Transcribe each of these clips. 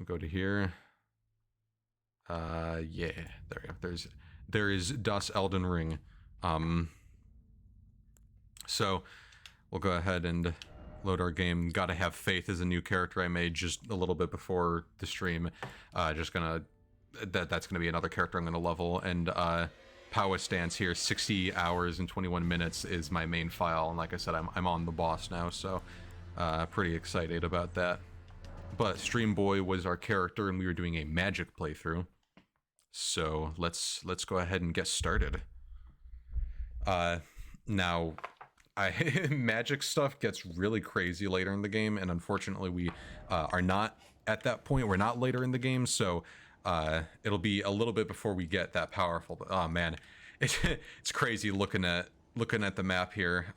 Go to here. Yeah, there we go. There is Das Elden Ring. So we'll go ahead and load our game. Gotta Have Faith is a new character I made just a little bit before the stream. That's gonna be another character I'm gonna level. And Power Stance here, 60 hours and 21 minutes is my main file. And like I said, I'm on the boss now, so pretty excited about that. But Stream Boy was our character, and we were doing a magic playthrough. So let's go ahead and get started. Now, magic stuff gets really crazy later in the game, and unfortunately we are not at that point. We're not later in the game, so it'll be a little bit before we get that powerful. Oh man, it's crazy looking at the map here,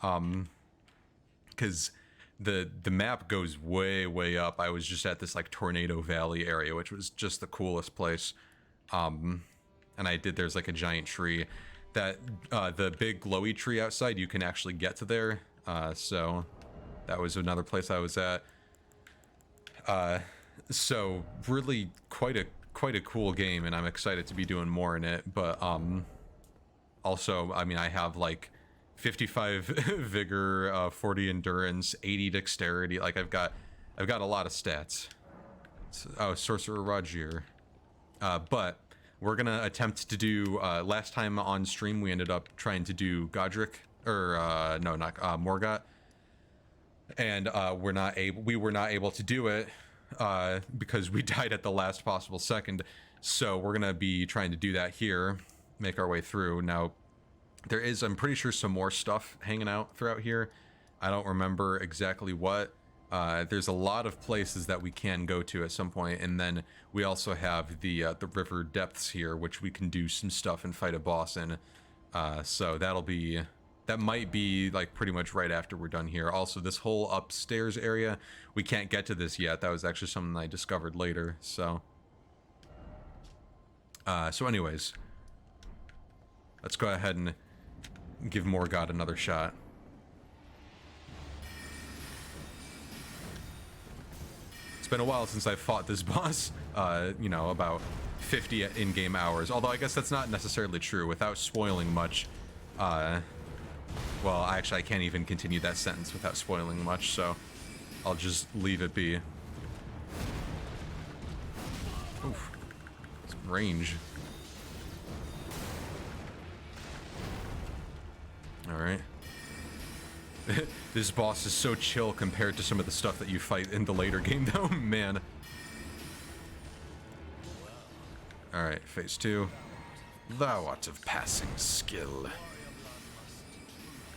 because the map goes way up. I was just at this like Tornado Valley area, which was just the coolest place. And there's like a giant tree that the big glowy tree outside, you can actually get to there. So that was another place I was at. So really quite a cool game, and I'm excited to be doing more in it. But also, I mean, I have like 55 vigor, 40 endurance, 80 dexterity. Like I've got a lot of stats. Oh, Sorcerer Rogier. But we're gonna attempt to do. Last time on stream, we ended up trying to do Godric, or no, not Morgott, and we were not able to do it because we died at the last possible second. So we're gonna be trying to do that here, make our way through. Now, there is, I'm pretty sure, some more stuff hanging out throughout here. I don't remember exactly what. There's a lot of places that we can go to at some point, and then we also have the river depths here, which we can do some stuff and fight a boss in. So that might be like pretty much right after we're done here. Also, this whole upstairs area, we can't get to this yet. That was actually something I discovered later. So anyways, let's go ahead and give Morgott another shot. It's been a while since I've fought this boss, about 50 in-game hours. Although I guess that's not necessarily true. Without spoiling much, well, actually, I can't even continue that sentence without spoiling much, so I'll just leave it be. Oof. Some range. Alright. This boss is so chill compared to some of the stuff that you fight in the later game, though, man. Alright, phase 2. Thou art of passing skill.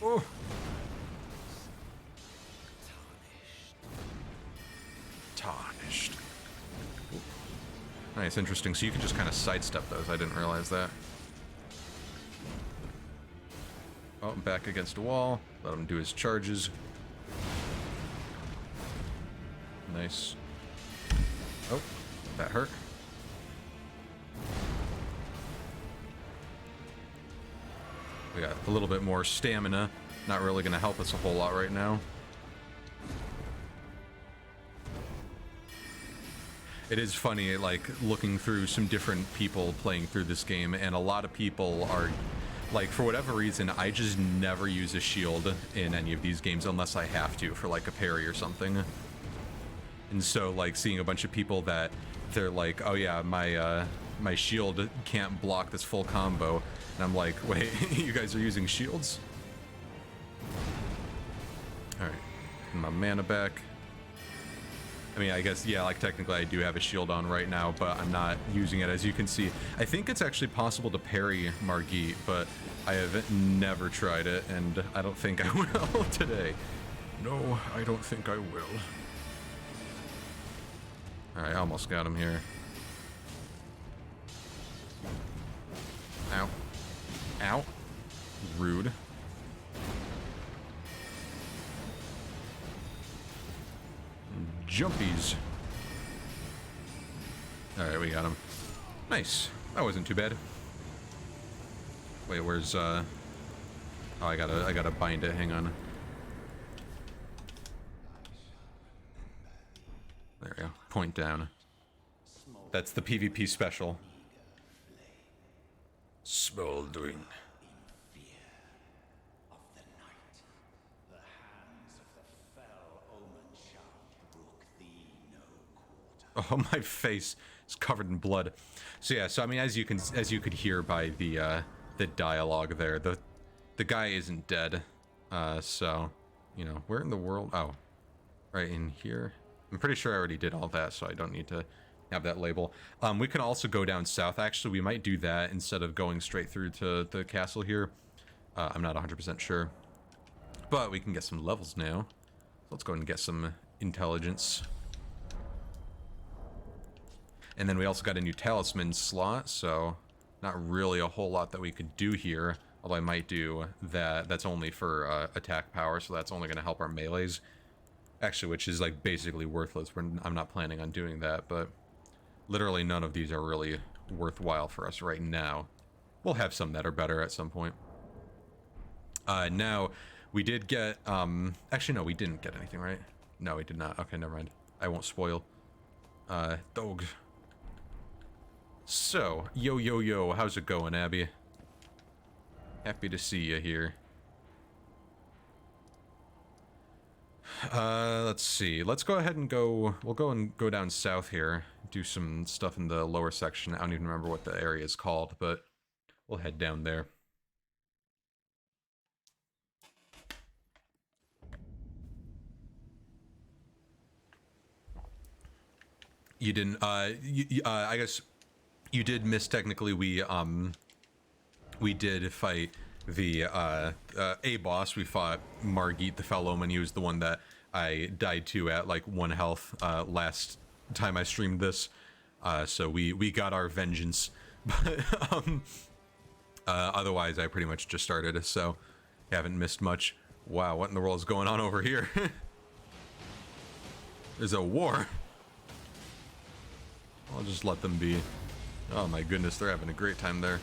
Oh! Tarnished. Nice, interesting. So you can just kind of sidestep those. I didn't realize that. Oh, back against a wall. Let him do his charges. Nice. Oh, that hurt. We got a little bit more stamina. Not really going to help us a whole lot right now. It is funny, like, looking through some different people playing through this game, and a lot of people are... Like, for whatever reason, I just never use a shield in any of these games unless I have to, for, like, a parry or something. And so, like, seeing a bunch of people that they're like, oh yeah, my shield can't block this full combo. And I'm like, wait, you guys are using shields? Alright, my mana back. I mean, I guess, yeah, like, technically I do have a shield on right now, but I'm not using it, as you can see. I think it's actually possible to parry Margit, but I have never tried it, and I don't think I will today. No, I don't think I will. Alright, almost got him here. Ow. Ow. Rude. Jumpies. Alright, we got him. Nice. That wasn't too bad. Wait, where's, Oh, I gotta bind it. Hang on. There we go. Point down. That's the PvP special. Smoldering. Oh, my face is covered in blood. So yeah, so I mean, as you could hear by the dialogue there, the guy isn't dead. So, you know, where in the world? Oh, right in here. I'm pretty sure I already did all that, so I don't need to have that label. We can also go down south. Actually, we might do that instead of going straight through to the castle here. I'm not 100% sure, but we can get some levels now. Let's go and get some intelligence. And then we also got a new talisman slot, so not really a whole lot that we could do here. Although I might do that. That's only for attack power, so that's only going to help our melees. Actually, which is like basically worthless. I'm not planning on doing that, but literally none of these are really worthwhile for us right now. We'll have some that are better at some point. Now, we did get, actually no, we didn't get anything, right? No, we did not. Okay, never mind. I won't spoil. Dog. So, yo, how's it going, Abby? Happy to see you here. Let's see. Let's go ahead and go, we'll go down south here, do some stuff in the lower section. I don't even remember what the area is called, but we'll head down there. You didn't, I guess you did miss technically. We did fight the A boss. We fought Margit the Fellowman, and he was the one that I died to at like 1 health last time I streamed this. So we got our vengeance. But otherwise I pretty much just started, so haven't missed much. Wow, what in the world is going on over here? There's a war. I'll just let them be. Oh my goodness, they're having a great time there.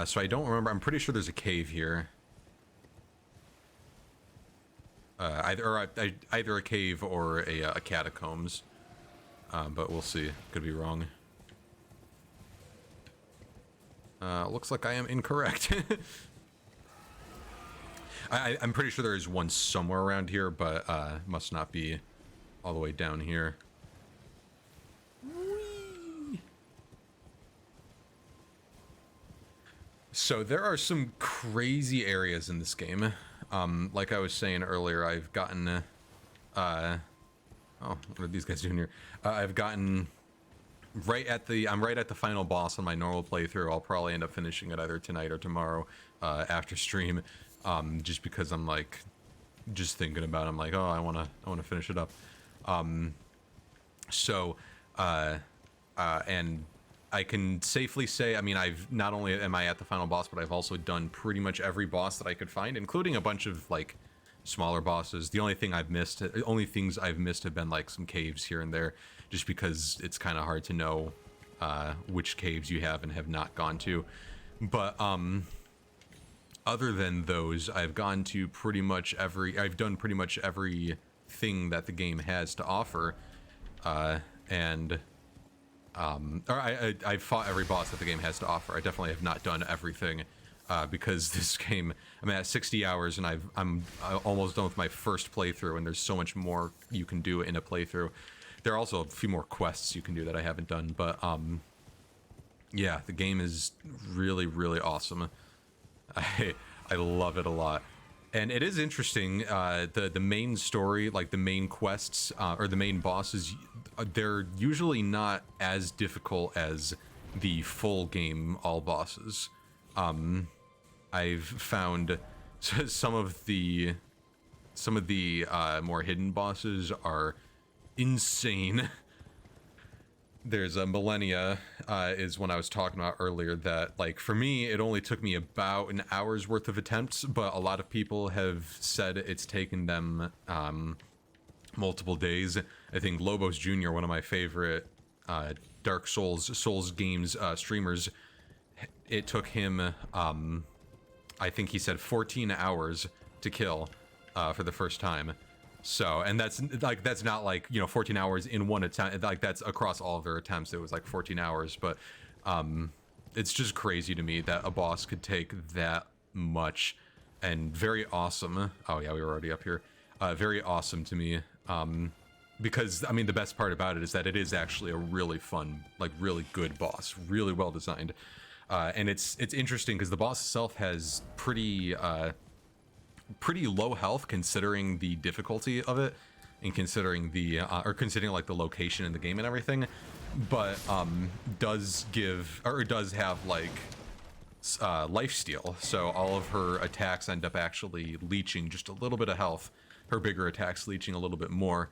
So I don't remember. I'm pretty sure there's a cave here. Either a cave or a catacombs. But we'll see. Could be wrong. Looks like I am incorrect. I'm pretty sure there is one somewhere around here, but must not be all the way down here. Whee! So there are some crazy areas in this game. Like I was saying earlier, I've gotten oh, what are these guys doing here? I've gotten I'm right at the final boss on my normal playthrough. I'll probably end up finishing it either tonight or tomorrow after stream, just because I'm like just thinking about it. I'm like, oh, I want to finish it up. And I can safely say, I mean, I've not only am I at the final boss, but I've also done pretty much every boss that I could find, including a bunch of like smaller bosses. The only things I've missed have been like some caves here and there, just because it's kind of hard to know which caves you have and have not gone to. But other than those, I've done pretty much everything that the game has to offer, I've fought every boss that the game has to offer. I definitely have not done everything, because this game, I'm at 60 hours and I'm almost done with my first playthrough, and there's so much more you can do in a playthrough. There are also a few more quests you can do that I haven't done, but yeah, the game is really, really awesome. I love it a lot. And it is interesting, the main story, like the main quests, or the main bosses, they're usually not as difficult as the full game all bosses. I've found some of the more hidden bosses are insane. There's a Millennia, is one I was talking about earlier, that, like, for me, it only took me about an hour's worth of attempts, but a lot of people have said it's taken them multiple days. I think Lobos Jr., one of my favorite Dark Souls games streamers, it took him, I think he said 14 hours to kill for the first time. So, and that's like, that's not like, you know, 14 hours in one attempt, like that's across all of their attempts. It was like 14 hours, but it's just crazy to me that a boss could take that much. And very awesome. Oh yeah, we were already up here. Very awesome to me. Because I mean, the best part about it is that it is actually a really fun, like really good boss, really well designed. And it's interesting because the boss itself has pretty low health considering the difficulty of it, and considering the or considering like the location in the game and everything, but does give, or does have like life steal, so all of her attacks end up actually leeching just a little bit of health, her bigger attacks leeching a little bit more,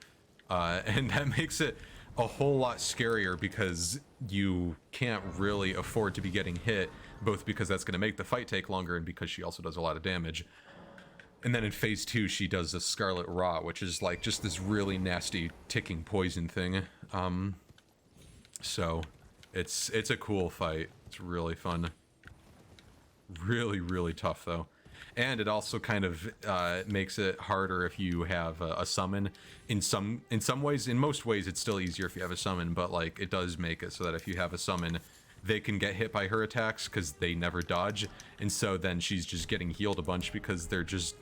and that makes it a whole lot scarier because you can't really afford to be getting hit, both because that's going to make the fight take longer and because she also does a lot of damage. And then in phase 2, she does a Scarlet Rot, which is like just this really nasty ticking poison thing. So it's a cool fight. It's really fun. Really, really tough though. And it also kind of makes it harder if you have a summon. In some ways, in most ways, it's still easier if you have a summon, but like it does make it so that if you have a summon, they can get hit by her attacks because they never dodge, and so then she's just getting healed a bunch because they're just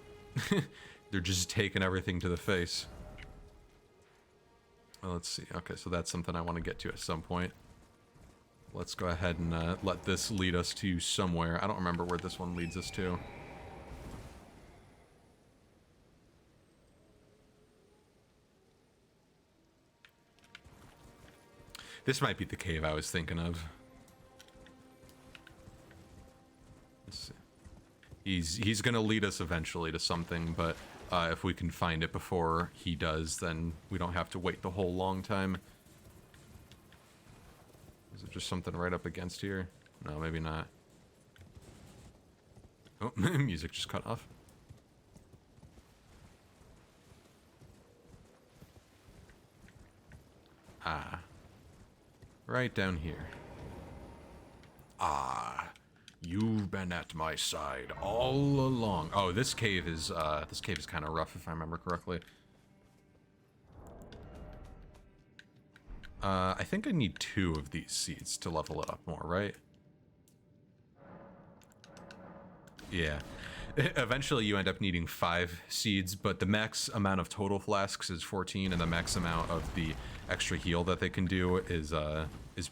they're just taking everything to the face. Well, let's see. Okay, so that's something I want to get to at some point. Let's go ahead and let this lead us to somewhere. I don't remember where this one leads us to. This might be the cave I was thinking of. Let's see. He's gonna lead us eventually to something, but if we can find it before he does, then we don't have to wait the whole long time. Is it just something right up against here? No, maybe not. Oh, music just cut off. Ah. Right down here. Ah. You've been at my side all along. Oh, this cave is kind of rough if I remember correctly. I think I need 2 of these seeds to level it up more, right? Yeah. Eventually you end up needing 5 seeds, but the max amount of total flasks is 14, and the max amount of the extra heal that they can do is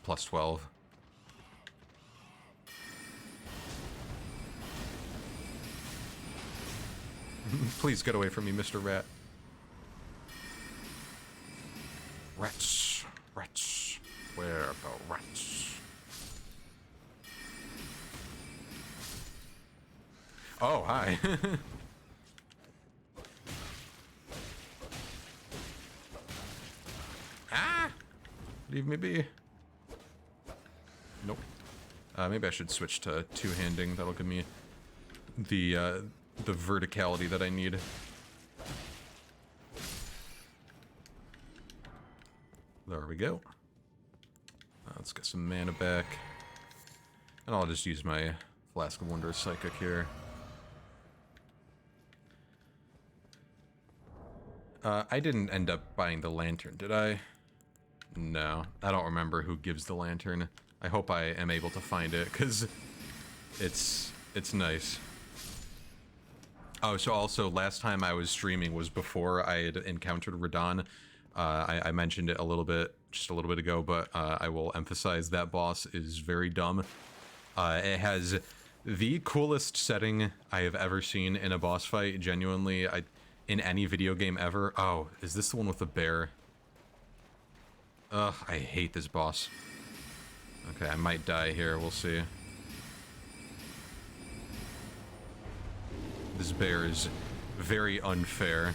plus 12. Please get away from me, Mr. Rat. Rats. Rats. Where are the rats? Oh, hi. Ah! Leave me be. Nope. Maybe I should switch to two-handing. That'll give me the verticality that I need. There we go. Let's get some mana back. And I'll just use my Flask of Wondrous Psychic here. I didn't end up buying the lantern, did I? No, I don't remember who gives the lantern. I hope I am able to find it, because it's nice. Oh, so also last time I was streaming was before I had encountered Radon. I mentioned it just a little bit ago, but I will emphasize that boss is very dumb. It has the coolest setting I have ever seen in a boss fight, genuinely, in any video game ever. Oh, is this the one with the bear? Ugh, I hate this boss. Okay, I might die here, we'll see. This bear is very unfair.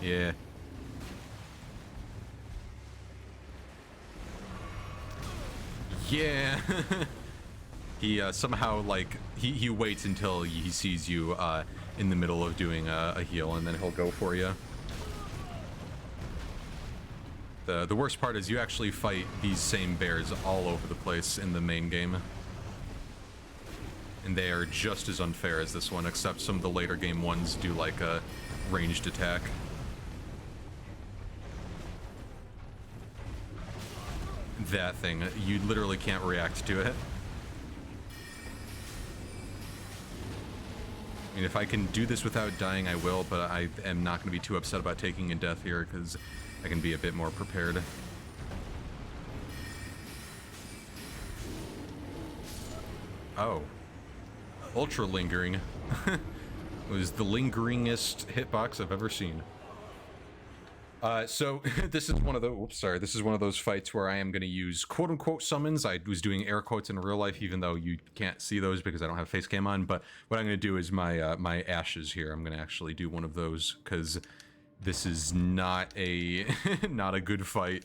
Yeah. Yeah. He somehow, like, he waits until he sees you in the middle of doing a heal, and then he'll go for you. The worst part is you actually fight these same bears all over the place in the main game. And they are just as unfair as this one, except some of the later game ones do like a ranged attack. That thing, you literally can't react to it. I mean, if I can do this without dying, I will, but I am not going to be too upset about taking a death here, because I can be a bit more prepared. Oh. Ultra lingering. It was the lingeringest hitbox I've ever seen. So this is one of the, this is one of those fights where I am going to use quote-unquote summons. I was doing air quotes in real life, even though you can't see those because I don't have face cam on. But what I'm going to do is my my ashes here. I'm going to actually do one of those because this is not a not a good fight.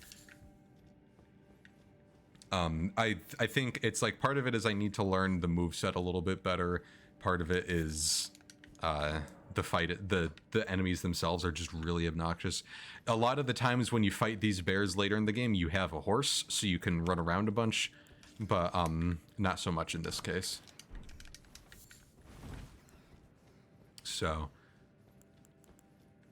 I think it's like part of it is I need to learn the moveset a little bit better. Part of it is the enemies themselves are just really obnoxious. A lot of the times when you fight these bears later in the game, you have a horse, so you can run around a bunch, but not so much in this case. So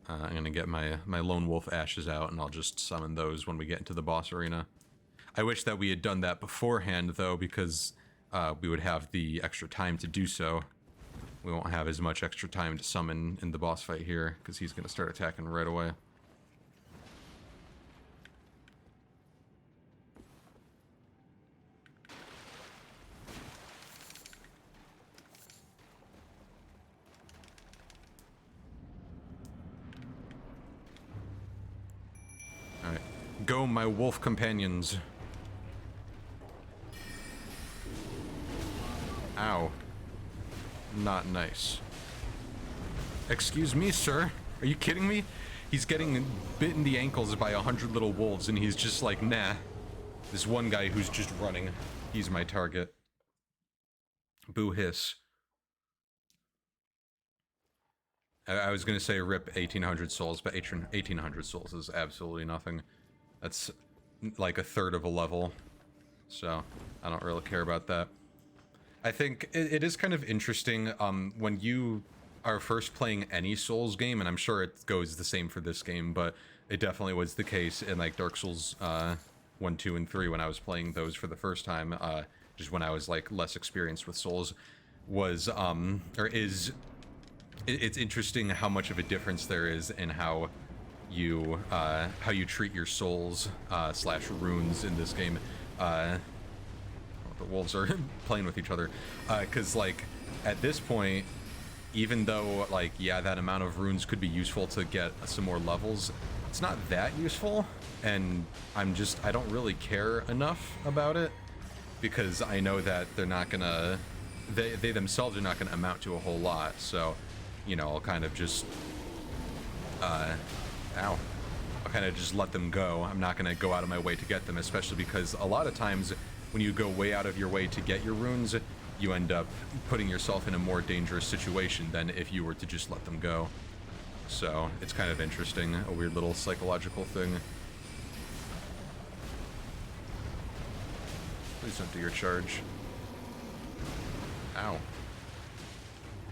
I'm gonna get my lone wolf ashes out, and I'll just summon those when we get into the boss arena. I wish that we had done that beforehand, though, because we would have the extra time to do so. We won't have as much extra time to summon in the boss fight here, because he's going to start attacking right away. Alright. Go, my wolf companions. Ow. Not nice. Excuse me, sir. Are you kidding me? He's getting bit in the ankles by 100 little wolves, and he's just like, nah. This one guy who's just running. He's my target. Boo hiss. I was gonna say rip 1800 souls, but 1800 souls is absolutely nothing. That's like a third of a level. So, I don't really care about that. I think it is kind of interesting when you are first playing any Souls game, and I'm sure it goes the same for this game, but it definitely was the case in like Dark Souls 1, 2, and 3 when I was playing those for the first time, just when I was like less experienced with Souls, was it's interesting how much of a difference there is in how you treat your souls slash runes in this game. The wolves are playing with each other, because like at this point, even though like yeah, that amount of runes could be useful to get some more levels, it's not that useful, and I don't really care enough about it, because I know that they're not gonna, they themselves are not gonna amount to a whole lot. So, you know, I'll kind of just I'll kind of just let them go. I'm not gonna go out of my way to get them, especially because a lot of times when you go way out of your way to get your runes, you end up putting yourself in a more dangerous situation than if you were to just let them go. So it's kind of interesting, a weird little psychological thing. Please don't do your charge. Ow.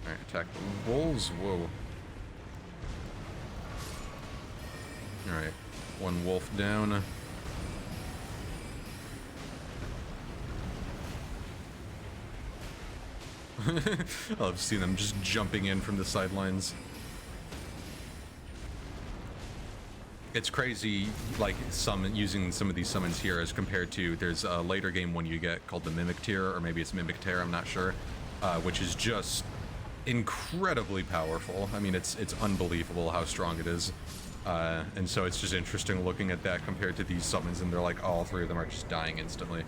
Alright, attack the wolves. Whoa. Alright, one wolf down. I've seen them just jumping in from the sidelines. It's crazy, like, using some of these summons here as compared to, there's a later game one you get called the Mimic Tier, or maybe it's Mimic Tear, I'm not sure, which is just incredibly powerful. I mean, it's unbelievable how strong it is. And so it's just interesting looking at that compared to these summons, and they're like, all three of them are just dying instantly.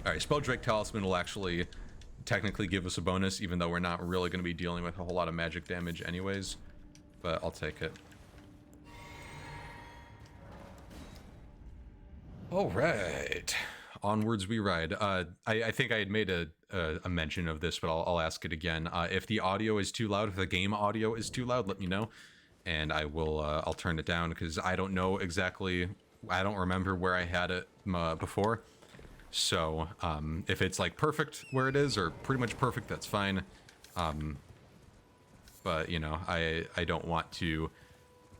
Alright, Spelldrake Talisman will actually technically give us a bonus, even though we're not really going to be dealing with a whole lot of magic damage anyways, but I'll take it. All right, onwards we ride. I think I had made a mention of this, but I'll ask it again. If the audio is too loud, if the game audio is too loud, let me know, and I will I'll turn it down, because I don't know exactly I don't remember where I had it before. So if it's like perfect where it is, or pretty much perfect, that's fine. But you know, I don't want to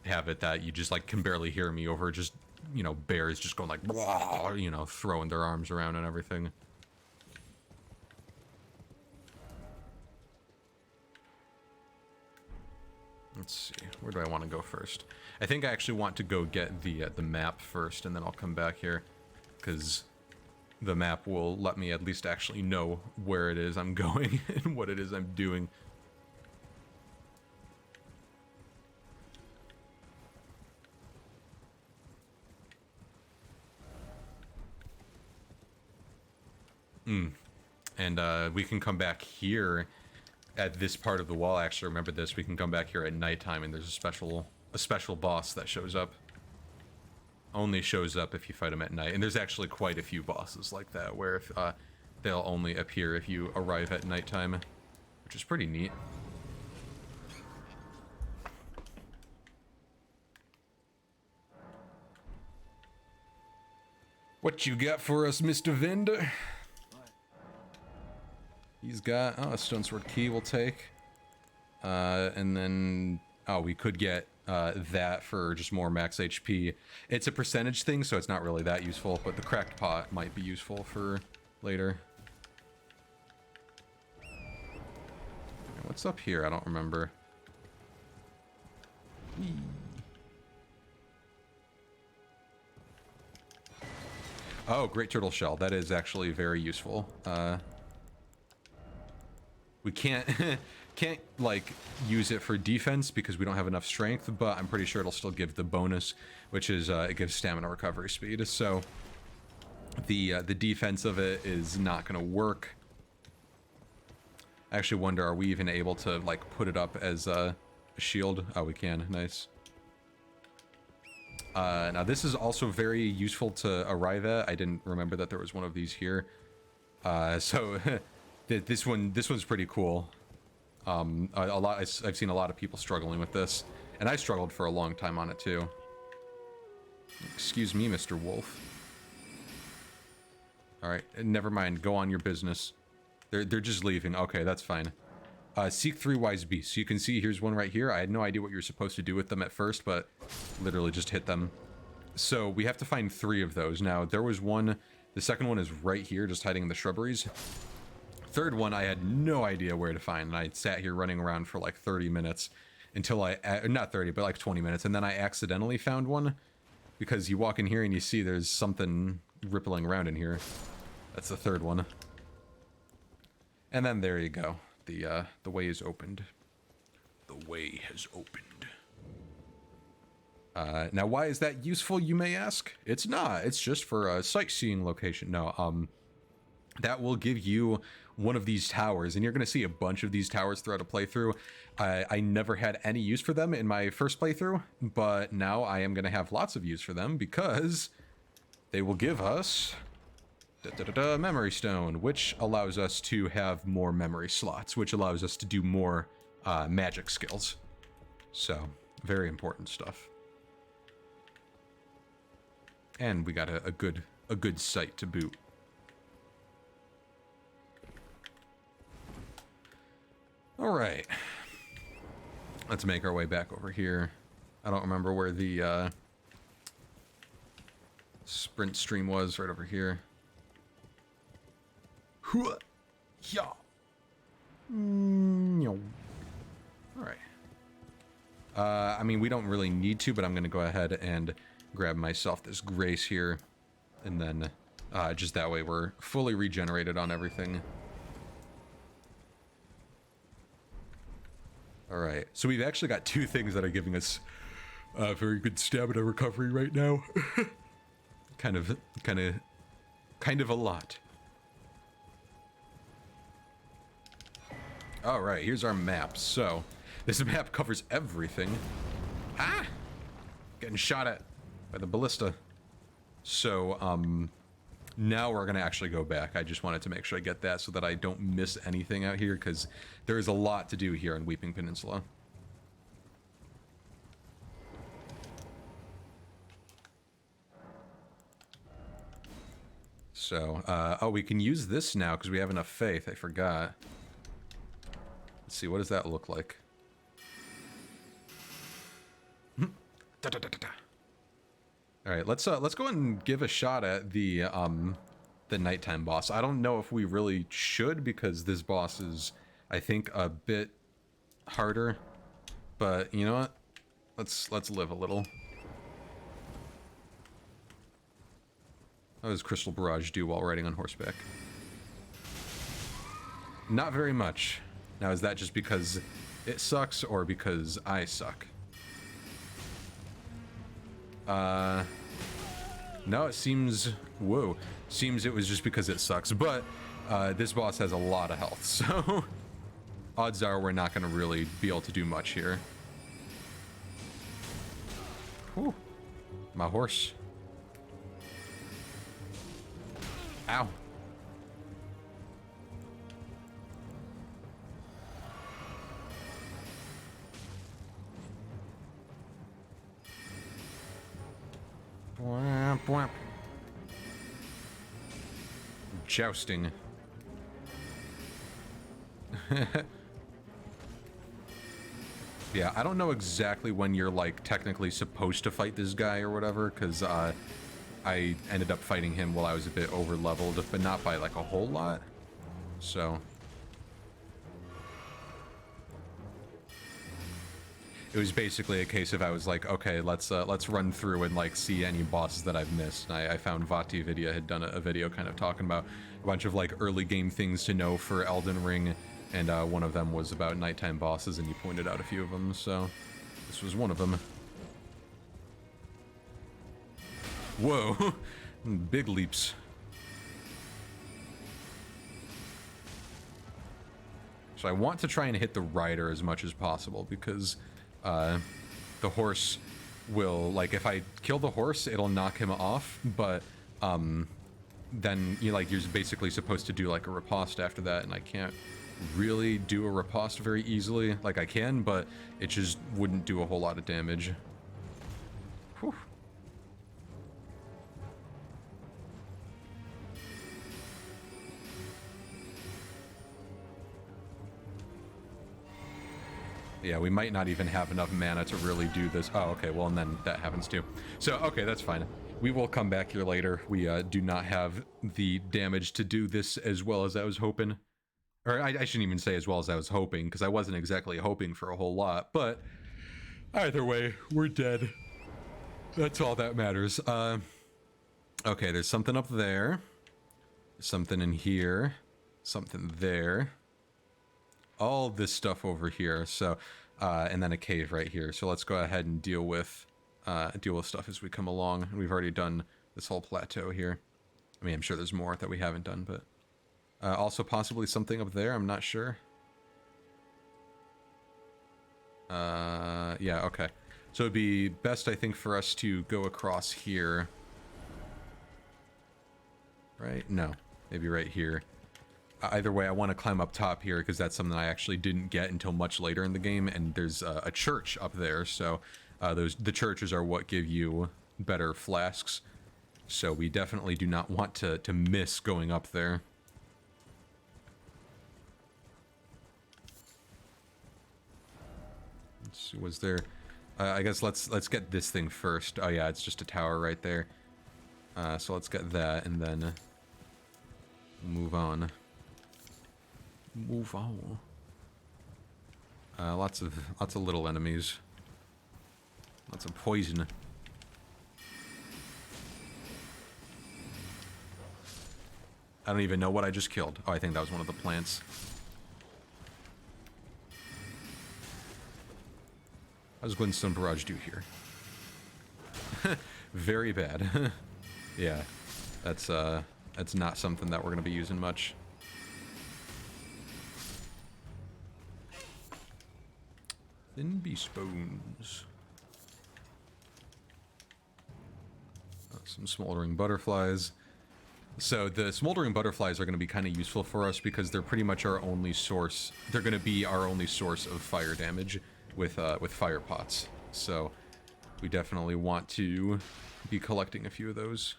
have it that you just like can barely hear me over just, you know, bears just going like, blah, you know, throwing their arms around and everything. Let's see, where do I want to go first? I think I actually want to go get the map first, and then I'll come back here, because the map will let me at least actually know where it is I'm going and what it is I'm doing. And we can come back here at this part of the wall. Actually, remember this. We can come back here at nighttime, and there's a special boss that shows up. Only shows up if you fight him at night. And there's actually quite a few bosses like that, where if, they'll only appear if you arrive at nighttime, which is pretty neat. What you got for us, Mr. Vendor? He's got, oh, a stone sword key we'll take. And then, oh, we could get that for just more max HP. It's a percentage thing, so it's not really that useful, but the cracked pot might be useful for later. What's up here? I don't remember. Oh, great turtle shell. That is actually very useful. We can't can't like use it for defense because we don't have enough strength, but I'm pretty sure it'll still give the bonus, which is it gives stamina recovery speed. So the defense of it is not going to work. I actually wonder, are we even able to like put it up as a shield? Oh, we can. Nice. Now this is also very useful to arrive at. I didn't remember that there was one of these here. So this one's pretty cool. I've seen a lot of people struggling with this, and I struggled for a long time on it too. Excuse me, Mr. Wolf. All right, never mind. Go on your business. They're just leaving. Okay, that's fine. Seek 3 wise beasts. So you can see here's one right here. I had no idea what you're supposed to do with them at first, but literally just hit them. So we have to find 3 of those. Now there was one. The second one is right here, just hiding in the shrubberies. Third one I had no idea where to find, and I sat here running around for like 30 minutes until not 30, but like 20 minutes, and then I accidentally found one because you walk in here and you see there's something rippling around in here. That's the third one. And then there you go. The way is opened. The way has opened. Now why is that useful, you may ask? It's not. It's just for a sightseeing location. No, that will give you one of these towers, and you're going to see a bunch of these towers throughout a playthrough. I never had any use for them in my first playthrough, but now I am going to have lots of use for them because they will give us memory stone, which allows us to have more memory slots, which allows us to do more magic skills. So, very important stuff. And we got a good sight to boot. All right, let's make our way back over here. I don't remember where the sprint stream was. Right over here. Yeah. All right. I mean, we don't really need to, but I'm gonna go ahead and grab myself this grace here, and then just that way we're fully regenerated on everything. All right, so we've actually got 2 things that are giving us very good stamina recovery right now. kind of a lot. All right, here's our map. So this map covers everything. Ah, getting shot at by the ballista. So now we're gonna actually go back. I just wanted to make sure I get that so that I don't miss anything out here, because there is a lot to do here in Weeping Peninsula. So, oh, we can use this now because we have enough faith. I forgot. Let's see, what does that look like? All right, let's go and give a shot at the nighttime boss. I don't know if we really should because this boss is, I think, a bit harder. But you know what? Let's live a little. How does Crystal Barrage do while riding on horseback? Not very much. Now, is that just because it sucks or because I suck? No, it seems... Whoa. Seems it was just because it sucks. But, this boss has a lot of health, so... odds are we're not going to really be able to do much here. Whew. My horse. Ow. Whap, whap. Jousting. Yeah, I don't know exactly when you're, like, technically supposed to fight this guy or whatever, because, I ended up fighting him while I was a bit over-leveled, but not by, like, a whole lot. So... it was basically a case of I was like, okay, let's run through and, like, see any bosses that I've missed. And I found Vati Vidya had done a video kind of talking about a bunch of, like, early game things to know for Elden Ring, and one of them was about nighttime bosses, and you pointed out a few of them, so this was one of them. Whoa, big leaps. So I want to try and hit the rider as much as possible, because the horse will, like, if I kill the horse, it'll knock him off, but then you're basically supposed to do, like, a riposte after that, and I can't really do a riposte very easily. Like, I can, but it just wouldn't do a whole lot of damage. Whew. Yeah, we might not even have enough mana to really do this. Oh, okay, well, and then that happens too. So, okay, that's fine. We will come back here later. We do not have the damage to do this as well as I was hoping. Or I shouldn't even say as well as I was hoping, because I wasn't exactly hoping for a whole lot. But either way, we're dead. That's all that matters. Okay, there's something up there. Something in here. Something there. All this stuff over here, so and then a cave right here. So let's go ahead and deal with stuff as we come along. We've already done this whole plateau here. I mean, I'm sure there's more that we haven't done, but also possibly something up there. I'm not sure. Yeah, okay. So it'd be best, I think, for us to go across here. Right? No, maybe right here. Either way, I want to climb up top here because that's something I actually didn't get until much later in the game, and there's a church up there, so the churches are what give you better flasks, so we definitely do not want to miss going up there. Let's see, was there... I guess let's get this thing first. Oh yeah, it's just a tower right there. So let's get that, and then move on. Move on. Lots of little enemies. Lots of poison. I don't even know what I just killed. Oh, I think that was one of the plants. How does Glintstone Barrage do here? Very bad. Yeah, that's not something that we're gonna be using much. Thin beast bones. Some smoldering butterflies. So the smoldering butterflies are going to be kind of useful for us because they're pretty much our only source. They're going to be our only source of fire damage with fire pots. So we definitely want to be collecting a few of those.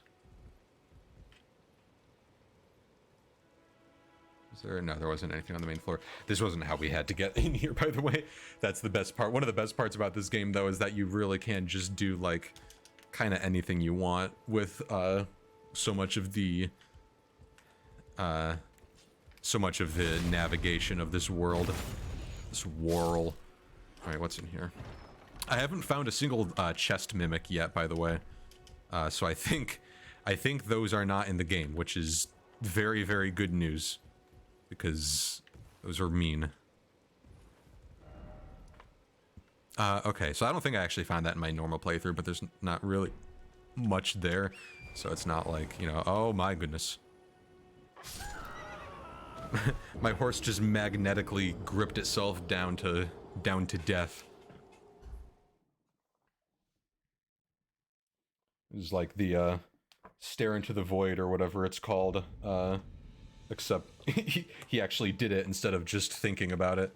Was there? No, there wasn't anything on the main floor. This wasn't how we had to get in here, by the way. That's the best part. One of the best parts about this game, though, is that you really can just do, like, kind of anything you want with, so much of the navigation of this world. This whirl. Alright, what's in here? I haven't found a single, chest mimic yet, by the way. So I think those are not in the game, which is very, very good news. Because those are mean. Okay, so I don't think I actually found that in my normal playthrough, but there's not really much there. So it's not like, you know, oh my goodness. My horse just magnetically gripped itself down to death. It was like the, stare into the void or whatever it's called, except he actually did it instead of just thinking about it.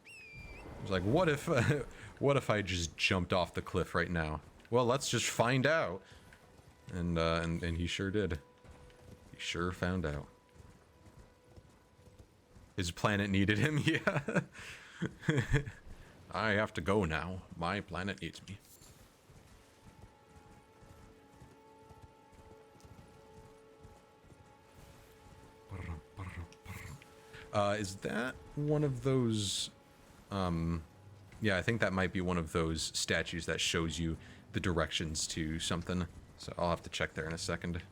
It was like, what if I just jumped off the cliff right now? Well, let's just find out. And he sure did. He sure found out. His planet needed him, yeah. I have to go now. My planet needs me. Is that one of those, yeah, I think that might be one of those statues that shows you the directions to something. So I'll have to check there in a second.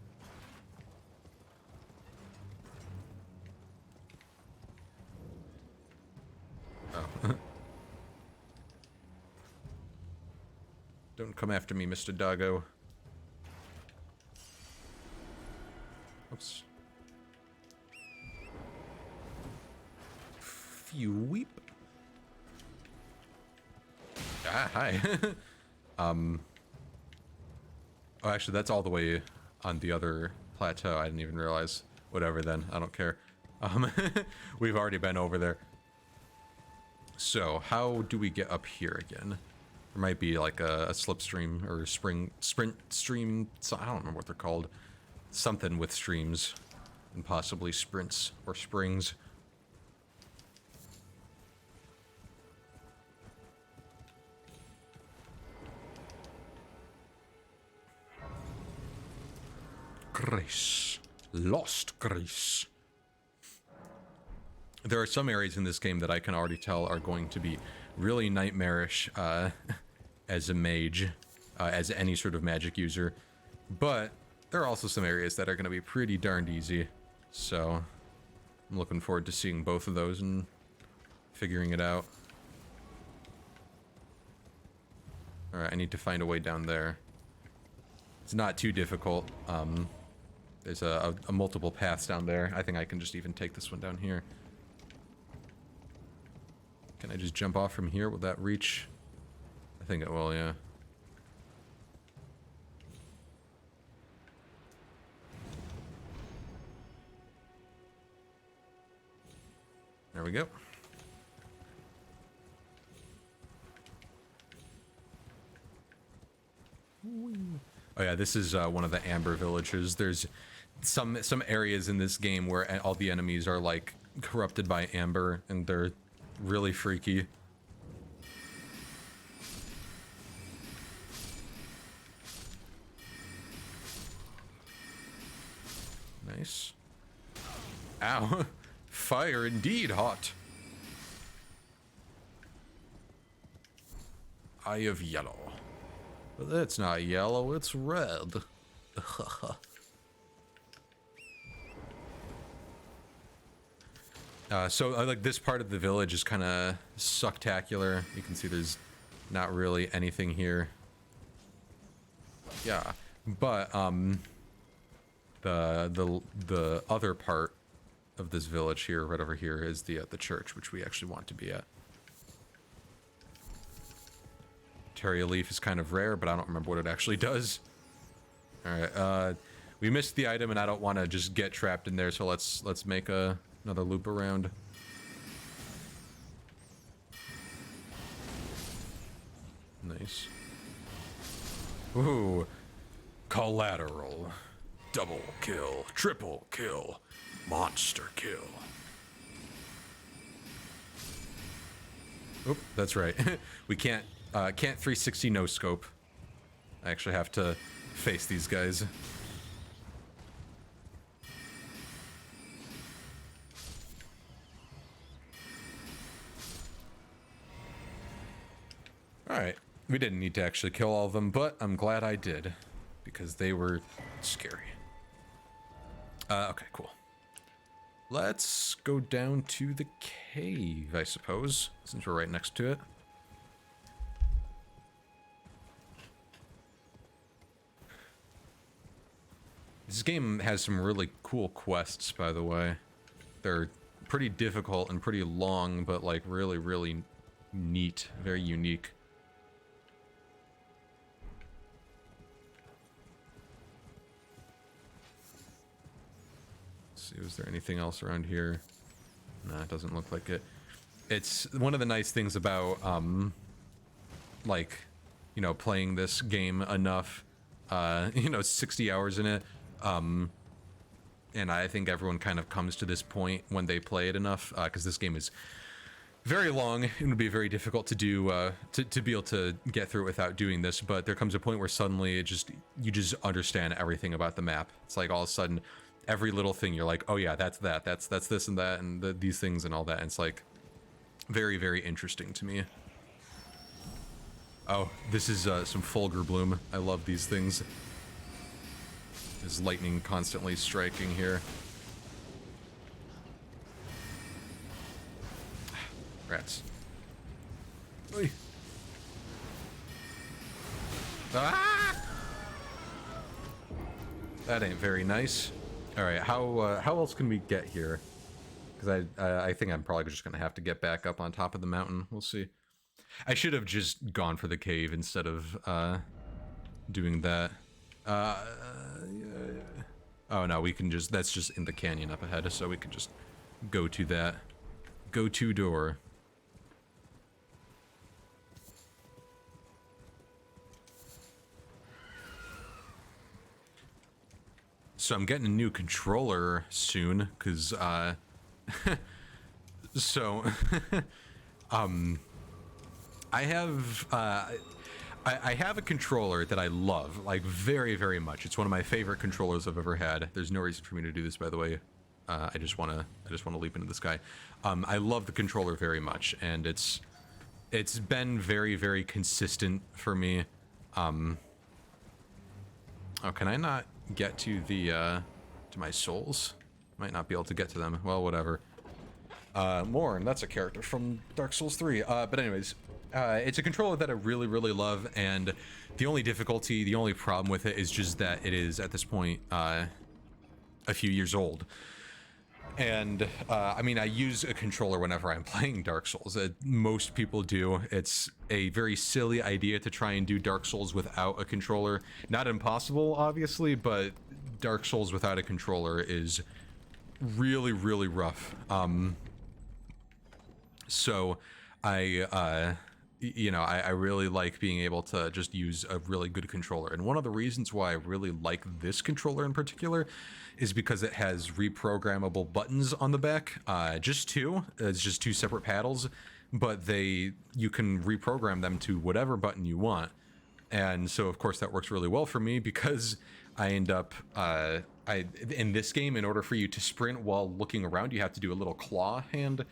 Oh. Don't come after me, Mr. Doggo. Oops. Weep. Ah, hi. Oh, actually, that's all the way on the other plateau. I didn't even realize. Whatever, then. I don't care. We've already been over there. So, how do we get up here again? There might be like a slipstream or a sprint stream. So I don't remember what they're called. Something with streams and possibly sprints or springs. Grace. Lost Grace. There are some areas in this game that I can already tell are going to be really nightmarish as a mage, as any sort of magic user. But there are also some areas that are going to be pretty darned easy. So I'm looking forward to seeing both of those and figuring it out. Alright, I need to find a way down there. It's not too difficult. There's a multiple paths down there. I think I can just even take this one down here. Can I just jump off from here? Will that reach? I think it will, yeah. There we go. Oh yeah, this is one of the Amber villages. There's some areas in this game where all the enemies are like corrupted by Amber, and they're really freaky. Nice. Ow. Fire indeed hot. Eye of yellow. But that's not yellow, it's red. So like this part of the village is kind of sucktacular. You can see there's not really anything here. Yeah, but the other part of this village here, right over here, is the church, which we actually want to be at. Terria leaf is kind of rare, but I don't remember what it actually does. Alright, we missed the item and I don't want to just get trapped in there, so let's make another loop around. Nice. Ooh. Collateral. Double kill. Triple kill. Monster kill. Oop, that's right. We can't 360 no scope. I actually have to face these guys. Alright, we didn't need to actually kill all of them, but I'm glad I did, because they were scary. Okay, cool. Let's go down to the cave, I suppose, since we're right next to it. This game has some really cool quests, by the way. They're pretty difficult and pretty long, but like really, really neat, very unique. Let's see, was there anything else around here? Nah, it doesn't look like it. It's one of the nice things about, like, you know, playing this game enough, you know, 60 hours in it, and I think everyone kind of comes to this point when they play it enough, because this game is very long. It would be very difficult to do, to be able to get through it without doing this, but there comes a point where suddenly you just understand everything about the map. It's like all of a sudden, every little thing you're like, oh yeah, that's that, that's this and that, and these things and all that, and it's like very, very interesting to me. Oh, this is some Fulgur Bloom. I love these things. There's lightning constantly striking here. Rats. Oy. Ah! That ain't very nice. All right, how else can we get here? Because I think I'm probably just gonna have to get back up on top of the mountain. We'll see. I should have just gone for the cave instead of doing that. Oh no, we can just, that's just in the canyon up ahead, so we can just go to that go-to door. So I'm getting a new controller soon, because so I have I have a controller that I love, like, very, very much. It's one of my favorite controllers I've ever had. There's no reason for me to do this, by the way. I just wanna leap into the sky. I love the controller very much, and it's been very, very consistent for me. Oh, can I not get to the to my souls? Might not be able to get to them. Well, whatever. Morn, that's a character from Dark Souls 3. But anyways, it's a controller that I really, really love, and the only difficulty, the only problem with it is just that it is, at this point, a few years old. And, I mean, I use a controller whenever I'm playing Dark Souls. Most people do. It's a very silly idea to try and do Dark Souls without a controller. Not impossible, obviously, but Dark Souls without a controller is really, really rough. So I really like being able to just use a really good controller. And one of the reasons why I really like this controller in particular is because it has reprogrammable buttons on the back. Just two. It's just two separate paddles, but you can reprogram them to whatever button you want. And so, of course, that works really well for me because I end up, in this game, in order for you to sprint while looking around, you have to do a little claw hand,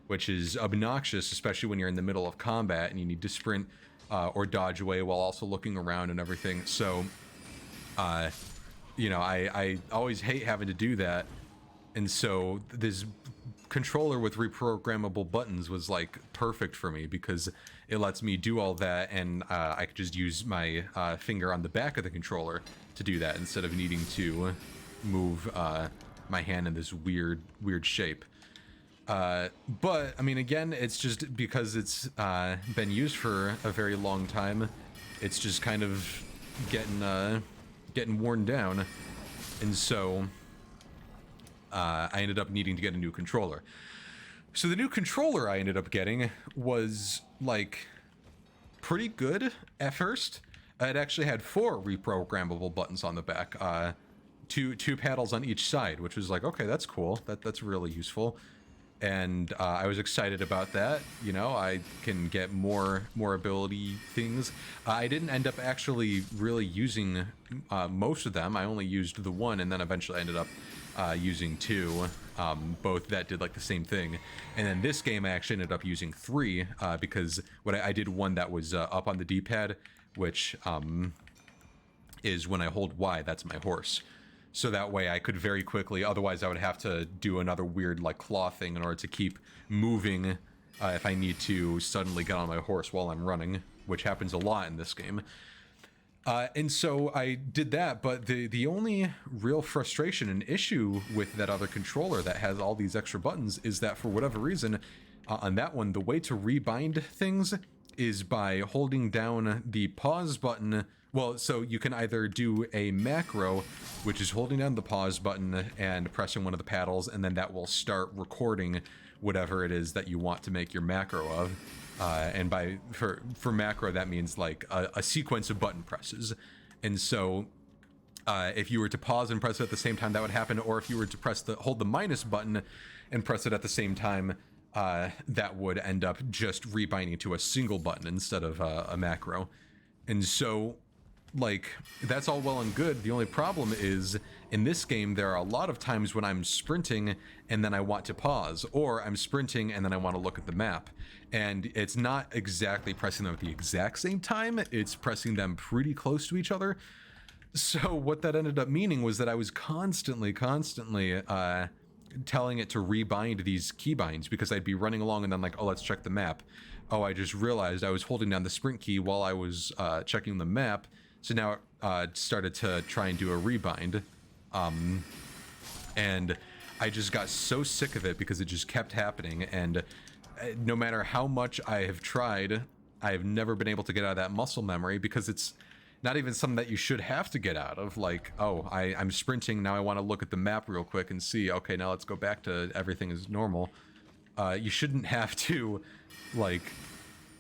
which is obnoxious, especially when you're in the middle of combat and you need to sprint or dodge away while also looking around and everything. So, you know, I always hate having to do that. And so this controller with reprogrammable buttons was like perfect for me because it lets me do all that, and I could just use my finger on the back of the controller to do that instead of needing to move my hand in this weird shape. But I mean, again, it's just because it's been used for a very long time. It's just kind of getting worn down, and so I ended up needing to get a new controller. So the new controller I ended up getting was like pretty good at first. It actually had 4 reprogrammable buttons on the back. two paddles on each side, which was like, okay, that's cool. That's really useful. And I was excited about that. You know, I can get more ability things. I didn't end up actually really using most of them. I only used the one, and then eventually ended up using two, both that did like the same thing. And then this game I actually ended up using three because what I did one that was up on the D-pad, which is when I hold Y, that's my horse. So that way I could very quickly, otherwise I would have to do another weird like claw thing in order to keep moving if I need to suddenly get on my horse while I'm running, which happens a lot in this game. And so I did that, but the only real frustration and issue with that other controller that has all these extra buttons is that for whatever reason, on that one, the way to rebind things is by holding down the pause button. Well, so you can either do a macro, which is holding down the pause button and pressing one of the paddles, and then that will start recording whatever it is that you want to make your macro of. And for macro, that means like a sequence of button presses. And so if you were to pause and press it at the same time, that would happen. Or if you were to hold the minus button and press it at the same time, that would end up just rebinding to a single button instead of a macro. And so, like, that's all well and good. The only problem is, in this game, there are a lot of times when I'm sprinting and then I want to pause, or I'm sprinting and then I want to look at the map. And it's not exactly pressing them at the exact same time, it's pressing them pretty close to each other. So what that ended up meaning was that I was constantly telling it to rebind these keybinds, because I'd be running along and then like, oh, let's check the map. Oh, I just realized I was holding down the sprint key while I was checking the map. So now it started to try and do a rebind. And I just got so sick of it because it just kept happening. And no matter how much I have tried, I have never been able to get out of that muscle memory, because it's not even something that you should have to get out of. Like, oh, I'm sprinting, now I want to look at the map real quick and see, okay, now let's go back to everything is normal. You shouldn't have to, like,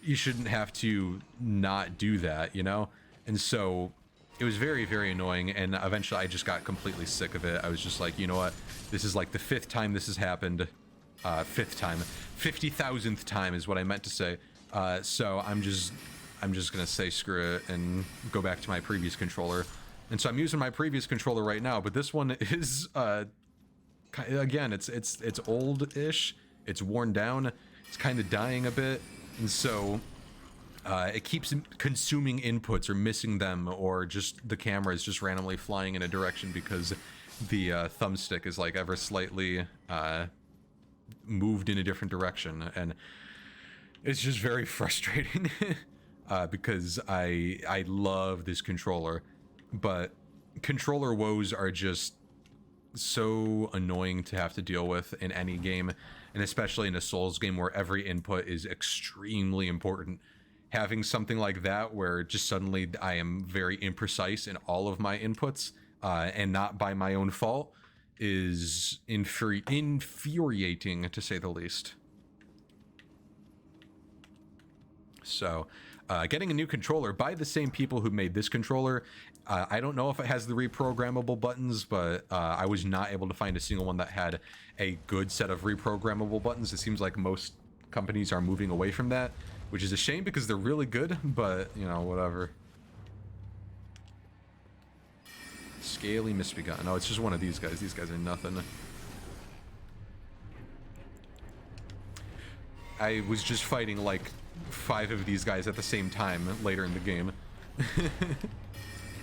you shouldn't have to not do that, you know? And so it was very, very annoying, and eventually I just got completely sick of it. I was just like, you know what? This is like the 5th time this has happened. 5th time. 50,000th time is what I meant to say. So I'm just gonna say screw it and go back to my previous controller. And so I'm using my previous controller right now, but this one is, again, it's old-ish. It's worn down. It's kind of dying a bit. And so it keeps consuming inputs or missing them, or just the camera is just randomly flying in a direction because the thumbstick is like ever slightly moved in a different direction. And it's just very frustrating because I love this controller, but controller woes are just so annoying to have to deal with in any game, and especially in a Souls game where every input is extremely important. Having something like that where just suddenly I am very imprecise in all of my inputs, and not by my own fault, is infuriating to say the least. So getting a new controller by the same people who made this controller, I don't know if it has the reprogrammable buttons, but I was not able to find a single one that had a good set of reprogrammable buttons. It seems like most companies are moving away from that, which is a shame because they're really good, but, you know, whatever. Scaly Misbegotten. No, it's just one of these guys. These guys are nothing. I was just fighting like 5 of these guys at the same time later in the game.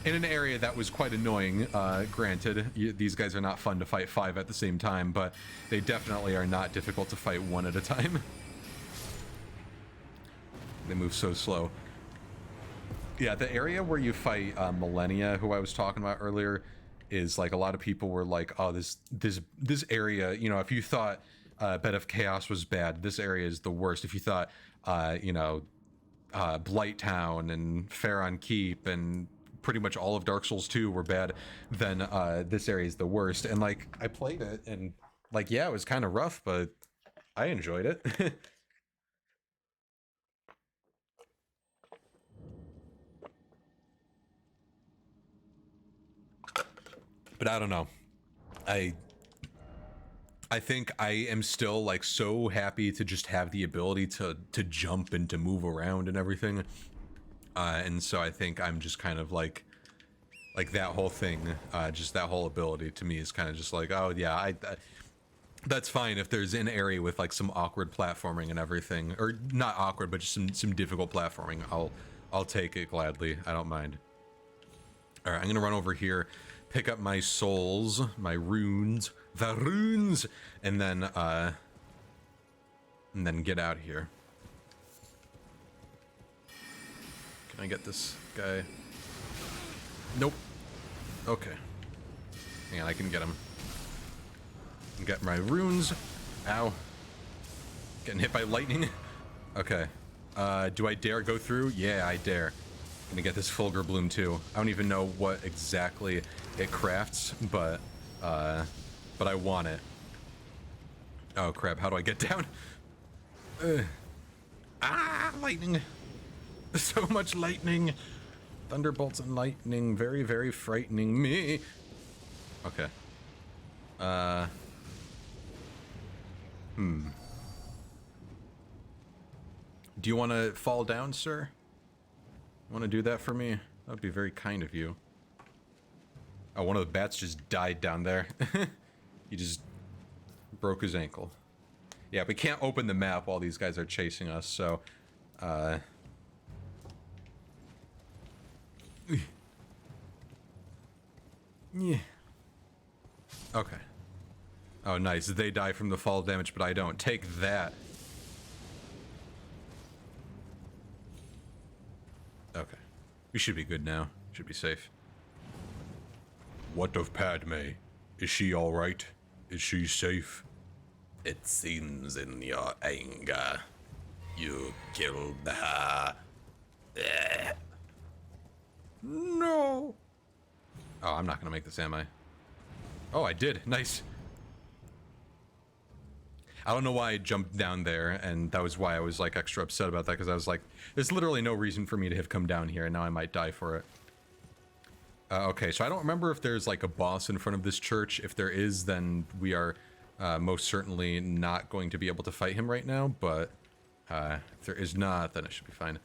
In an area that was quite annoying, granted. These guys are not fun to fight 5 at the same time, but they definitely are not difficult to fight 1 at a time. They move so slow. Yeah, the area where you fight Millennia, who I was talking about earlier, is like a lot of people were like, oh, this area, you know, if you thought Bed of Chaos was bad, this area is the worst. If you thought, you know, Blight Town and Pharaon Keep and pretty much all of Dark Souls 2 were bad, then this area is the worst. And like, I played it and like, yeah, it was kind of rough, but I enjoyed it. But I don't know. I think I am still like so happy to just have the ability to jump and to move around and everything. And so I think I'm just kind of like that whole thing, just that whole ability to me is kind of just like, oh yeah, that's fine if there's an area with like some awkward platforming and everything, or not awkward, but just some difficult platforming. I'll take it gladly. I don't mind. All right, I'm gonna run over here, pick up my souls, my runes, the runes, and then get out of here. Can I get this guy? Nope. Okay. And I can get him. Get my runes. Ow. Getting hit by lightning. Okay. Do I dare go through? Yeah, I dare. Gonna get this Fulgur Bloom too. I don't even know what exactly it crafts, but I want it. Oh crap, how do I get down? Lightning. So much lightning. Thunderbolts and lightning, very, very frightening me. Okay. Do you want to fall down, sir? Want to do that for me? That would be very kind of you. Oh, one of the bats just died down there. He just broke his ankle. Yeah, we can't open the map while these guys are chasing us, so... Yeah. Okay. Oh, nice. They die from the fall damage, but I don't. Take that. Okay. We should be good now. Should be safe. What of Padme? Is she alright? Is she safe? It seems in your anger you killed her. No. Oh, I'm not gonna make this, am I? Oh, I did. Nice. I don't know why I jumped down there, and that was why I was like extra upset about that, because I was like, there's literally no reason for me to have come down here, and now I might die for it. Okay, so I don't remember if there's like a boss in front of this church. If there is, then we are most certainly not going to be able to fight him right now, but if there is not, then it should be fine.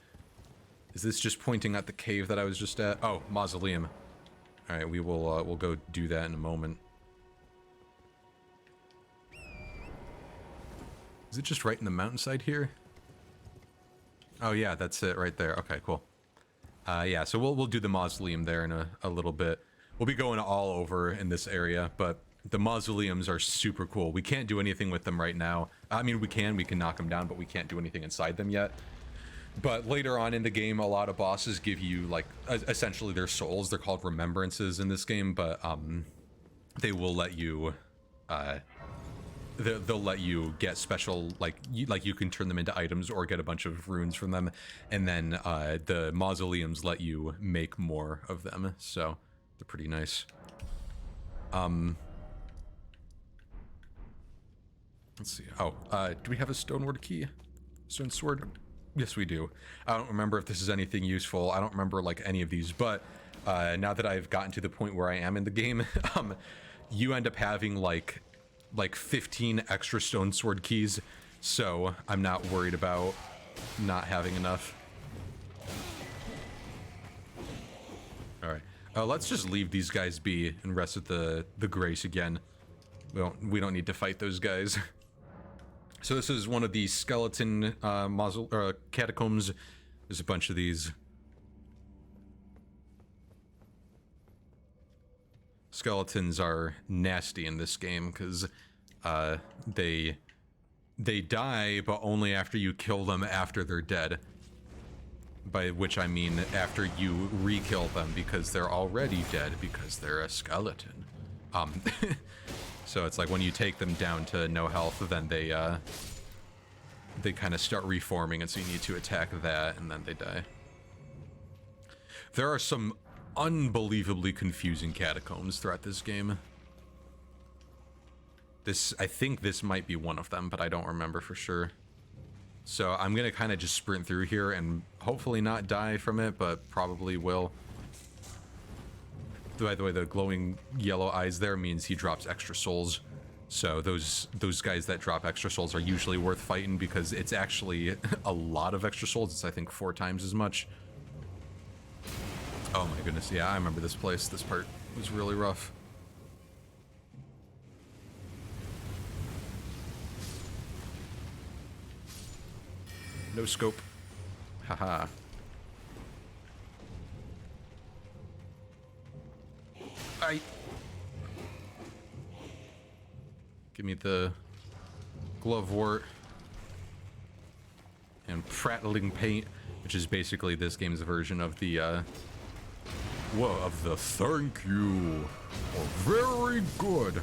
Is this just pointing at the cave that I was just at? Oh, mausoleum. All right, we will we'll go do that in a moment. Is it just right in the mountainside here? Oh yeah, that's it right there. Okay, cool. Yeah, so we'll do the mausoleum there in a little bit. We'll be going all over in this area, but the mausoleums are super cool. We can't do anything with them right now. I mean, we can knock them down, but we can't do anything inside them yet. But later on in the game, a lot of bosses give you, like, essentially their souls. They're called remembrances in this game, but they will let you, they'll let you get special, like you can turn them into items or get a bunch of runes from them, and then the mausoleums let you make more of them, so they're pretty nice. Let's see. Oh, do we have a stoneward key? Stone sword? Yes, we do. I don't remember if this is anything useful. I don't remember like any of these, but now that I've gotten to the point where I am in the game, you end up having like 15 extra stone sword keys, so I'm not worried about not having enough. All right, let's just leave these guys be and rest with the grace again. We don't need to fight those guys. So this is one of the skeleton catacombs. There's a bunch of these. Skeletons are nasty in this game because they die, but only after you kill them after they're dead. By which I mean after you re-kill them, because they're already dead because they're a skeleton. So it's like when you take them down to no health, then they kind of start reforming, and so you need to attack that, and then they die. There are some unbelievably confusing catacombs throughout this game. I think this might be one of them, but I don't remember for sure. So I'm gonna kind of just sprint through here and hopefully not die from it, but probably will. by the way, the glowing yellow eyes there means he drops extra souls. So those guys that drop extra souls are usually worth fighting because it's actually a lot of extra souls. It's, I think, 4 times as much. Oh my goodness, yeah, I remember this place. This part was really rough. No scope. Haha. Give me the glovewort and prattling paint, which is basically this game's version of the of the thank you or very good.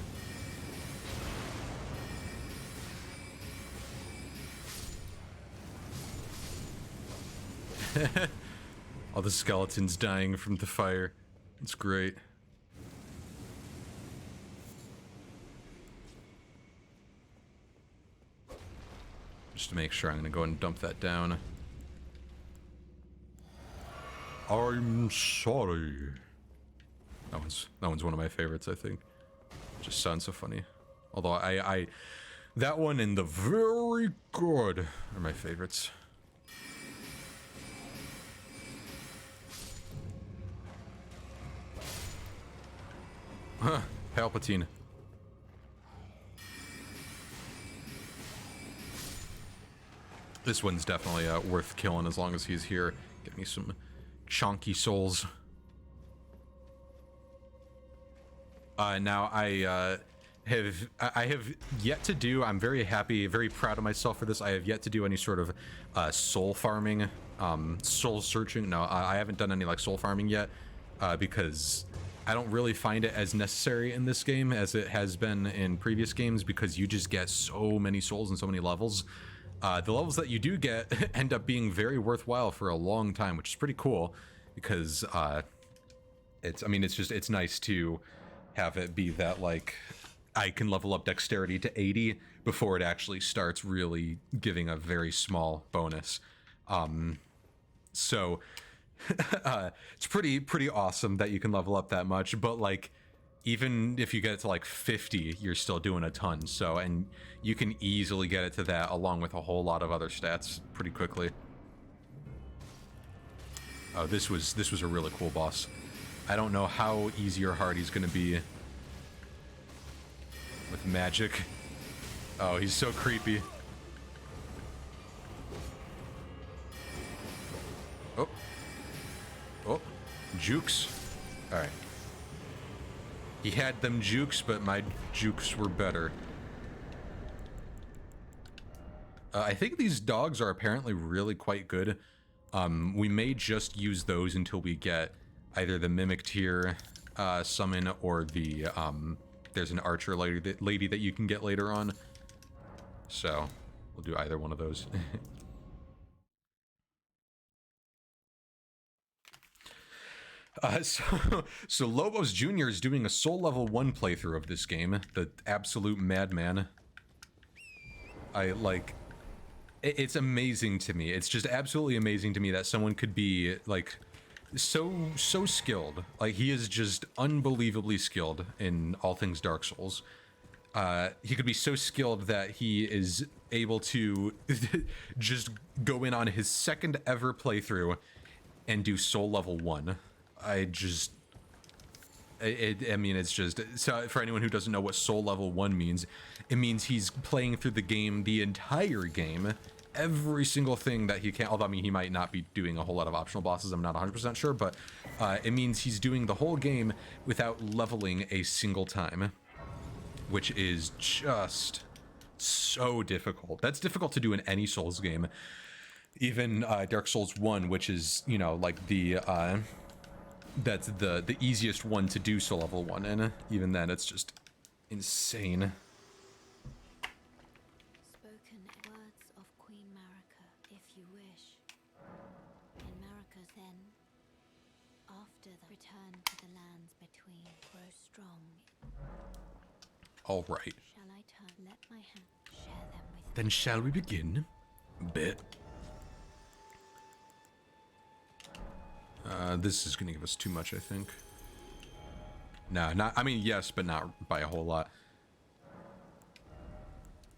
All the skeletons dying from the fire. It's great. Just to make sure, I'm gonna go and dump that down. I'm sorry. That one's one of my favorites, I think. Just sounds so funny. Although I that one and the very good are my favorites. Huh, Palpatine. This one's definitely worth killing as long as he's here. Get me some chonky souls. Now I have yet to do. I'm very happy, very proud of myself for this. I have yet to do any sort of soul farming, soul searching. No, I haven't done any like soul farming yet because I don't really find it as necessary in this game as it has been in previous games because you just get so many souls and so many levels. The levels that you do get end up being very worthwhile for a long time, which is pretty cool because it's nice to have it be that like I can level up dexterity to 80 before it actually starts really giving a very small bonus. So it's pretty awesome that you can level up that much, but like even if you get it to like 50, you're still doing a ton. So, and you can easily get it to that along with a whole lot of other stats pretty quickly. Oh, this was a really cool boss. I don't know how easy or hard he's gonna be with magic. Oh, he's so creepy. Oh, jukes. All right. He had them jukes, but my jukes were better. I think these dogs are apparently really quite good. We may just use those until we get either the Mimic tier summon or the there's an archer lady that you can get later on. So we'll do either one of those. So Lobos Jr. is doing a soul level 1 playthrough of this game. The absolute madman. It's amazing to me. It's just absolutely amazing to me that someone could be like so skilled. Like he is just unbelievably skilled in all things Dark Souls. He could be so skilled that he is able to just go in on his second ever playthrough and do soul level 1. I mean, it's just, so for anyone who doesn't know what soul level 1 means, it means he's playing through the game, the entire game, every single thing that he can, although I mean, he might not be doing a whole lot of optional bosses, I'm not 100% sure, but it means he's doing the whole game without leveling a single time, which is just so difficult. That's difficult to do in any Souls game. Even Dark Souls 1, which is, you know, like the, that's the easiest one to do soul level 1 in. Even then, it's just insane. Spoken words of Queen Marika, if you wish. In Marika's end, after the return to the lands between, grow strong. All right. Shall I turn? Let my hand share them with. Then shall we begin? Bet. This is gonna give us too much, I think. No, not. I mean, yes, but not by a whole lot.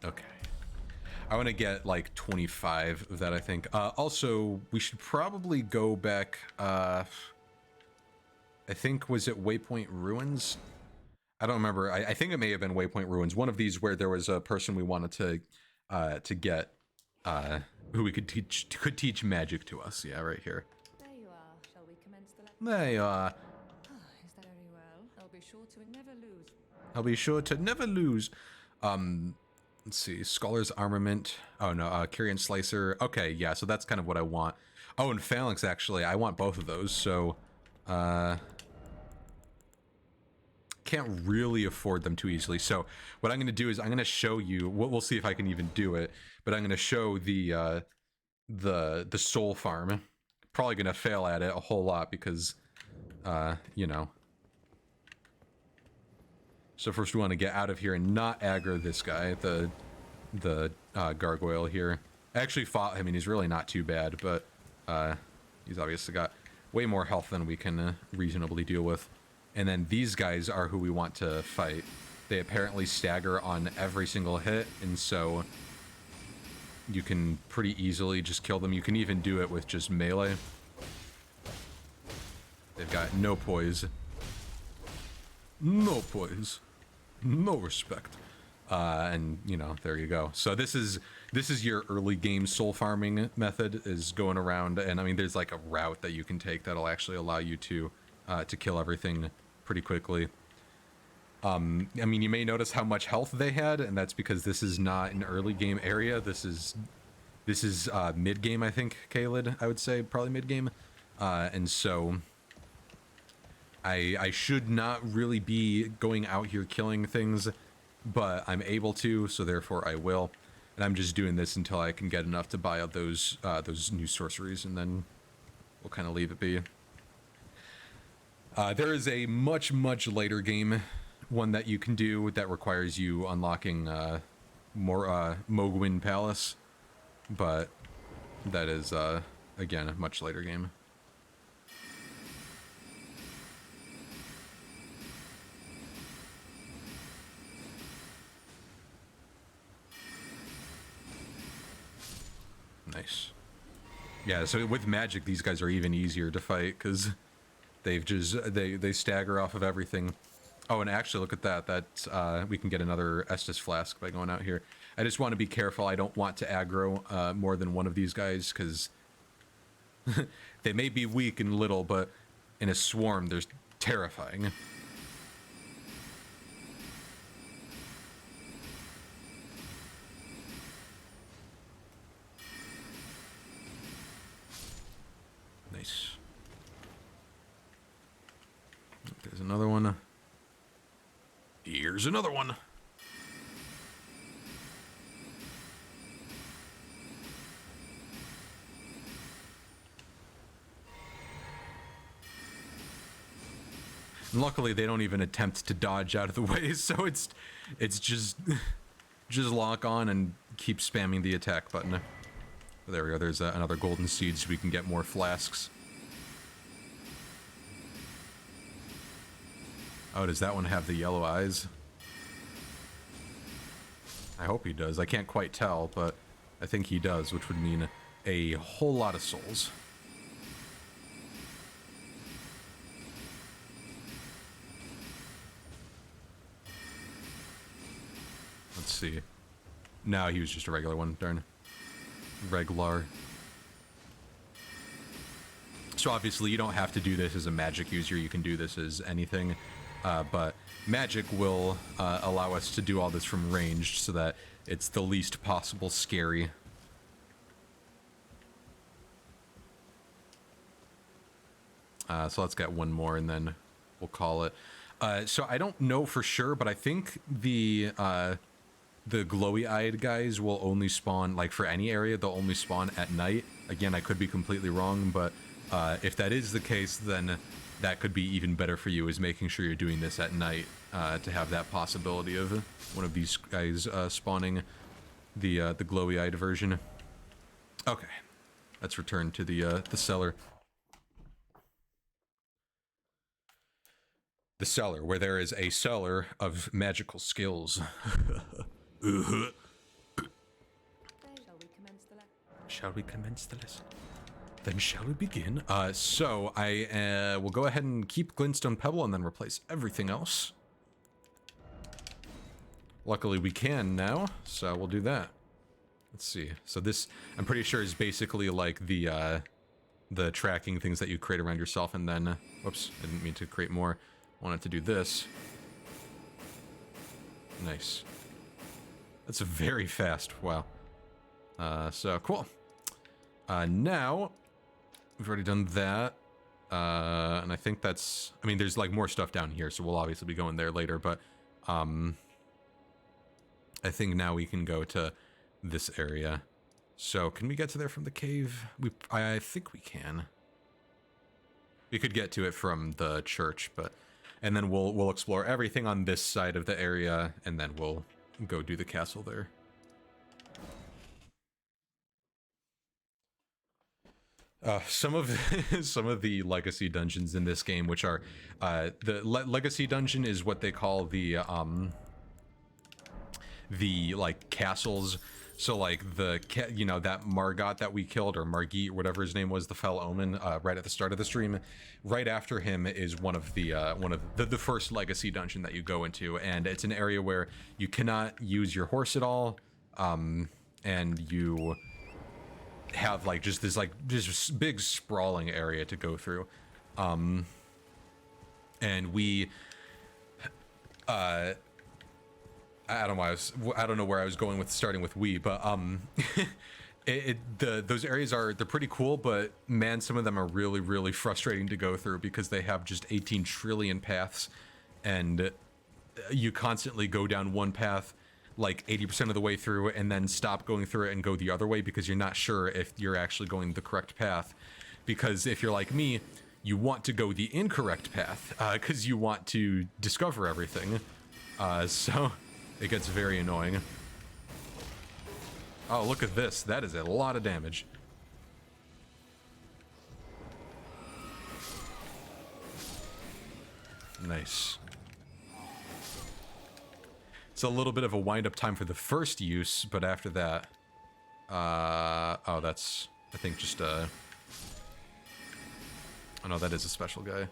Okay. I want to get like 25 of that, I think. Also, we should probably go back. I think, was it Waypoint Ruins? I don't remember. I think it may have been Waypoint Ruins. One of these where there was a person we wanted to get, who we could teach magic to us. Yeah, right here. There you are. Shall we commence the lecture? There you are. Is that very well? I'll be sure to never lose. I'll be sure to never lose. Let's see. Scholar's Armament. Oh no, Kyrian Slicer. Okay, yeah, so that's kind of what I want. Oh, and Phalanx, actually. I want both of those, so can't really afford them too easily. So what I'm going to do is I'm going to show you. We'll see if I can even do it. But I'm going to show the soul farm. Probably going to fail at it a whole lot because, you know. So first we want to get out of here and not aggro this guy, the gargoyle here. I actually fought him and he's really not too bad, but he's obviously got way more health than we can reasonably deal with. And then these guys are who we want to fight. They apparently stagger on every single hit, and so you can pretty easily just kill them. You can even do it with just melee. They've got no poise. No poise. No respect. And, you know, there you go. So this is your early game soul farming method, is going around, and I mean, there's like a route that you can take that'll actually allow you to kill everything pretty quickly. I mean, you may notice how much health they had, and that's because this is not an early game area. This is mid game, I think, Kaled, I would say, probably mid game. And so I should not really be going out here killing things, but I'm able to, so therefore I will. And I'm just doing this until I can get enough to buy out those new sorceries, and then we'll kind of leave it be. There is a much later game one that you can do that requires you unlocking more Mogwin Palace, but that is again a much later game. Nice. Yeah, so with magic, these guys are even easier to fight because they've just they stagger off of everything. Oh, and actually, look at that. That we can get another Estus flask by going out here. I just want to be careful. I don't want to aggro more than one of these guys because they may be weak and little, but in a swarm, they're terrifying. Nice. There's another one. Here's another one. And luckily, they don't even attempt to dodge out of the way, so it's just lock on and keep spamming the attack button. There we go. There's another golden seed, so we can get more flasks. Oh, does that one have the yellow eyes? I hope he does. I can't quite tell, but I think he does, which would mean a whole lot of souls. Let's see. No, he was just a regular one. Darn. Regular. So obviously you don't have to do this as a magic user. You can do this as anything. But magic will allow us to do all this from ranged so that it's the least possible scary. So let's get one more and then we'll call it. So I don't know for sure, but I think the glowy-eyed guys will only spawn, like for any area, they'll only spawn at night. Again, I could be completely wrong, but if that is the case, then that could be even better for you, is making sure you're doing this at night to have that possibility of one of these guys spawning the glowy-eyed version. Okay, let's return to the cellar. The cellar, where there is a cellar of magical skills. Shall we commence the lesson? Shall we commence the lesson? Then shall we begin? So I will go ahead and keep Glintstone Pebble and then replace everything else. Luckily we can now, so we'll do that. Let's see. So this, I'm pretty sure, is basically like the tracking things that you create around yourself, and then, whoops, I didn't mean to create more. Wanted to do this. Nice. That's very fast. Wow. So cool. Now we've already done that. And I think that's, I mean, there's like more stuff down here, so we'll obviously be going there later, but I think now we can go to this area. So can we get to there from the cave? I think we can. We could get to it from the church, but, and then we'll explore everything on this side of the area, and then we'll go do the castle there. Some of the legacy dungeons in this game, which are legacy dungeon is what they call the like castles. So like that Margot that we killed, or Margit, whatever his name was, the Fell Omen, right at the start of the stream. Right after him is one of the first legacy dungeon that you go into, and it's an area where you cannot use your horse at all, and you have like just this big sprawling area to go through, and we I don't know where I was going with starting with we, but those areas they're pretty cool, but man, some of them are really frustrating to go through because they have just 18 trillion paths, and you constantly go down one path like 80% of the way through and then stop going through it and go the other way because you're not sure if you're actually going the correct path. Because if you're like me, you want to go the incorrect path because you want to discover everything. So it gets very annoying. Oh, look at this. That is a lot of damage. Nice. It's a little bit of a wind-up time for the first use, but after that... oh, that's, I think, just oh no, that is a special guy.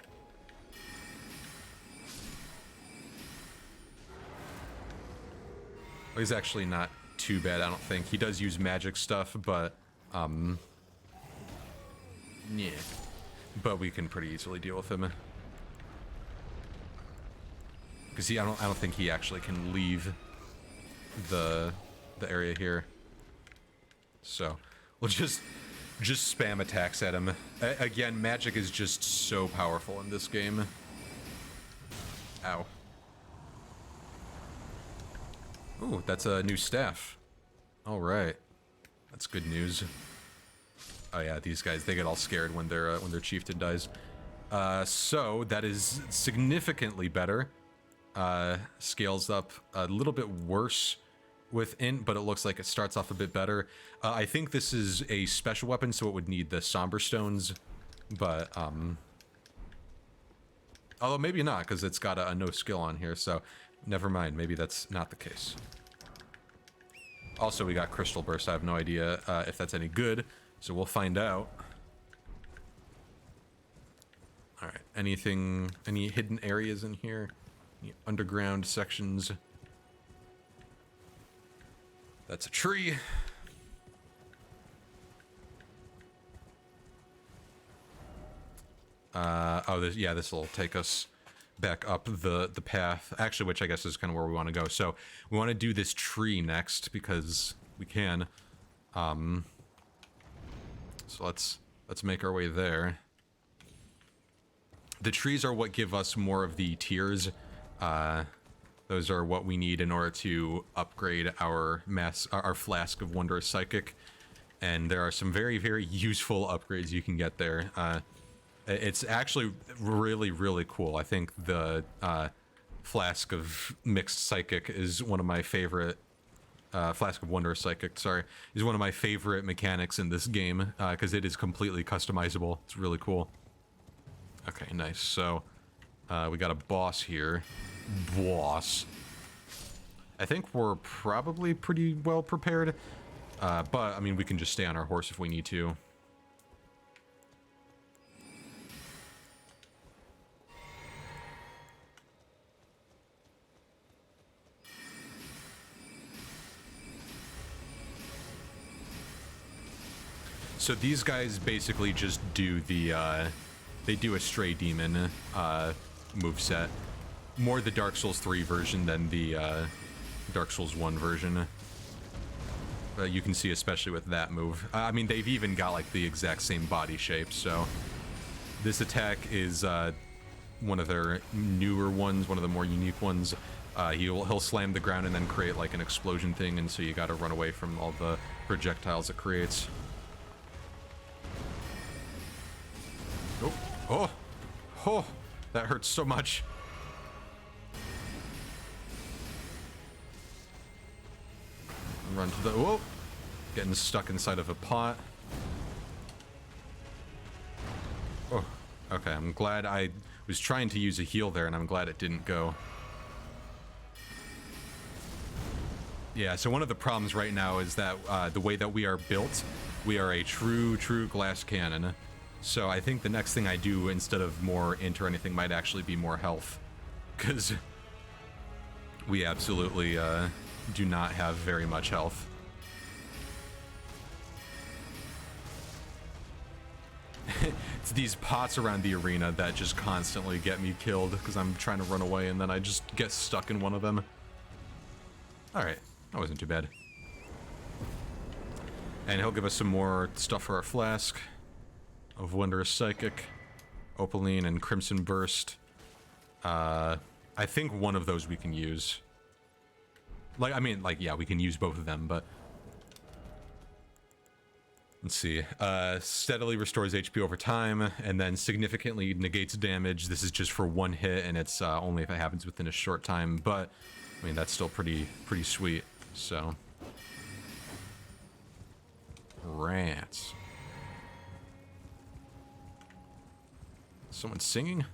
Oh, he's actually not too bad, I don't think. He does use magic stuff, but, yeah. But we can pretty easily deal with him. Because I don't think he actually can leave the area here. So we'll just spam attacks at him. Again, magic is just so powerful in this game. Ow. Ooh, that's a new staff. All right, that's good news. Oh yeah, these guys, they get all scared when their chieftain dies. So that is significantly better. Scales up a little bit worse with int, but it looks like it starts off a bit better. I think this is a special weapon, so it would need the somber stones, but although maybe not, because it's got a no skill on here, so never mind, maybe that's not the case. Also, we got crystal burst. I have no idea if that's any good, so we'll find out. All right, any hidden areas in here? Any underground sections? That's a tree. Oh, this will take us back up the path. Actually, which I guess is kind of where we want to go. So we want to do this tree next because we can. So let's make our way there. The trees are what give us more of the tiers. Those are what we need in order to upgrade our Flask of Wondrous Psychic. And there are some very useful upgrades you can get there. It's actually really cool. I think the Flask of Mixed Psychic is one of my favorite... Flask of Wondrous Psychic, sorry, is one of my favorite mechanics in this game, because it is completely customizable. It's really cool. Okay, nice. So We got a boss here. Boss. I think we're probably pretty well prepared. But, I mean, we can just stay on our horse if we need to. So these guys basically just do the, they do a Stray Demon moveset. More the Dark Souls 3 version than the Dark Souls 1 version. You can see especially with that move. I mean, they've even got like the exact same body shape, so... This attack is one of their newer ones, one of the more unique ones. He'll slam the ground and then create like an explosion thing, and so you gotta run away from all the projectiles it creates. Oh, oh, oh, that hurts so much. Run to the, whoa, getting stuck inside of a pot. Oh, okay, I'm glad I was trying to use a heal there, and I'm glad it didn't go. Yeah, so one of the problems right now is that the way that we are built, we are a true glass cannon. So I think the next thing I do, instead of more int or anything, might actually be more health. Because we absolutely do not have very much health. It's these pots around the arena that just constantly get me killed because I'm trying to run away and then I just get stuck in one of them. Alright, that wasn't too bad. And he'll give us some more stuff for our flask of Wondrous Psychic, Opaline, and Crimson Burst. I think one of those we can use. Like, I mean, like, yeah, we can use both of them, but... Let's see. Steadily restores HP over time, and then significantly negates damage. This is just for one hit, and it's only if it happens within a short time, but, I mean, that's still pretty sweet, so... Rats. Someone singing?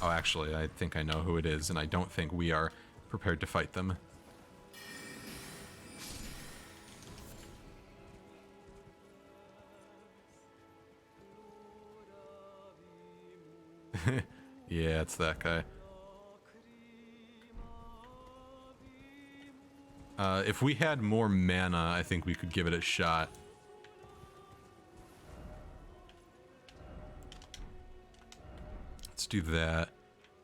Oh, actually, I think I know who it is, and I don't think we are prepared to fight them. Yeah, it's that guy. If we had more mana, I think we could give it a shot. Let's do that.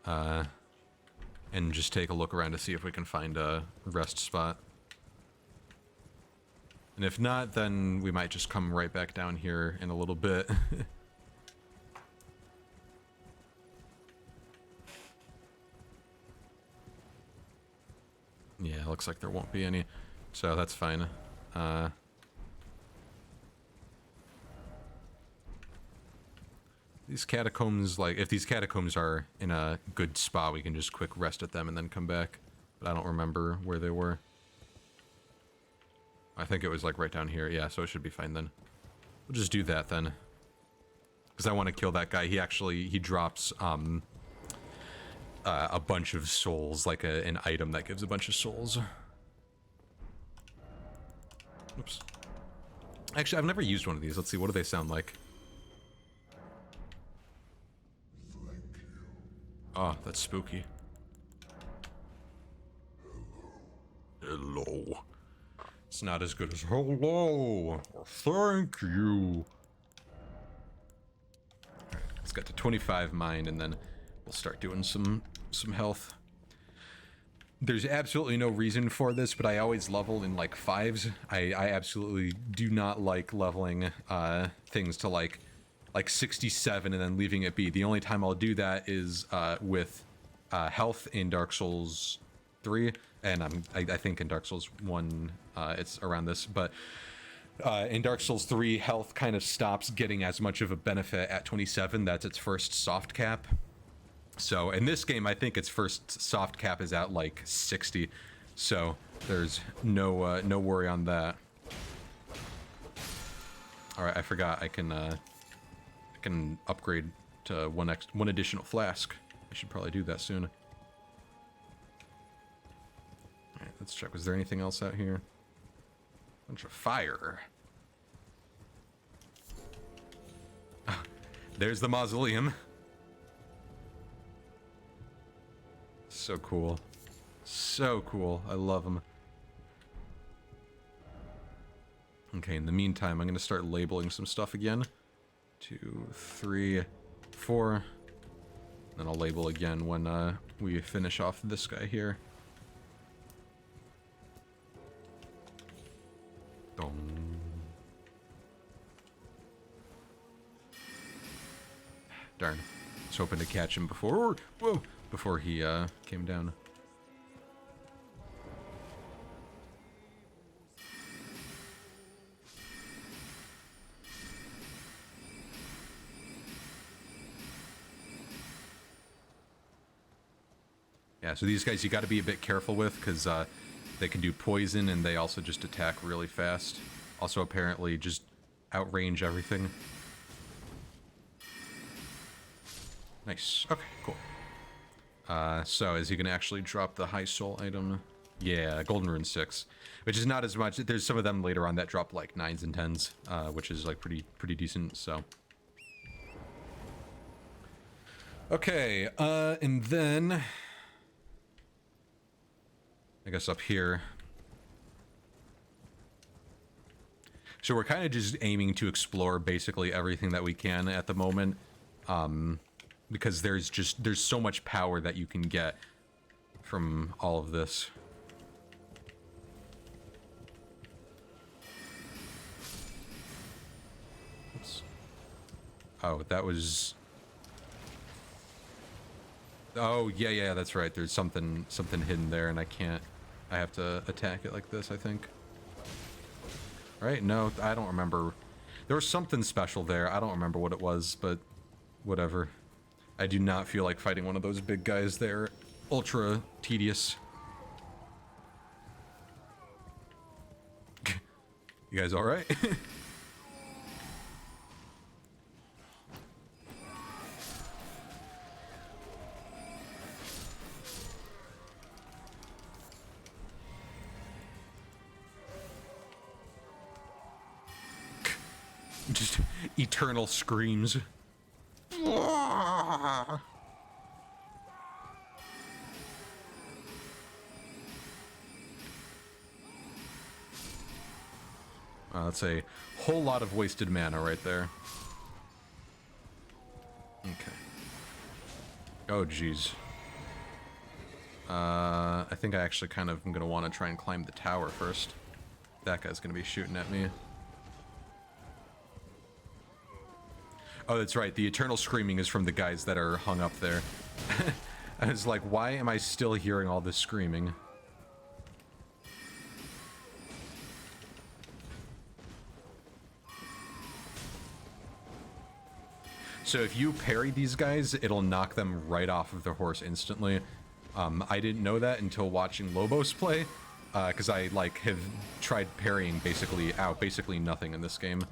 And just take a look around to see if we can find a rest spot. And if not, then we might just come right back down here in a little bit. Yeah, looks like there won't be any, so that's fine. These catacombs, like, if these catacombs are in a good spot, we can just quick rest at them and then come back. But I don't remember where they were. I think it was, like, right down here. Yeah, so it should be fine then. We'll just do that then. Because I want to kill that guy. He drops, a bunch of souls, like an item that gives a bunch of souls. Oops. Actually, I've never used one of these. Let's see, what do they sound like? Oh, that's spooky. Hello. It's not as good as hello or thank you. Alright, let's get to 25 mind and then we'll start doing some health. There's absolutely no reason for this, but I always level in like 5s. I absolutely do not like leveling things to like 67 and then leaving it be. The only time I'll do that is with health in Dark Souls 3, and I think in Dark Souls 1 it's around this, but in Dark Souls 3 health kind of stops getting as much of a benefit at 27. That's its first soft cap. So in this game, I think its first soft cap is at like 60, so there's no worry on that. All right, I forgot I can upgrade to one additional flask. I should probably do that soon. Alright, let's check. Was there anything else out here? Bunch of fire. Ah, there's the mausoleum. So cool. So cool. I love them. Okay, in the meantime, I'm going to start labeling some stuff again. 2, 3, 4. Then I'll label again when we finish off this guy here. Dong. Darn. I was hoping to catch him before... Whoa! Before he came down. Yeah, so these guys you got to be a bit careful with because they can do poison and they also just attack really fast. Also apparently just outrange everything. Nice. Okay, cool. So is he going to actually drop the high soul item? Yeah, Golden Rune 6. Which is not as much. There's some of them later on that drop like 9s and 10s, which is like pretty decent, so. Okay, and then... I guess up here. So we're kind of just aiming to explore basically everything that we can at the moment. Because there's so much power that you can get from all of this. Oops. Oh, that was... Oh, yeah, that's right. There's something hidden there and I can't... I have to attack it like this, I think. Right? No, I don't remember. There was something special there. I don't remember what it was, but whatever. I do not feel like fighting one of those big guys. They're ultra tedious. You guys alright? Just eternal screams. That's a whole lot of wasted mana right there. Okay. Oh, jeez. I think I actually kind of am going to want to try and climb the tower first. That guy's going to be shooting at me. Oh, that's right. The eternal screaming is from the guys that are hung up there. I was like, why am I still hearing all this screaming? So if you parry these guys, it'll knock them right off of their horse instantly. I didn't know that until watching Lobos play, because I like have tried parrying basically nothing in this game.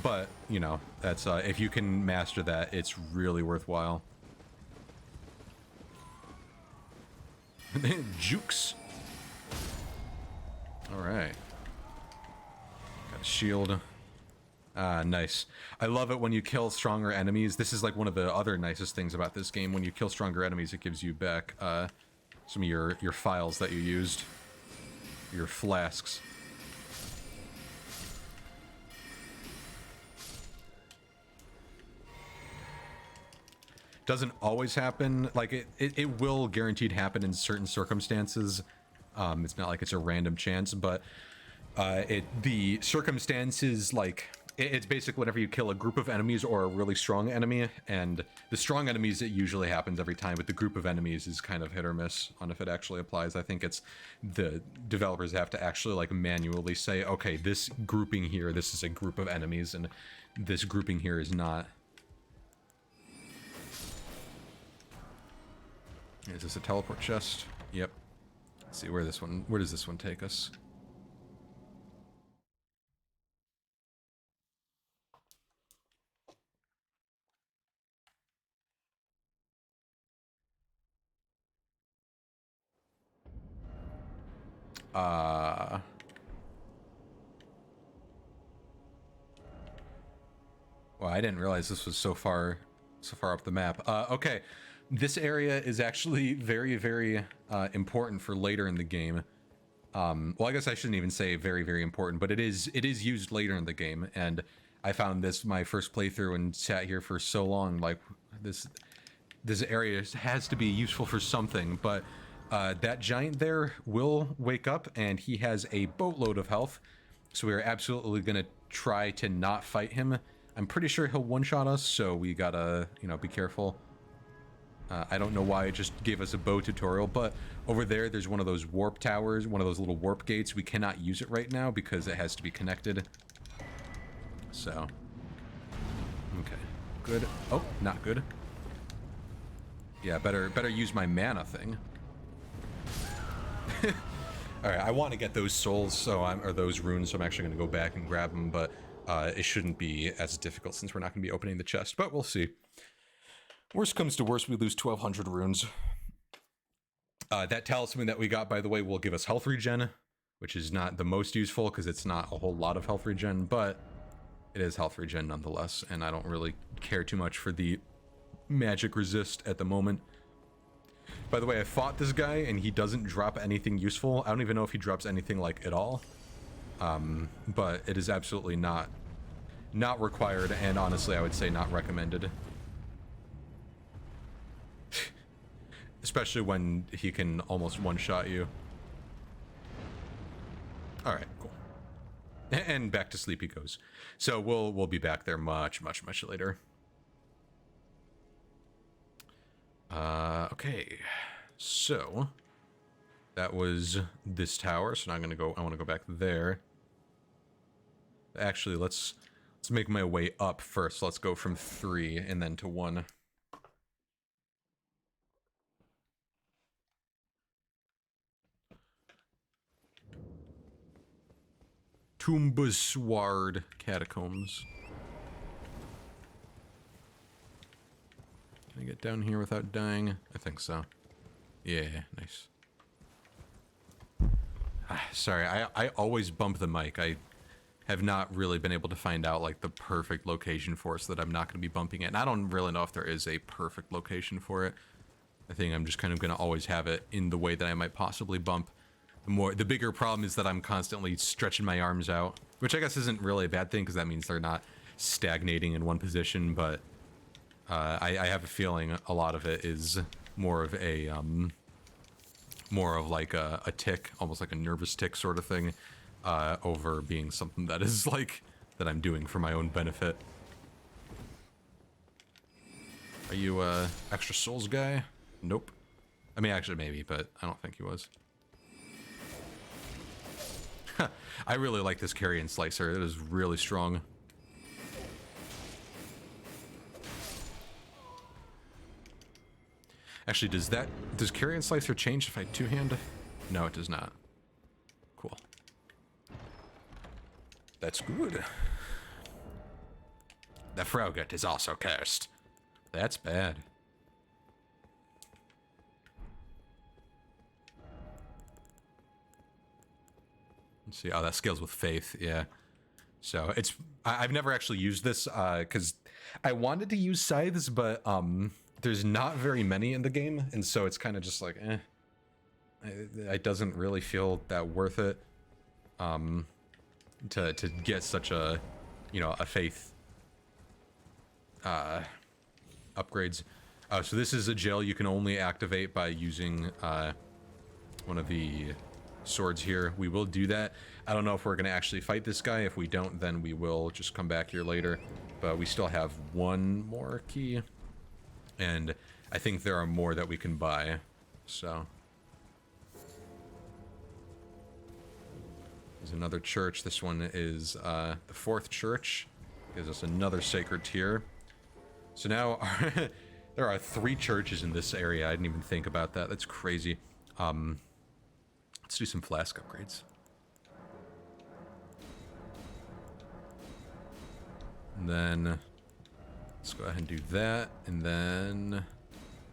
But, you know, that's if you can master that, it's really worthwhile. Jukes. Alright. Got a shield. Nice. I love it when you kill stronger enemies. This is like one of the other nicest things about this game. When you kill stronger enemies, it gives you back some of your files that you used. Your flasks. Doesn't always happen. Like, it will guaranteed happen in certain circumstances. It's not like it's a random chance, but the circumstances, like, it's basically whenever you kill a group of enemies or a really strong enemy, and the strong enemies, it usually happens every time, but the group of enemies is kind of hit or miss on if it actually applies. I think it's the developers have to actually, like, manually say, okay, this grouping here, this is a group of enemies, and this grouping here is not. Is this a teleport chest? Yep. Let's see where does this one take us? Well, I didn't realize this was so far up the map. Okay, this area is actually very, very important for later in the game. Well, I guess I shouldn't even say very, very important, but it is used later in the game, and I found this my first playthrough and sat here for so long, like, this area has to be useful for something, but that giant there will wake up, and he has a boatload of health, so we are absolutely going to try to not fight him. I'm pretty sure he'll one-shot us, so we gotta, you know, be careful. I don't know why it just gave us a bow tutorial, but over there's one of those warp towers, one of those little warp gates. We cannot use it right now because it has to be connected. So, okay, good. Oh, not good. Yeah, better use my mana thing. All right, I want to get those souls, or those runes, so I'm actually going to go back and grab them, but it shouldn't be as difficult since we're not going to be opening the chest, but we'll see. Worst comes to worst, we lose 1,200 runes. That talisman that we got, by the way, will give us health regen, which is not the most useful because it's not a whole lot of health regen, but it is health regen nonetheless, and I don't really care too much for the magic resist at the moment. By the way, I fought this guy, and he doesn't drop anything useful. I don't even know if he drops anything, like, at all. But it is absolutely not required, and honestly, I would say not recommended. Especially when he can almost one-shot you. Alright, cool. And back to sleep he goes. So we'll be back there much later. Okay. So that was this tower, so now I want to go back there. Actually, let's make my way up first. Let's go from 3 and then to 1. Tombasward Catacombs. Can I get down here without dying? I think so. Yeah, nice. Sorry, I always bump the mic. I have not really been able to find out, like, the perfect location for it so that I'm not going to be bumping it. And I don't really know if there is a perfect location for it. I think I'm just kind of going to always have it in the way that I might possibly bump. The bigger problem is that I'm constantly stretching my arms out, which I guess isn't really a bad thing because that means they're not stagnating in one position, but I have a feeling a lot of it is more of like a tick, almost like a nervous tick sort of thing, over being something that is like, that I'm doing for my own benefit. Are you extra souls guy? Nope. I mean, actually maybe, but I don't think he was. I really like this carrion slicer. It is really strong. Actually, does carrion slicer change if I two-hand? No, it does not. Cool. That's good. The Frogut is also cursed. That's bad. Let's see. Oh, that scales with faith. Yeah. So I've never actually used this because I wanted to use scythes, but there's not very many in the game, and so it's kind of just like, eh. It doesn't really feel that worth it to get such a, you know, a faith upgrades. So this is a gel you can only activate by using one of the swords here. We will do that. I don't know if we're going to actually fight this guy. If we don't, then we will just come back here later. But we still have one more key. And I think there are more that we can buy. So there's another church. This one is the 4th church. Gives us another sacred tier. So now there are 3 churches in this area. I didn't even think about that. That's crazy. Let's do some flask upgrades. And then let's go ahead and do that. And then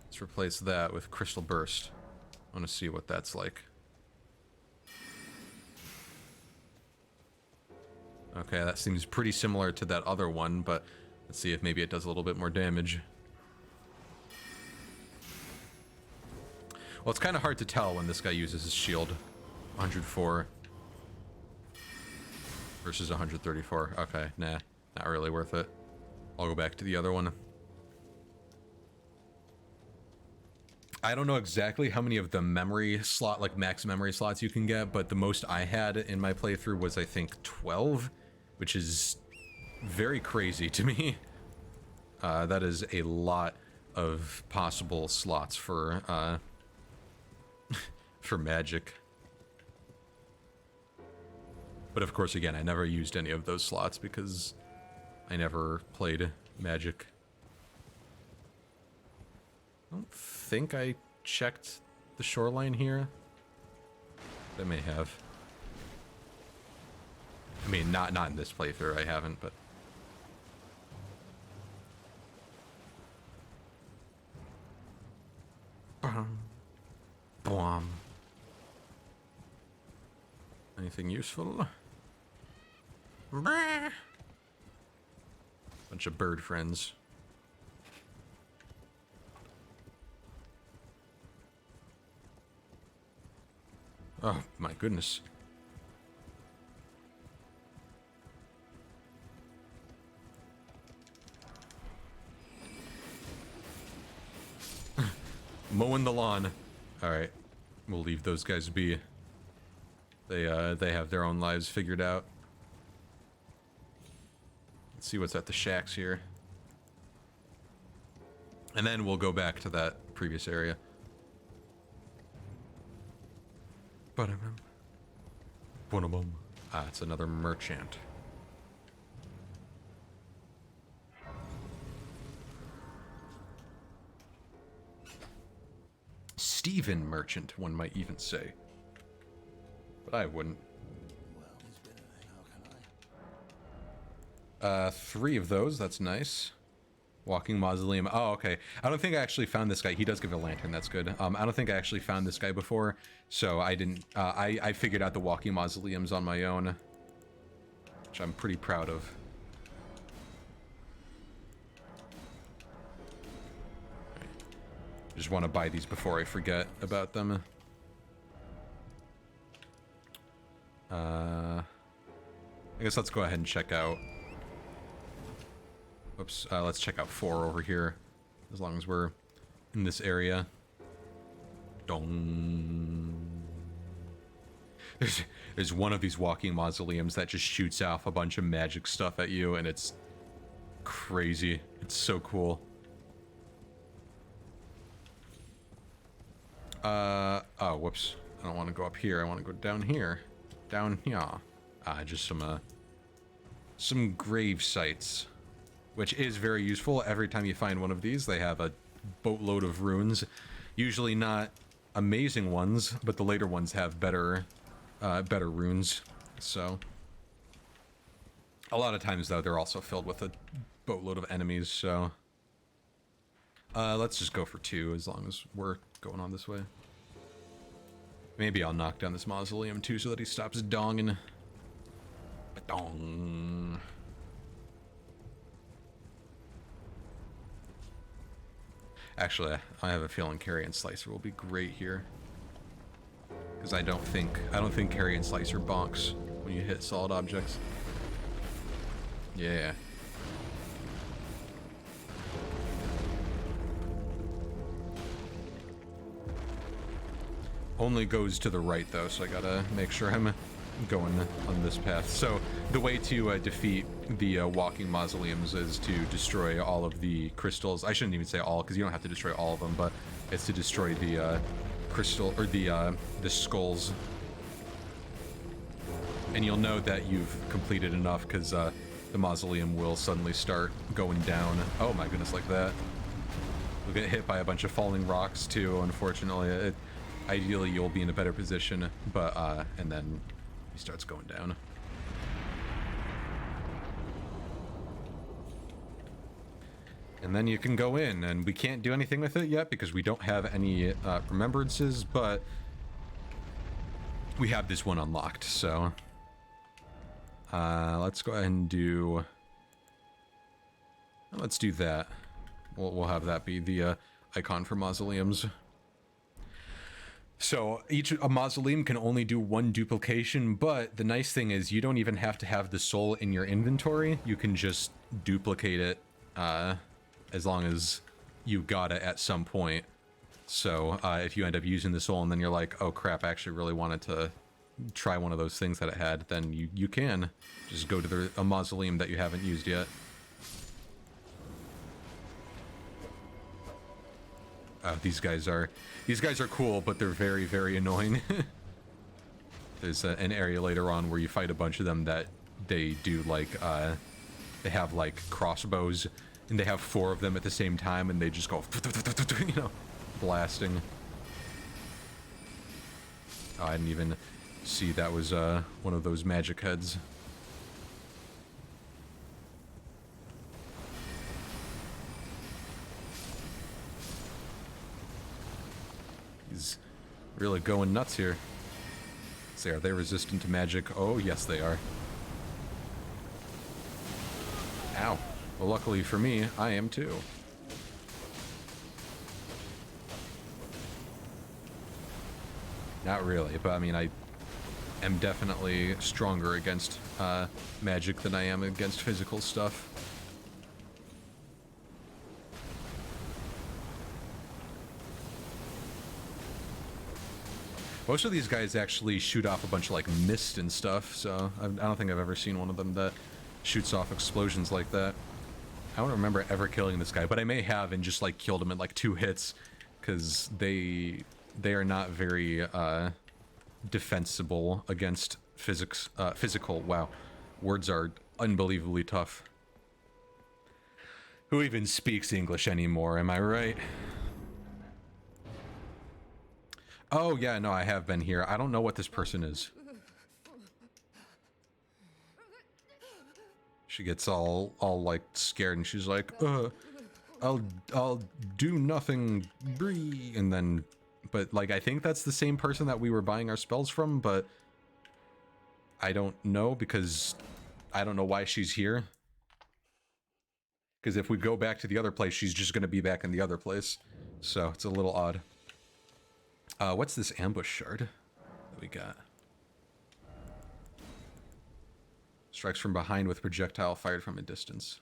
let's replace that with Crystal Burst. I want to see what that's like. Okay, that seems pretty similar to that other one, but let's see if maybe it does a little bit more damage. Well, it's kind of hard to tell when this guy uses his shield. 104 versus 134. Okay, nah, not really worth it. I'll go back to the other one. I don't know exactly how many of the memory slot, like max memory slots you can get, but the most I had in my playthrough was, I think, 12, which is very crazy to me. That is a lot of possible slots for for magic. But of course, again, I never used any of those slots because I never played magic. I don't think I checked the shoreline here. I may have. I mean, not in this playthrough, I haven't, but... Boom. Anything useful? Bunch of bird friends. Oh my goodness. Mowing the lawn. Alright. We'll leave those guys be. They have their own lives figured out. Let's see what's at the shacks here. And then we'll go back to that previous area. Ah, it's another merchant. Stephen Merchant, one might even say. But I wouldn't. Three of those, that's nice. Walking mausoleum. Oh, okay. I don't think I actually found this guy. He does give a lantern, that's good. I don't think I actually found this guy before, so I didn't, I figured out the walking mausoleums on my own, which I'm pretty proud of. Just want to buy these before I forget about them. I guess let's go ahead and check out. Whoops, let's check out 4 over here, as long as we're in this area. Dong. There's one of these walking mausoleums that just shoots off a bunch of magic stuff at you, and it's crazy. It's so cool. Oh, whoops. I don't want to go up here. I want to go down here. Down here. Just some grave sites, which is very useful. Every time you find one of these, they have a boatload of runes. Usually not amazing ones, but the later ones have better runes. So a lot of times, though, they're also filled with a boatload of enemies. So let's just go for 2 as long as we're going on this way. Maybe I'll knock down this mausoleum too so that he stops donging. Dong. Actually, I have a feeling Carrion Slicer will be great here, because I don't think Carrion Slicer bonks when you hit solid objects. Yeah. Only goes to the right though, so I gotta make sure I'm going on this path. So the way to defeat the walking mausoleums is to destroy all of the crystals. I shouldn't even say all, because you don't have to destroy all of them, but it's to destroy the crystal, or the skulls. And you'll know that you've completed enough, because the mausoleum will suddenly start going down. Oh my goodness, like that. We'll get hit by a bunch of falling rocks too, unfortunately. Ideally, you'll be in a better position, but, and then he starts going down. And then you can go in, and we can't do anything with it yet because we don't have any remembrances, but we have this one unlocked, so Let's go ahead and do... Let's do that. We'll have that be the icon for mausoleums. So a mausoleum can only do one duplication, but the nice thing is you don't even have to have the soul in your inventory. You can just duplicate it as long as you got it at some point. So if you end up using the soul and then you're like, oh crap, I actually really wanted to try one of those things that it had, then you can just go to a mausoleum that you haven't used yet. These guys are cool, but they're very, very annoying. There's an area later on where you fight a bunch of them that they do like they have like crossbows, and they have 4 of them at the same time, and they just go, you know, blasting. Oh, I didn't even see that was one of those magic heads. He's really going nuts here. Let's see, are they resistant to magic? Oh, yes, they are. Ow. Well, luckily for me, I am too. Not really, but I mean, I am definitely stronger against magic than I am against physical stuff. Most of these guys actually shoot off a bunch of like mist and stuff, so I don't think I've ever seen one of them that shoots off explosions like that. I don't remember ever killing this guy, but I may have and just like killed him in like 2 hits, because they are not very defensible against physical. Wow, words are unbelievably tough. Who even speaks English anymore? Am I right? Oh, yeah, no, I have been here. I don't know what this person is. She gets all like scared, and she's like, I'll do nothing, bree, and then, but like, I think that's the same person that we were buying our spells from, but I don't know, because I don't know why she's here. Because if we go back to the other place, she's just going to be back in the other place. So it's a little odd. What's this ambush shard that we got? Strikes from behind with projectile fired from a distance.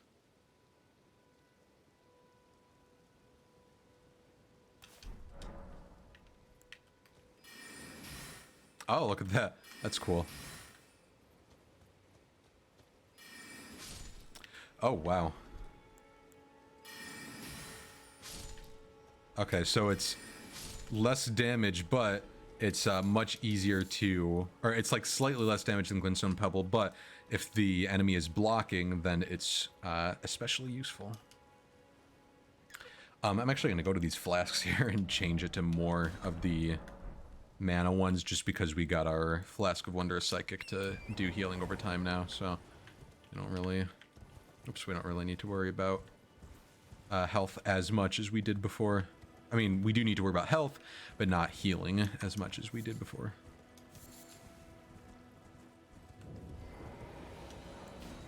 Oh, look at that. That's cool. Oh, wow. Okay, so it's less damage, but it's much easier to, or it's like slightly less damage than Glintstone Pebble, but if the enemy is blocking, then it's especially useful. I'm actually going to go to these flasks here and change it to more of the mana ones, just because we got our Flask of Wondrous Psychic to do healing over time now, so we don't really, we don't really need to worry about health as much as we did before. I mean, we do need to worry about health, but not healing as much as we did before.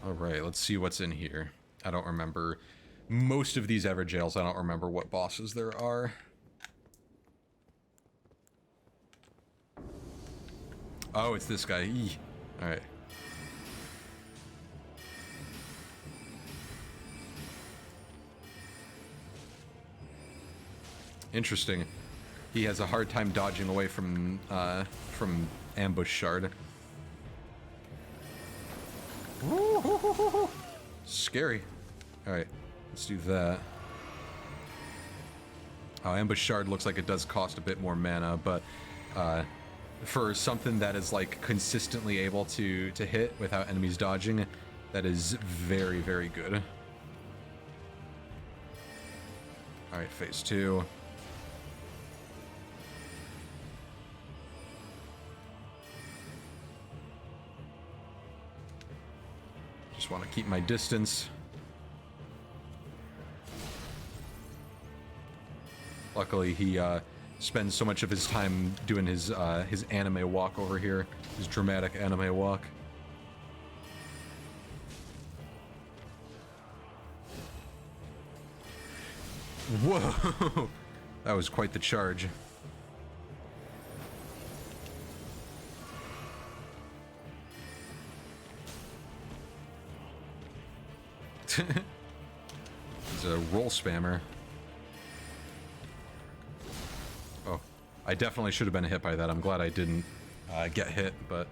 Alright, let's see what's in here. I don't remember. Most of these Everjails, I don't remember what bosses there are. Oh, it's this guy. Alright. Interesting. He has a hard time dodging away from ambush shard. Scary. Alright, let's do that. Oh, ambush shard looks like it does cost a bit more mana, but for something that is like consistently able to hit without enemies dodging, that is very, very good. Alright, phase 2. Just want to keep my distance. Luckily, he spends so much of his time doing his anime walk over here, his dramatic anime walk. Whoa! That was quite the charge. He's a roll spammer. Oh, I definitely should have been hit by that. I'm glad I didn't get hit, but...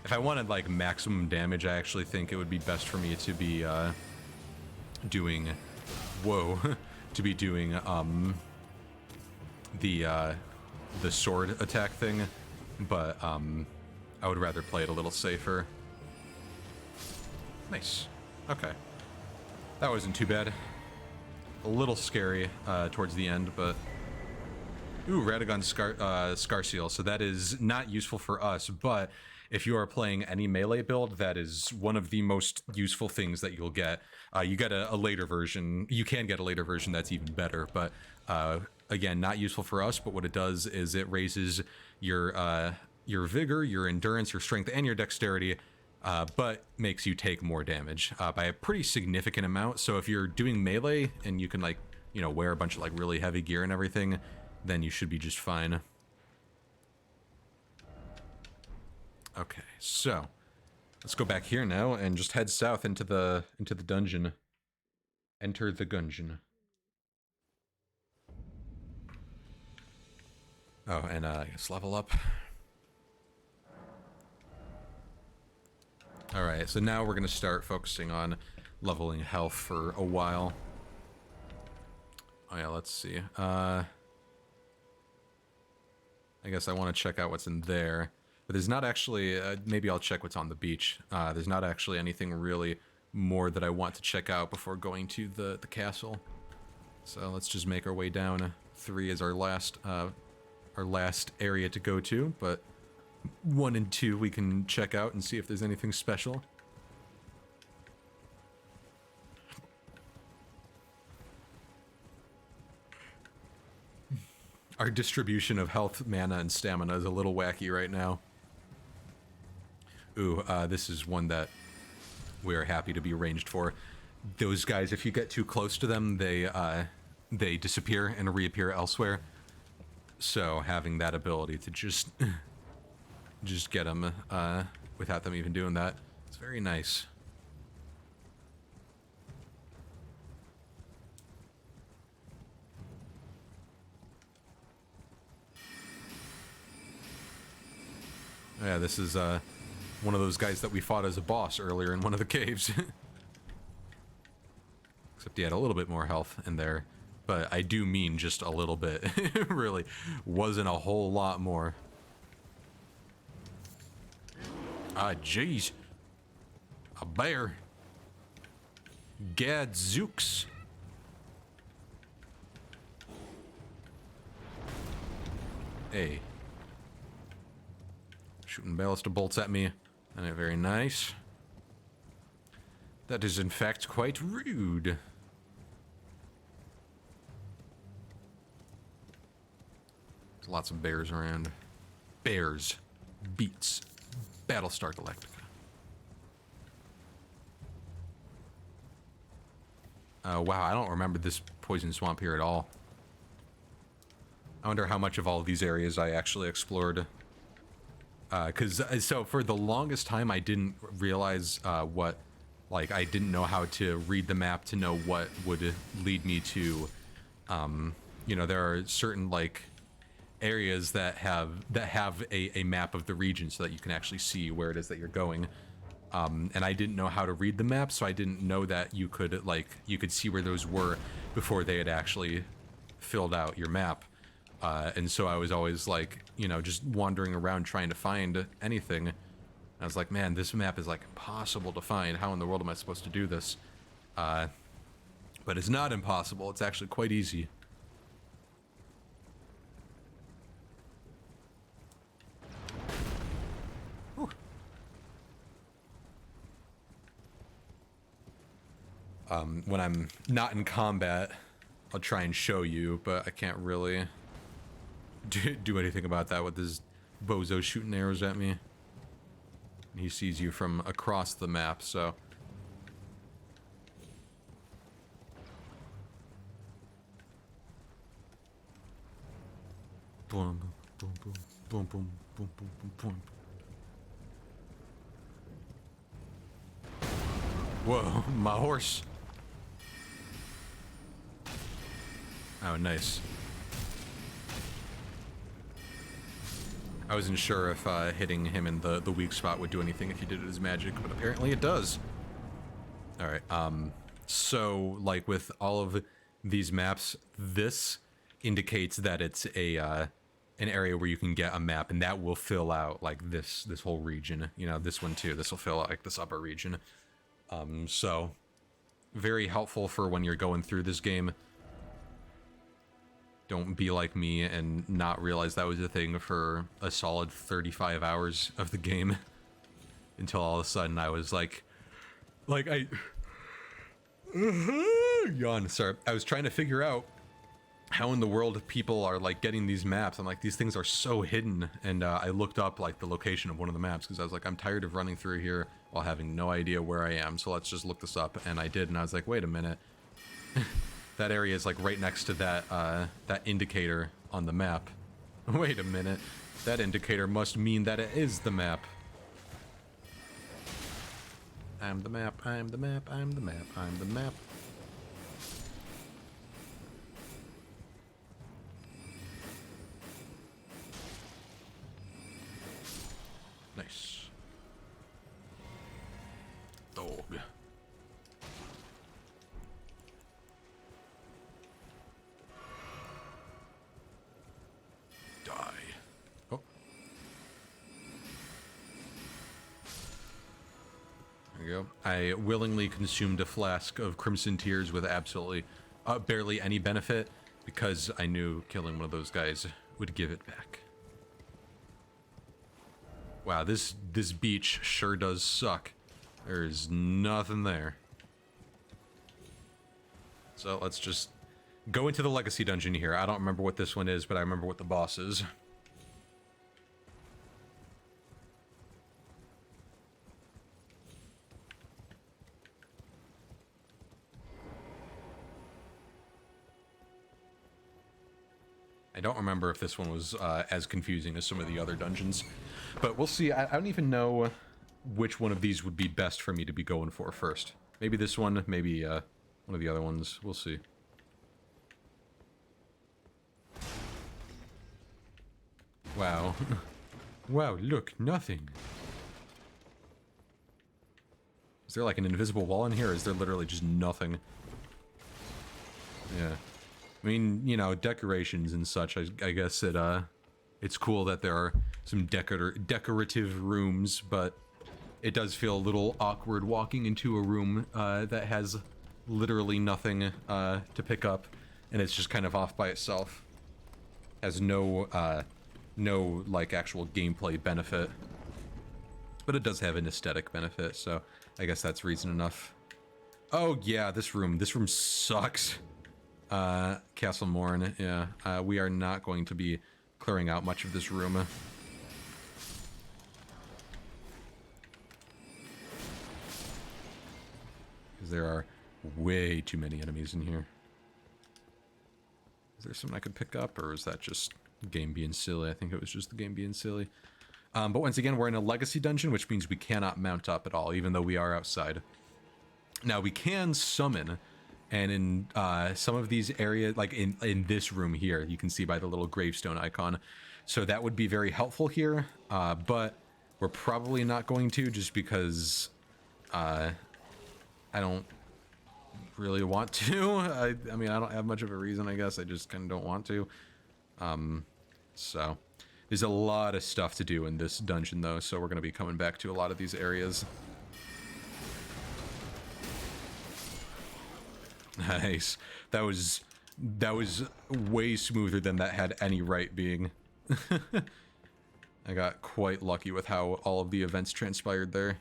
If I wanted, like, maximum damage, I actually think it would be best for me to be, doing... Whoa. To be doing, the sword attack thing, but, I would rather play it a little safer. Nice. Okay. That wasn't too bad. A little scary, towards the end, but... Ooh, Radagon Scar Seal. So that is not useful for us, but if you are playing any melee build, that is one of the most useful things that you'll get. You get a later version. You can get a later version that's even better, but again, not useful for us. But what it does is it raises your vigor, your endurance, your strength, and your dexterity, but makes you take more damage by a pretty significant amount. So if you're doing melee and you can, like, you know, wear a bunch of like really heavy gear and everything, then you should be just fine. Okay, so let's go back here now and just head south into the dungeon. Enter the gungeon. Oh, and I guess level up. All right, so now we're gonna start focusing on leveling health for a while. Oh yeah, let's see. I guess I want to check out what's in there. But there's not actually, maybe I'll check what's on the beach. There's not actually anything really more that I want to check out before going to the castle. So let's just make our way down. 3 is our last area to go to, but 1 and 2 we can check out and see if there's anything special. Our distribution of health, mana, and stamina is a little wacky right now. Ooh, this is one that we're happy to be ranged for. Those guys, if you get too close to them, they disappear and reappear elsewhere. So having that ability to just get them without them even doing that, it's very nice. Yeah, this is one of those guys that we fought as a boss earlier in one of the caves. Except he had a little bit more health in there. But I do mean just a little bit. It really wasn't a whole lot more. Ah, jeez. A bear. Gadzooks. Hey. Shooting ballista bolts at me. And very nice. That is in fact quite rude. There's lots of bears around. Bears. Beats. Battlestar Galactica. Wow, I don't remember this poison swamp here at all. I wonder how much of all of these areas I actually explored. So for the longest time I didn't realize what, like, I didn't know how to read the map to know what would lead me to, you know, there are certain, like, areas that have a map of the region so that you can actually see where it is that you're going. And I didn't know how to read the map, so I didn't know that you could, like, you could see where those were before they had actually filled out your map. And so I was always, like, you know, just wandering around trying to find anything. I was like, man, this map is, like, impossible to find. How in the world am I supposed to do this? But it's not impossible. It's actually quite easy. Whew. When I'm not in combat, I'll try and show you, but I can't really do anything about that with this bozo shooting arrows at me. He sees you from across the map, so... Boom, boom, boom, boom, boom, boom, boom, boom, boom. Whoa, my horse. Oh, nice. I wasn't sure if hitting him in the weak spot would do anything if you did it as magic, but apparently it does. Alright, so, like, with all of these maps, this indicates that it's a, an area where you can get a map, and that will fill out, like, this whole region. You know, this one too, this will fill out, like, this upper region. So, very helpful for when you're going through this game. Don't be like me and not realize that was a thing for a solid 35 hours of the game. Until all of a sudden I was like I... Yawn, sorry. I was trying to figure out how in the world people are, like, getting these maps. I'm like, these things are so hidden. And I looked up, like, the location of one of the maps because I was like, I'm tired of running through here while having no idea where I am. So let's just look this up. And I did, and I was like, wait a minute. That area is, like, right next to that, that indicator on the map. Wait a minute. That indicator must mean that it is the map. I'm the map, I'm the map, I'm the map, I'm the map. Nice. Dog. Die. Oh. There you go. I willingly consumed a flask of Crimson Tears with absolutely barely any benefit because I knew killing one of those guys would give it back. Wow, this beach sure does suck. There's nothing there. So let's just go into the Legacy Dungeon here. I don't remember what this one is, but I remember what the boss is. I don't remember if this one was as confusing as some of the other dungeons, but we'll see. I don't even know which one of these would be best for me to be going for first. Maybe this one, maybe one of the other ones. We'll see. Wow. Wow, look, nothing. Is there like an invisible wall in here, or is there literally just nothing? Yeah. I mean, you know, decorations and such, I guess it's cool that there are some decorative rooms, but it does feel a little awkward walking into a room that has literally nothing to pick up, and it's just kind of off by itself. Has no, like, actual gameplay benefit. But it does have an aesthetic benefit, so I guess that's reason enough. Oh, yeah, this room sucks. Castle Morn, yeah. We are not going to be clearing out much of this room. Because there are way too many enemies in here. Is there something I could pick up, or is that just the game being silly? I think it was just the game being silly. But once again, we're in a Legacy Dungeon, which means we cannot mount up at all, even though we are outside. Now, we can summon... And in some of these areas, like in this room here, you can see by the little gravestone icon. So that would be very helpful here, but we're probably not going to, just because I don't really want to. I mean, I don't have much of a reason, I guess. I just kind of don't want to. So there's a lot of stuff to do in this dungeon, though, so we're going to be coming back to a lot of these areas. Nice. That was way smoother than that had any right being. I got quite lucky with how all of the events transpired there.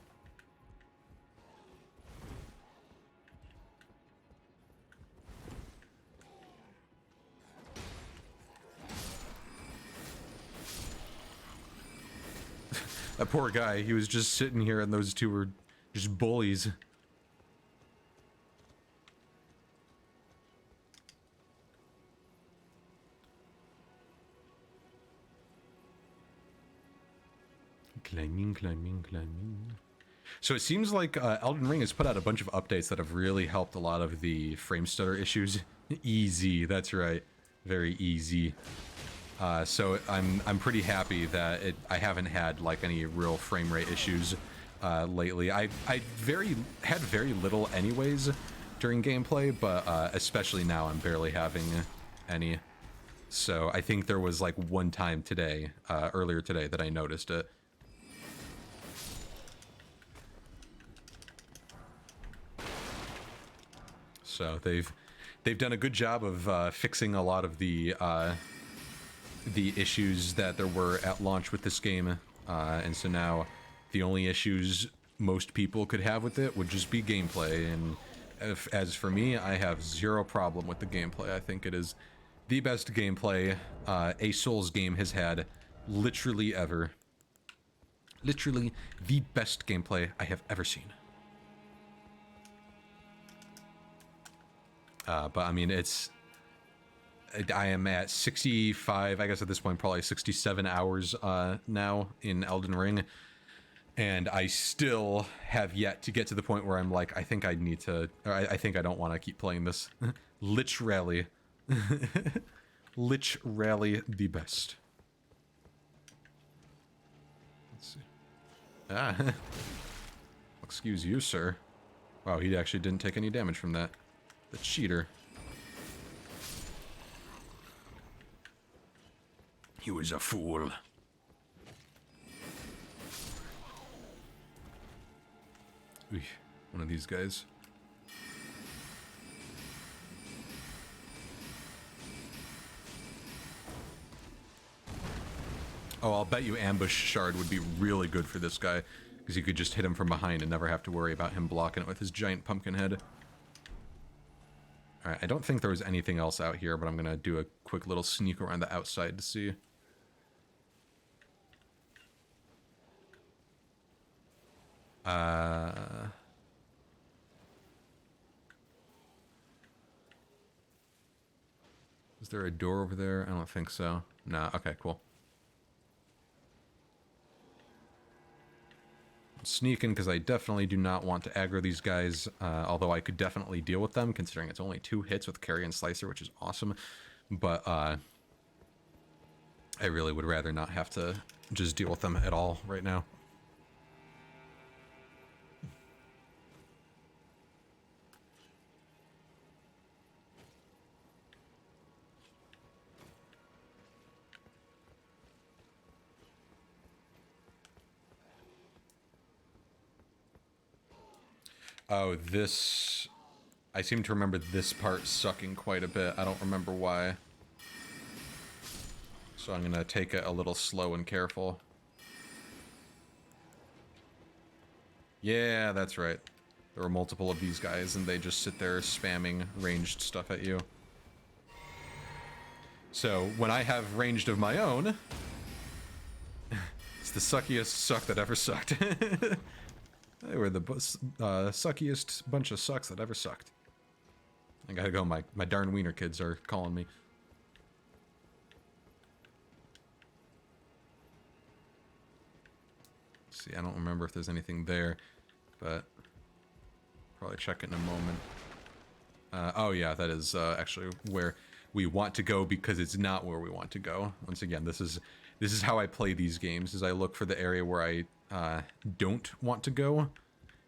That poor guy, he was just sitting here and those two were just bullies. Climbing, climbing, climbing. So it seems like Elden Ring has put out a bunch of updates that have really helped a lot of the frame stutter issues. Easy, that's right. Very easy. So I'm pretty happy that I haven't had like any real frame rate issues lately. I had very little anyways during gameplay, but especially now I'm barely having any. So I think there was like one time today, earlier today, that I noticed it. So they've done a good job of fixing a lot of the issues that there were at launch with this game, and so now the only issues most people could have with it would just be gameplay. And as for me, I have zero problem with the gameplay. I think it is the best gameplay a Souls game has had literally ever. Literally the best gameplay I have ever seen. But I mean, I am at 65, I guess at this point, probably 67 hours now in Elden Ring. And I still have yet to get to the point where I'm like, I think I need to, or I think I don't want to keep playing this. Literally. Literally the best. Let's see. Ah. Excuse you, sir. Wow, he actually didn't take any damage from that. The cheater. He was a fool. Ooh, one of these guys. Oh, I'll bet you Ambush Shard would be really good for this guy, because you could just hit him from behind and never have to worry about him blocking it with his giant pumpkin head. Alright, I don't think there was anything else out here, but I'm gonna do a quick little sneak around the outside to see. Is there a door over there? I don't think so. Nah, okay, cool. I'm sneaking because I definitely do not want to aggro these guys, although I could definitely deal with them, considering it's only 2 hits with Carry and Slicer, which is awesome. But I really would rather not have to just deal with them at all right now. Oh, this... I seem to remember this part sucking quite a bit. I don't remember why. So I'm gonna take it a little slow and careful. Yeah, that's right. There were multiple of these guys, and they just sit there spamming ranged stuff at you. So, when I have ranged of my own... it's the suckiest suck that ever sucked. They were the suckiest bunch of sucks that ever sucked. I gotta go, my darn wiener kids are calling me. Let's see, I don't remember if there's anything there, but probably check it in a moment. Oh yeah, that is actually where we want to go, because it's not where we want to go. Once again, this is how I play these games, is I look for the area where I don't want to go,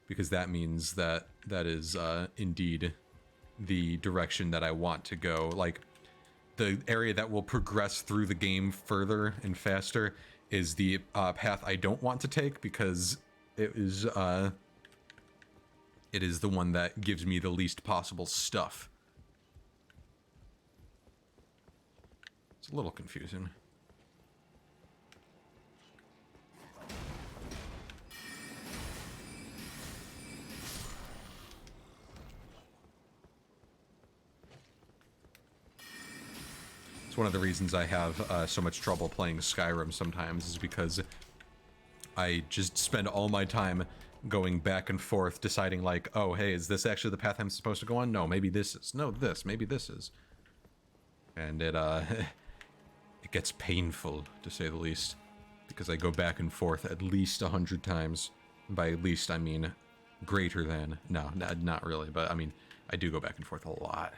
because that means that is indeed the direction that I want to go. Like, the area that will progress through the game further and faster is the path I don't want to take, because it is the one that gives me the least possible stuff. It's a little confusing. One of the reasons I have so much trouble playing Skyrim sometimes is because I just spend all my time going back and forth deciding like, oh, hey, is this actually the path I'm supposed to go on? No, maybe this is. No, this. Maybe this is. And it, it gets painful, to say the least, because I go back and forth at least 100 times. By at least, I mean greater than. No, not really, but I mean, I do go back and forth a lot.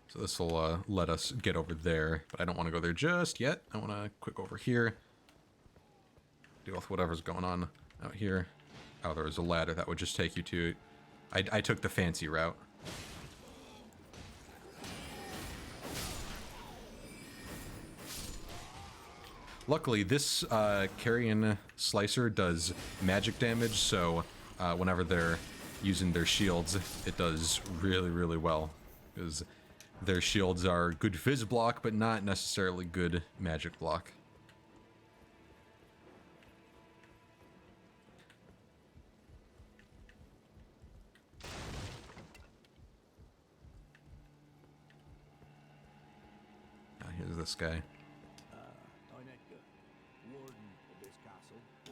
So this will let us get over there, but I don't want to go there just yet. I want to quick over here, deal with whatever's going on out here. Oh, there was a ladder that would just take you to... I took the fancy route. Luckily, this carrion slicer does magic damage, so whenever they're using their shields, it does really, really well. Because their shields are good fizz block, but not necessarily good magic block. Here's this guy.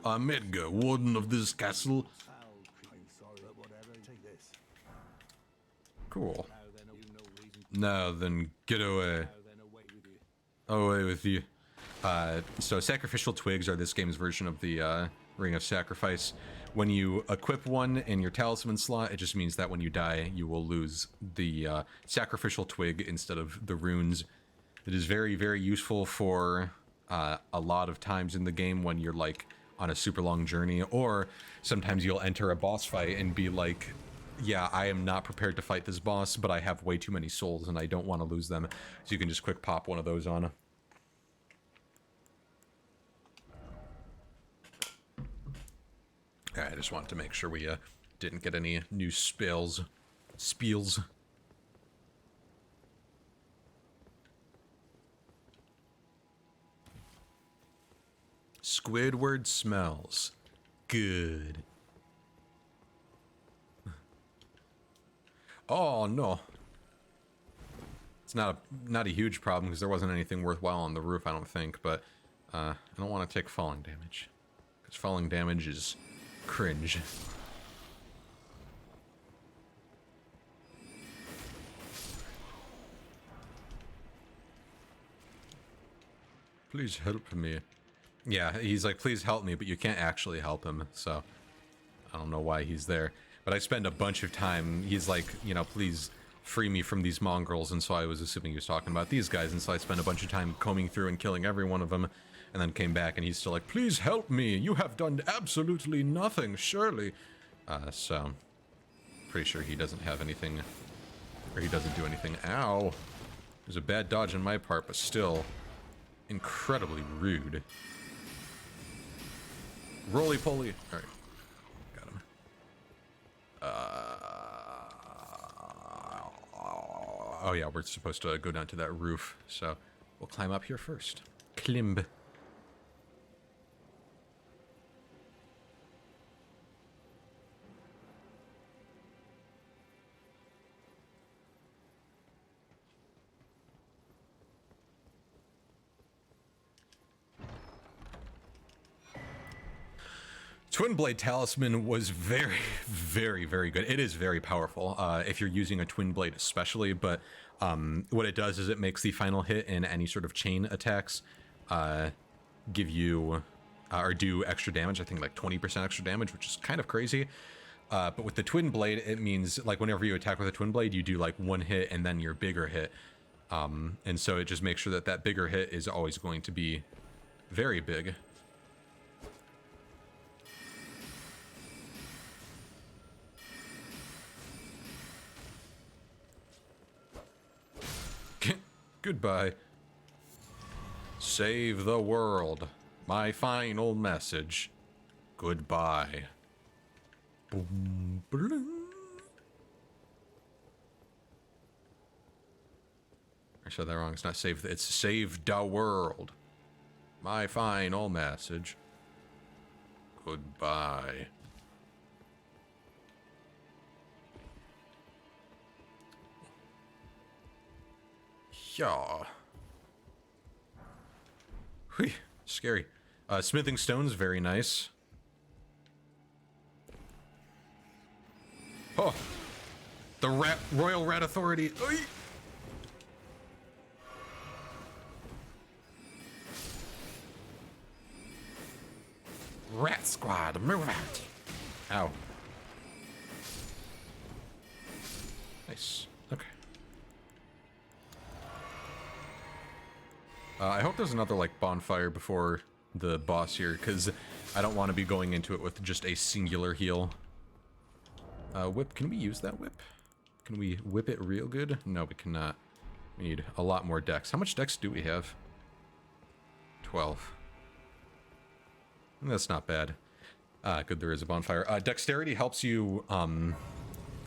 I'm Edgar, warden of this castle. Cool. No, then get away. Away with you. So sacrificial twigs are this game's version of the Ring of Sacrifice. When you equip one in your talisman slot, it just means that when you die, you will lose the sacrificial twig instead of the runes. It is very, very useful for a lot of times in the game when you're like on a super long journey, or sometimes you'll enter a boss fight and be like, yeah, I am not prepared to fight this boss, but I have way too many souls and I don't want to lose them. So you can just quick pop one of those on. I just wanted to make sure we didn't get any new spiels. Squidward smells good. Oh no. It's not a huge problem because there wasn't anything worthwhile on the roof, I don't think, but I don't want to take falling damage. Because falling damage is cringe. Please help me. Yeah, he's like, please help me, but you can't actually help him, so I don't know why he's there. But I spend a bunch of time, he's like, you know, please free me from these mongrels, and so I was assuming he was talking about these guys, and so I spent a bunch of time combing through and killing every one of them, and then came back, and he's still like, please help me, you have done absolutely nothing, surely. So, pretty sure he doesn't have anything, or he doesn't do anything. Ow! It was a bad dodge on my part, but still incredibly rude. Roly-poly. Alright. Got him. Oh yeah, we're supposed to go down to that roof, so we'll climb up here first. Climb. Twin Blade Talisman was very, very, very good. It is very powerful if you're using a Twin Blade especially, but what it does is it makes the final hit in any sort of chain attacks give you, or do extra damage, I think like 20% extra damage, which is kind of crazy. But with the Twin Blade, it means like whenever you attack with a Twin Blade, you do like one hit and then your bigger hit. And so it just makes sure that that bigger hit is always going to be very big. Goodbye. Save the world. My final message. Goodbye. Boom, boom. I said that wrong. It's not save. It's save the world. My final message. Goodbye. Yeah. Whew, scary. Smithing stones, very nice. Oh, the Royal Rat Authority. Oy. Rat Squad, move out. Ow. Nice. Okay. I hope there's another, like, bonfire before the boss here, because I don't want to be going into it with just a singular heal. Whip, can we use that whip? Can we whip it real good? No, we cannot. We need a lot more dex. How much dex do we have? 12. That's not bad. Good, there is a bonfire. Dexterity helps you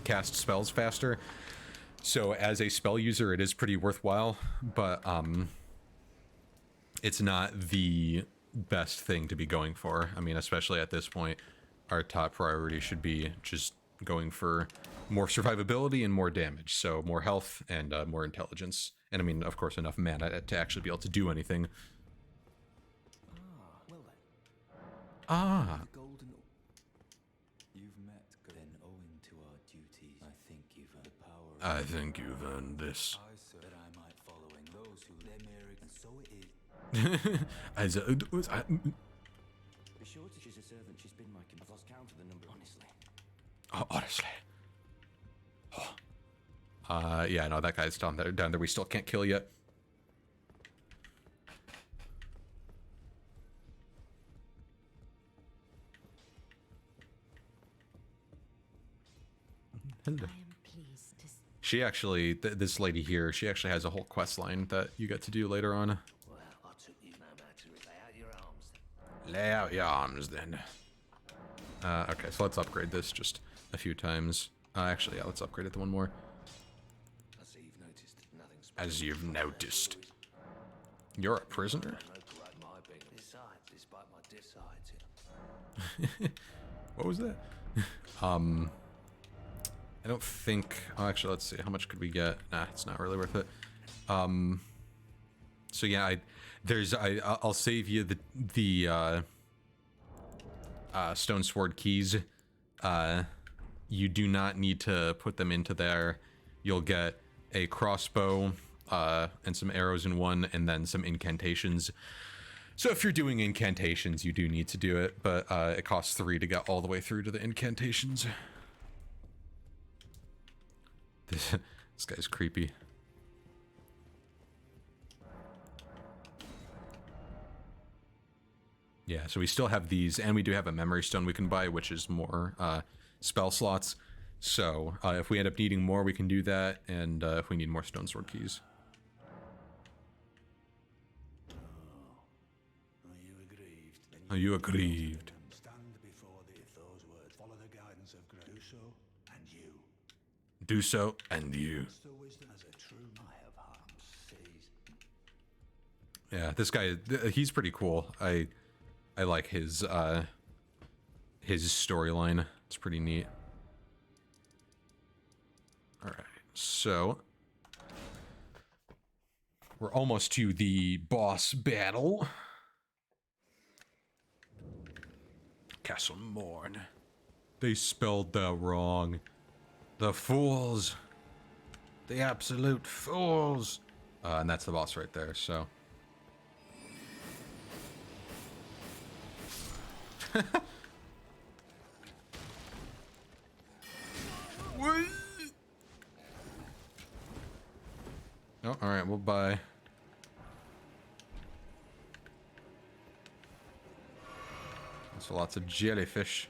cast spells faster. So as a spell user, it is pretty worthwhile, but it's not the best thing to be going for. I mean, especially at this point, our top priority should be just going for more survivability and more damage. So more health and more intelligence. And I mean, of course, enough mana to actually be able to do anything. Well then. Ah. The golden. You've met. Then owing to our duties, I think you've earned the power. I think you've earned this. I said that I might following those who their merit, and so it is. Be sure to she's a servant. She's been my I've lost count of the number, honestly. Oh, honestly. Oh. Yeah, no, that guy's down there. We still can't kill yet. Hello. I am pleased to She actually, this lady here, she actually has a whole quest line that you get to do later on. Well, I took you no matter. Lay out your arms. Lay out your arms, then. Okay, so let's upgrade this just a few times. Actually, yeah, let's upgrade it to one more. I see you've noticed nothing special. As you've noticed. You're a prisoner? No correct my opinion. Besides, despite my dissiding. What was that? I don't think... Oh, actually, let's see. How much could we get? Nah, it's not really worth it. So yeah, I'll save you the stone sword keys. You do not need to put them into there. You'll get a crossbow and some arrows in one, and then some incantations. So if you're doing incantations, you do need to do it, but it costs 3 to get all the way through to the incantations. This guy's creepy. Yeah, so we still have these, and we do have a memory stone we can buy, which is more spell slots. So if we end up needing more, we can do that, and if we need more stone sword keys. Are you aggrieved? Then Are you aggrieved? stand before thee if those words follow the guidance of grace. Do so, and you. Do so, and you. The wisdom as a true I have heart sees. Yeah, this guy, he's pretty cool. I like his storyline. It's pretty neat. All right, so we're almost to the boss battle. Castle Morn. They spelled that wrong. The fools. The absolute fools. And that's the boss right there, so. What? Oh, alright, we'll buy. Also lots of jellyfish.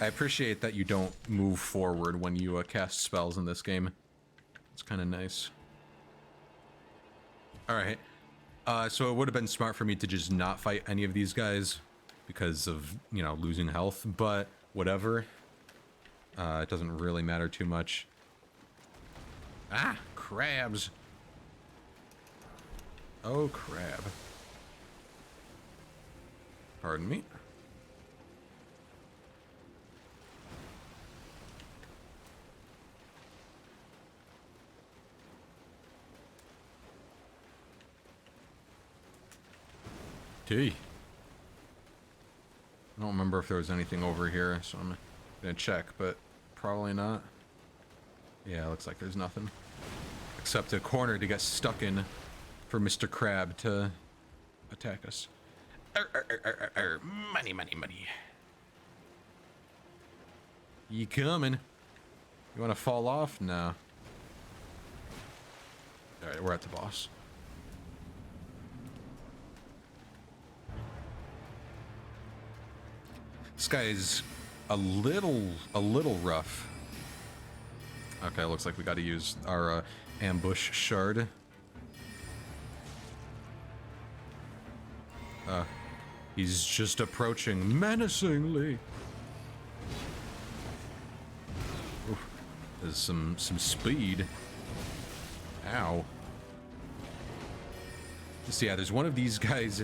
I appreciate that you don't move forward when you cast spells in this game. It's kind of nice. Alright. So it would have been smart for me to just not fight any of these guys because of, you know, losing health, but whatever. It doesn't really matter too much. Ah, crabs. Oh, crab. Pardon me. T. I don't remember if there was anything over here, so I'm gonna check, but probably not. Yeah, looks like there's nothing. Except a corner to get stuck in for Mr. Crab to attack us. Money, money, money. You coming? You wanna fall off? No. Alright, we're at the boss. This guy is a little rough. Okay, looks like we got to use our ambush shard. He's just approaching menacingly. Oof, there's some speed. Ow. So yeah, there's one of these guys.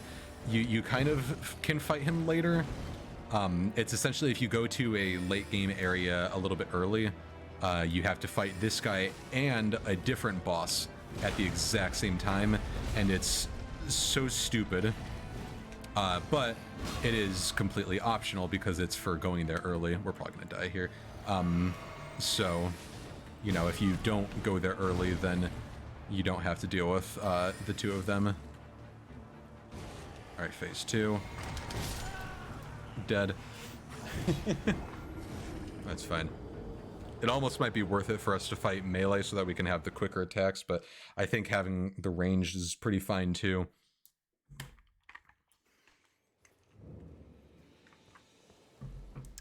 You kind of can fight him later. It's essentially if you go to a late game area a little bit early, you have to fight this guy and a different boss at the exact same time, and it's so stupid. But it is completely optional because it's for going there early. We're probably gonna die here. So, you know, if you don't go there early, then you don't have to deal with the two of them. All right, phase 2. Dead. That's fine. It almost might be worth it for us to fight melee so that we can have the quicker attacks, but I think having the range is pretty fine too.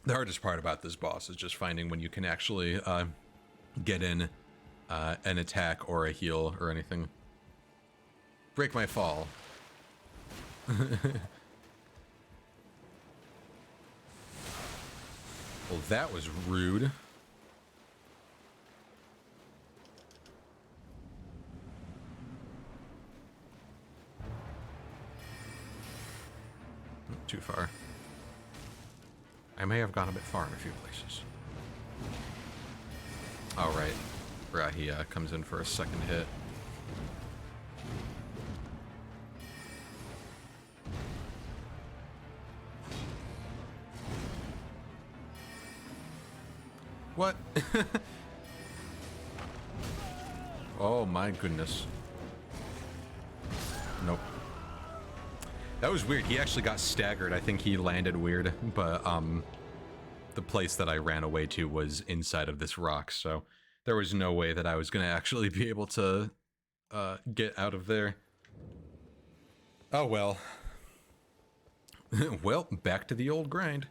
The hardest part about this boss is just finding when you can actually get in an attack or a heal or anything. Break my fall. Well, that was rude. Not too far. I may have gone a bit far in a few places. All right. Right, he comes in for a second hit. What? Oh my goodness. Nope. That was weird. He actually got staggered. I think he landed weird, but the place that I ran away to was inside of this rock, so there was no way that I was gonna actually be able to get out of there. Oh well. Well, back to the old grind.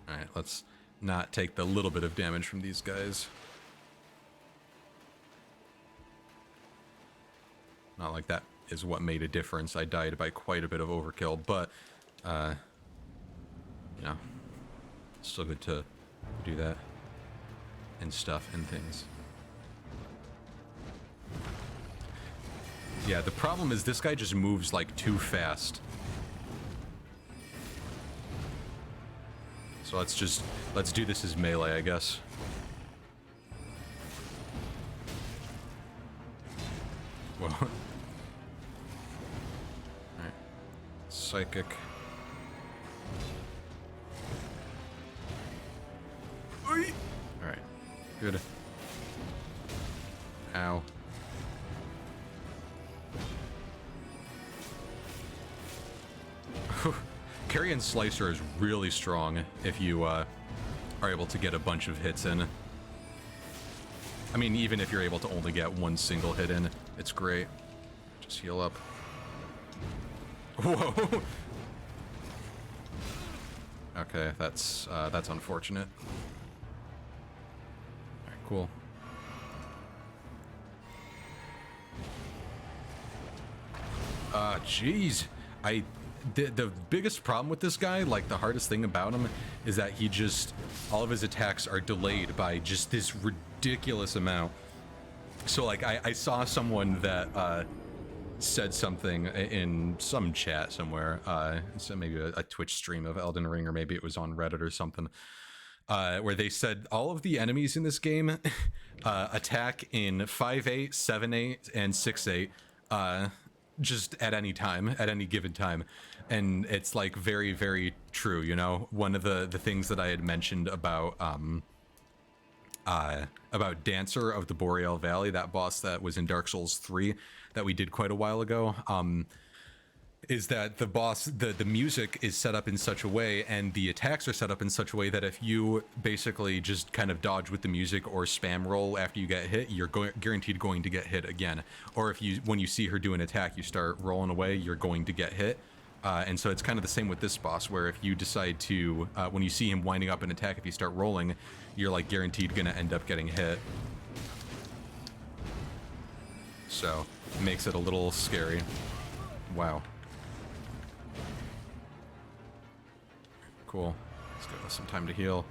Alright, let's not take the little bit of damage from these guys. Not like that is what made a difference. I died by quite a bit of overkill, but, you know, still good to do that. And stuff and things. Yeah, the problem is this guy just moves, like, too fast. So let's do this as melee, I guess. Whoa. Alright. Psychic. Alright. Good. Ow. Carrion Slicer is really strong if you are able to get a bunch of hits in. I mean, even if you're able to only get one single hit in, it's great. Just heal up. Whoa! Okay, that's unfortunate. Alright, cool. Jeez. The biggest problem with this guy, like the hardest thing about him, is that he just, all of his attacks are delayed by just this ridiculous amount. So like I saw someone that said something in some chat somewhere, so maybe a Twitch stream of Elden Ring, or maybe it was on Reddit or something, where they said all of the enemies in this game attack in 5/8, 7/8, and 6/8. just at any time, at any given time. And it's like very, very true, you know? One of the things that I had mentioned about Dancer of the Boreal Valley, that boss that was in Dark Souls 3 that we did quite a while ago, is that the music is set up in such a way and the attacks are set up in such a way that if you basically just kind of dodge with the music or spam roll after you get hit, you're guaranteed going to get hit again. Or if when you see her do an attack, you start rolling away, you're going to get hit. And so it's kind of the same with this boss, where if you decide to, when you see him winding up an attack, if you start rolling, you're like guaranteed gonna end up getting hit. So it makes it a little scary. Wow. Cool. Let's give us some time to heal.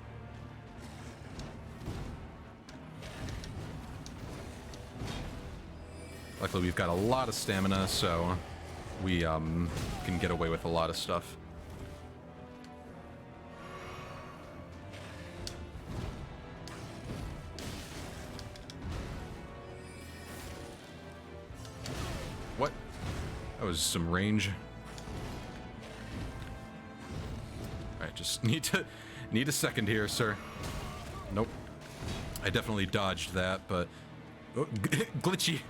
Luckily, we've got a lot of stamina, so we can get away with a lot of stuff. What? That was some range. Alright, just need a second here, sir. Nope. I definitely dodged that, but... Oh, glitchy!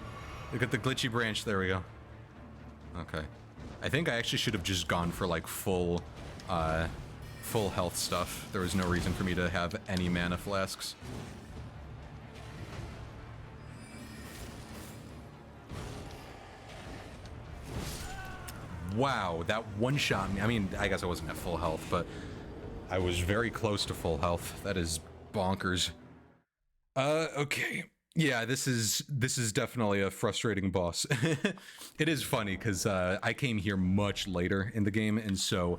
Look at the glitchy branch, there we go. Okay. I think I actually should have just gone for, like, full health stuff. There was no reason for me to have any mana flasks. Wow, that one-shot me. I mean, I guess I wasn't at full health, but I was very close to full health. That is bonkers. Okay. Yeah, this is definitely a frustrating boss. It is funny because I came here much later in the game, and so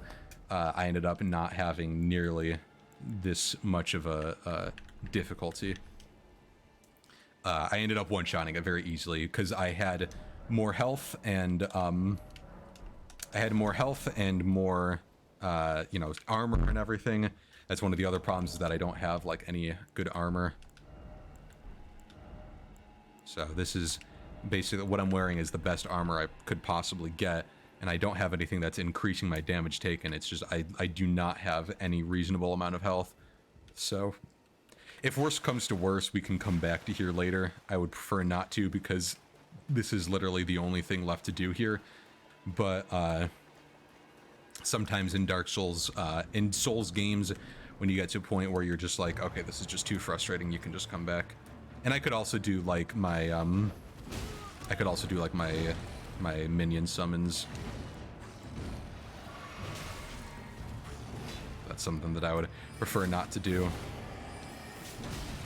I ended up not having nearly this much of a difficulty. I ended up one-shotting it very easily because I had more health and more, you know, armor and everything. That's one of the other problems, is that I don't have like any good armor. So this is basically what I'm wearing is the best armor I could possibly get, and I don't have anything that's increasing my damage taken. It's just I do not have any reasonable amount of health. So if worse comes to worse, we can come back to here later. I would prefer not to, because this is literally the only thing left to do here. But sometimes in Dark Souls, in Souls games, when you get to a point where you're just like, okay, this is just too frustrating, you can just come back. And I could also do like my my minion summons. That's something that I would prefer not to do.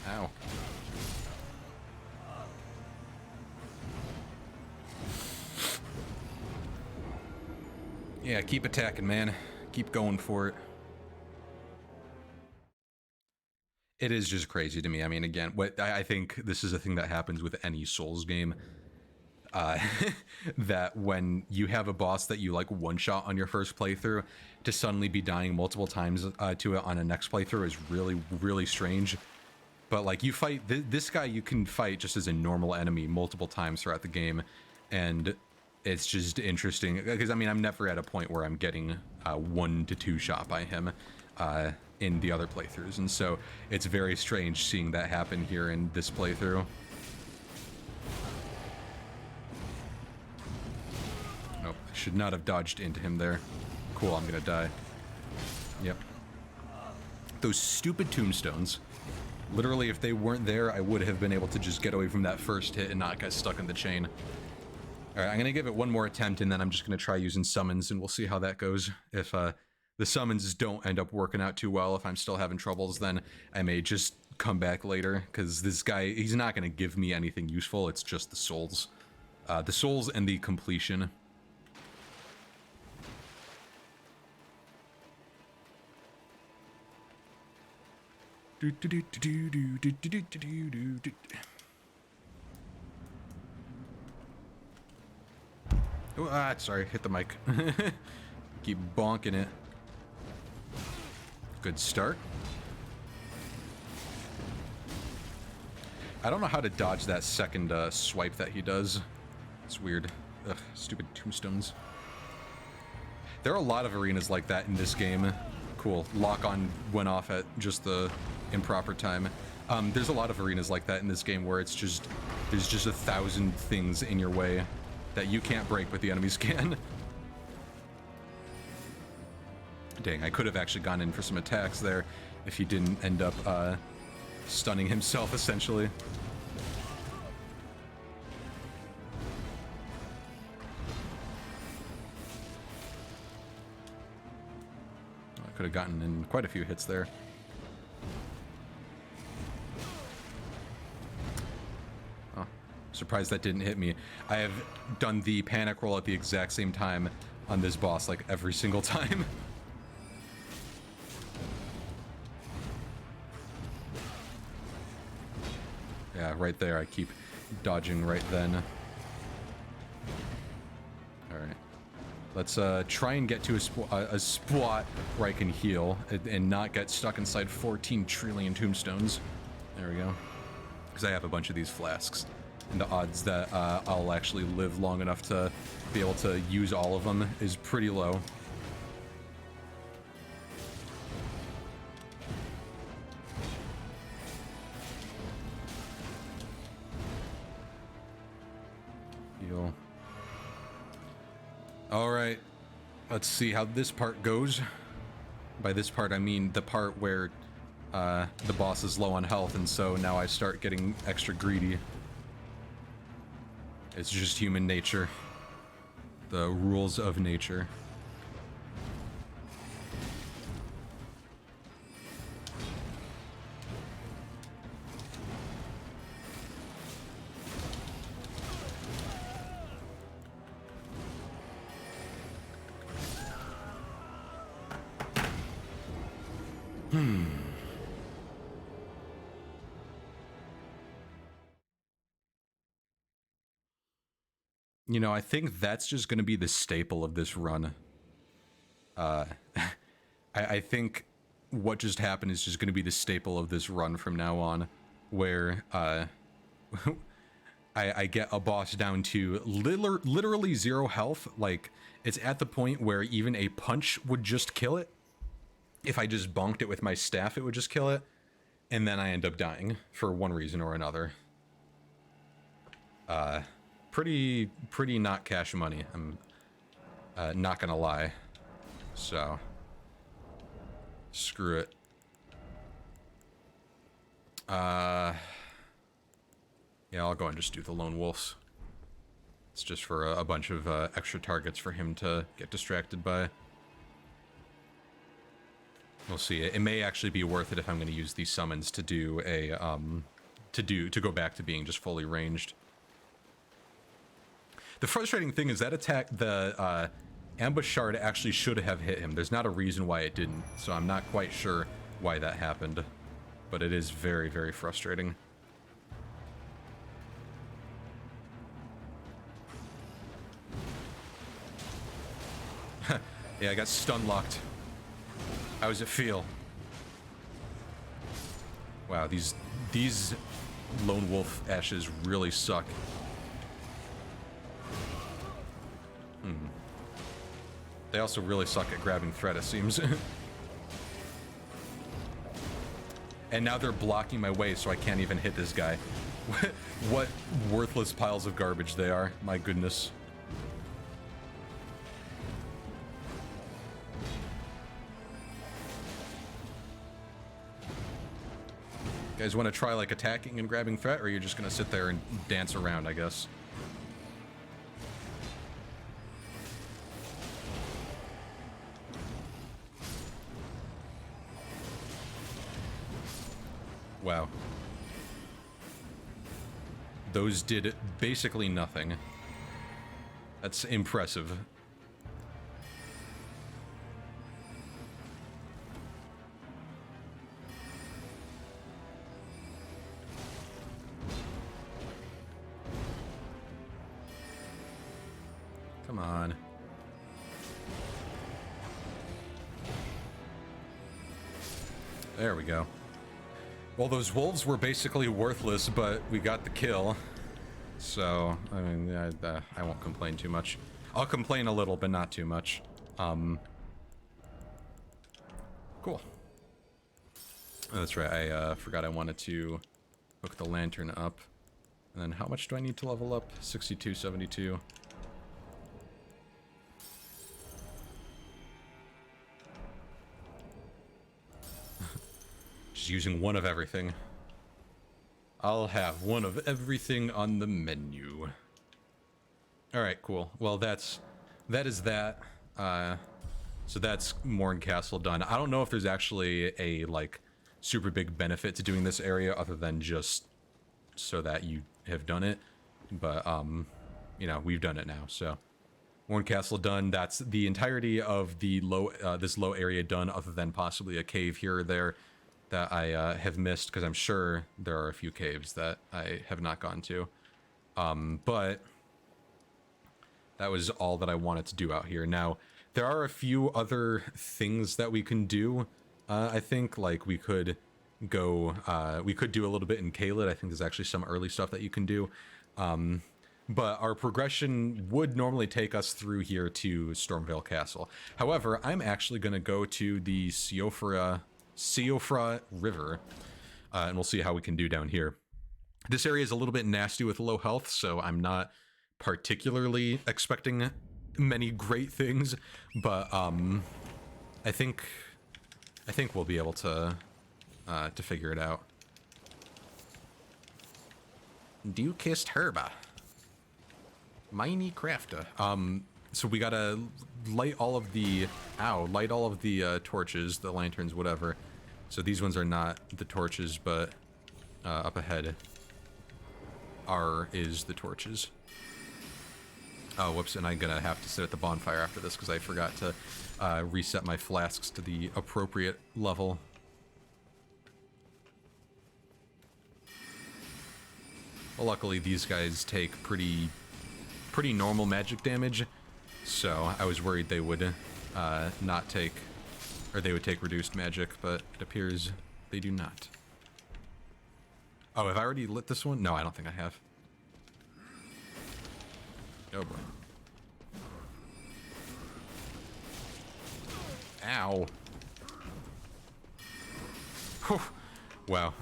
Ow. Yeah, keep attacking, man. Keep going for it. It is just crazy to me. I mean, again, what I think this is a thing that happens with any Souls game. That when you have a boss that you like one-shot on your first playthrough, to suddenly be dying multiple times to it on a next playthrough is really, really strange. But like, you fight this guy, you can fight just as a normal enemy multiple times throughout the game, and it's just interesting because I mean, I'm never at a point where I'm getting 1 to 2 shot by him in the other playthroughs, and so it's very strange seeing that happen here in this playthrough. Oh, I should not have dodged into him there. Cool, I'm gonna die. Yep. Those stupid tombstones. Literally, if they weren't there, I would have been able to just get away from that first hit and not get stuck in the chain. Alright, I'm gonna give it one more attempt, and then I'm just gonna try using summons, and we'll see how that goes. If the summons don't end up working out too well, if I'm still having troubles, then I may just come back later, because this guy, he's not gonna give me anything useful. It's just the souls. The souls and the completion. Oh, sorry, hit the mic. Keep bonking it. Good start. I don't know how to dodge that second swipe that he does. It's weird. Ugh, stupid tombstones. There are a lot of arenas like that in this game. Cool. Lock-on went off at just the improper time. There's a lot of arenas like that in this game where it's just... There's just 1,000 things in your way that you can't break, but the enemies can. Dang, I could have actually gone in for some attacks there if he didn't end up stunning himself, essentially. I could have gotten in quite a few hits there. Oh, surprised that didn't hit me. I have done the panic roll at the exact same time on this boss, like every single time. Yeah, right there. I keep dodging right then. Alright. Let's try and get to a spot where I can heal and not get stuck inside 14 trillion tombstones. There we go. Because I have a bunch of these flasks. And the odds that I'll actually live long enough to be able to use all of them is pretty low. Alright, let's see how this part goes. By this part, I mean the part where the boss is low on health, and so now I start getting extra greedy. It's just human nature. The rules of nature. You know, I think that's just going to be the staple of this run. I think what just happened is just going to be the staple of this run from now on, where I get a boss down to literally 0 health. Like, it's at the point where even a punch would just kill it. If I just bonked it with my staff, it would just kill it. And then I end up dying for one reason or another. Pretty not cash money, I'm not gonna lie. So, screw it. Yeah, I'll go and just do the lone wolves. It's just for a bunch of extra targets for him to get distracted by. We'll see. It may actually be worth it if I'm going to use these summons to do a to go back to being just fully ranged. The frustrating thing is that attack, the ambush shard actually should have hit him. There's not a reason why it didn't, so I'm not quite sure why that happened. But it is very, very frustrating. Yeah, I got stun locked. How does it feel? Wow, these lone wolf ashes really suck. They also really suck at grabbing threat, it seems. And now they're blocking my way, so I can't even hit this guy. What worthless piles of garbage they are. My goodness. You guys want to try, like, attacking and grabbing threat, or are you just going to sit there and dance around, I guess? Wow. Those did basically nothing. That's impressive. Come on. There we go. Well, those wolves were basically worthless, but we got the kill. So, I mean, I won't complain too much. I'll complain a little, but not too much. Cool. Oh, that's right, I forgot I wanted to hook the lantern up. And then how much do I need to level up? 62, 72. Just using one of everything. I'll have one of everything on the menu. Alright, cool. Well, that is that. So that's Morn Castle done. I don't know if there's actually a, like, super big benefit to doing this area other than just so that you have done it. But, you know, we've done it now, so. Morn Castle done. That's the entirety of the low, this low area done, other than possibly a cave here or there that I have missed, because I'm sure there are a few caves that I have not gone to. But that was all that I wanted to do out here. Now, there are a few other things that we can do. I think, like, we could go, we could do a little bit in Caelid. I think there's actually some early stuff that you can do. But our progression would normally take us through here to Stormvale Castle. However, I'm actually going to go to the Siofra River, and we'll see how we can do down here. This area is a little bit nasty with low health, so I'm not particularly expecting many great things, but I think we'll be able to figure it out. You kissed Herba. Miney Crafter. So we gotta light all of the torches, the lanterns, whatever. So these ones are not the torches, but up ahead is the torches. Oh, whoops, and I'm gonna have to sit at the bonfire after this because I forgot to reset my flasks to the appropriate level. Well, luckily these guys take pretty normal magic damage, so I was worried they would not take, or they would take reduced magic, but it appears they do not. Oh, have I already lit this one? No, I don't think I have. Oh boy. Ow. Whew. Wow,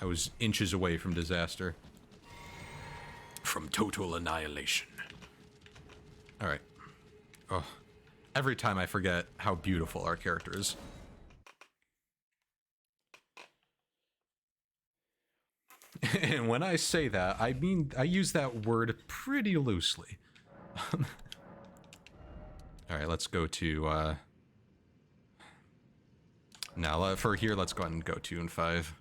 I was inches away from disaster. From total annihilation. Alright. Oh, every time I forget how beautiful our character is. And when I say that, I mean, I use that word pretty loosely. Alright, let's go to, now, for here, let's go ahead and go 2 and 5.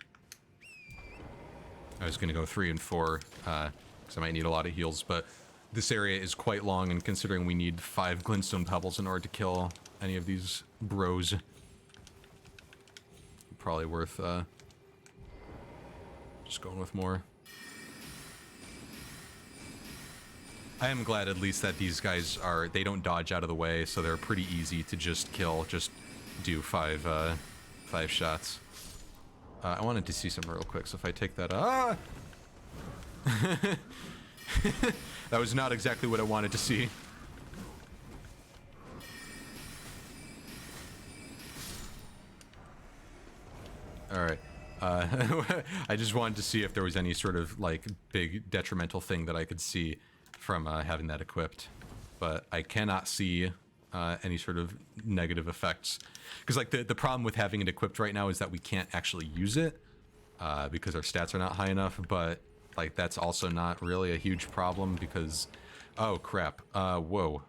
I was gonna go 3 and 4, because I might need a lot of heals, but this area is quite long, and considering we need 5 glintstone pebbles in order to kill any of these bros, probably worth, just going with more. I am glad at least that these guys they don't dodge out of the way, so they're pretty easy to just kill, just do 5 shots. I wanted to see something real quick, so if I take that, that was not exactly what I wanted to see. Alright. I just wanted to see if there was any sort of, like, big detrimental thing that I could see from having that equipped. But I cannot see any sort of negative effects. Because, like, the problem with having it equipped right now is that we can't actually use it because our stats are not high enough, but, like, that's also not really a huge problem because... Oh, crap. Whoa.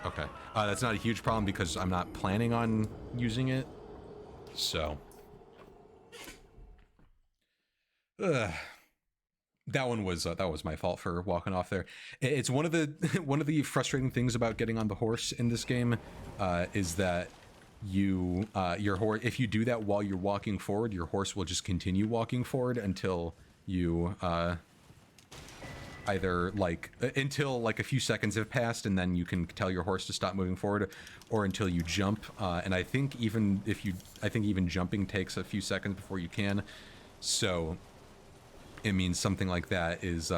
Okay. That's not a huge problem because I'm not planning on using it. So... That was my fault for walking off there. It's one of the frustrating things about getting on the horse in this game, is that your horse, if you do that while you're walking forward, your horse will just continue walking forward until you either until a few seconds have passed, and then you can tell your horse to stop moving forward, or until you jump. And I think even jumping takes a few seconds before you can. So it means something like that is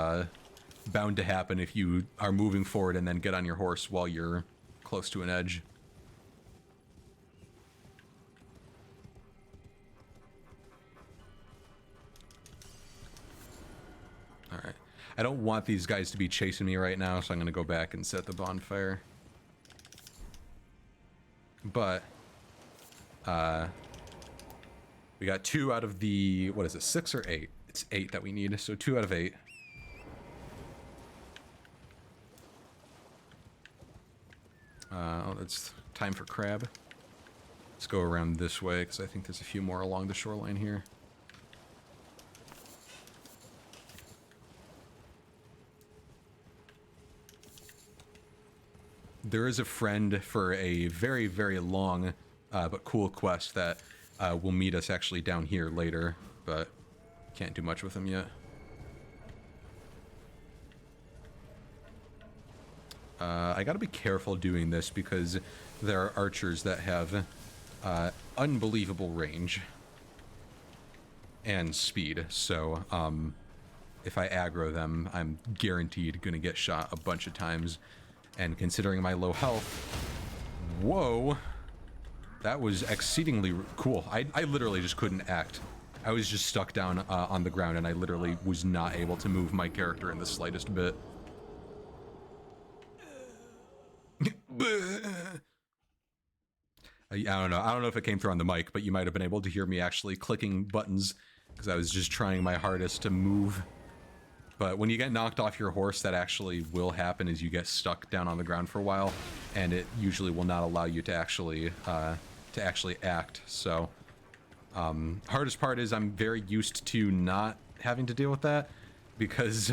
bound to happen if you are moving forward and then get on your horse while you're close to an edge. Alright. I don't want these guys to be chasing me right now, so I'm going to go back and set the bonfire. But, we got 2 out of the, what is it, 6 or 8? It's 8 that we need, so 2 out of 8. Oh, it's time for crab. Let's go around this way, because I think there's a few more along the shoreline here. There is a friend for a very, very long but cool quest that will meet us actually down here later, but can't do much with him yet. I gotta be careful doing this because there are archers that have unbelievable range and speed, so if I aggro them, I'm guaranteed gonna get shot a bunch of times. And considering my low health, whoa, that was exceedingly cool. I literally just couldn't act. I was just stuck down on the ground, and I literally was not able to move my character in the slightest bit. I don't know. I don't know if it came through on the mic, but you might have been able to hear me actually clicking buttons because I was just trying my hardest to move. But when you get knocked off your horse, that actually will happen as you get stuck down on the ground for a while, and it usually will not allow you to actually act. So, hardest part is I'm very used to not having to deal with that because,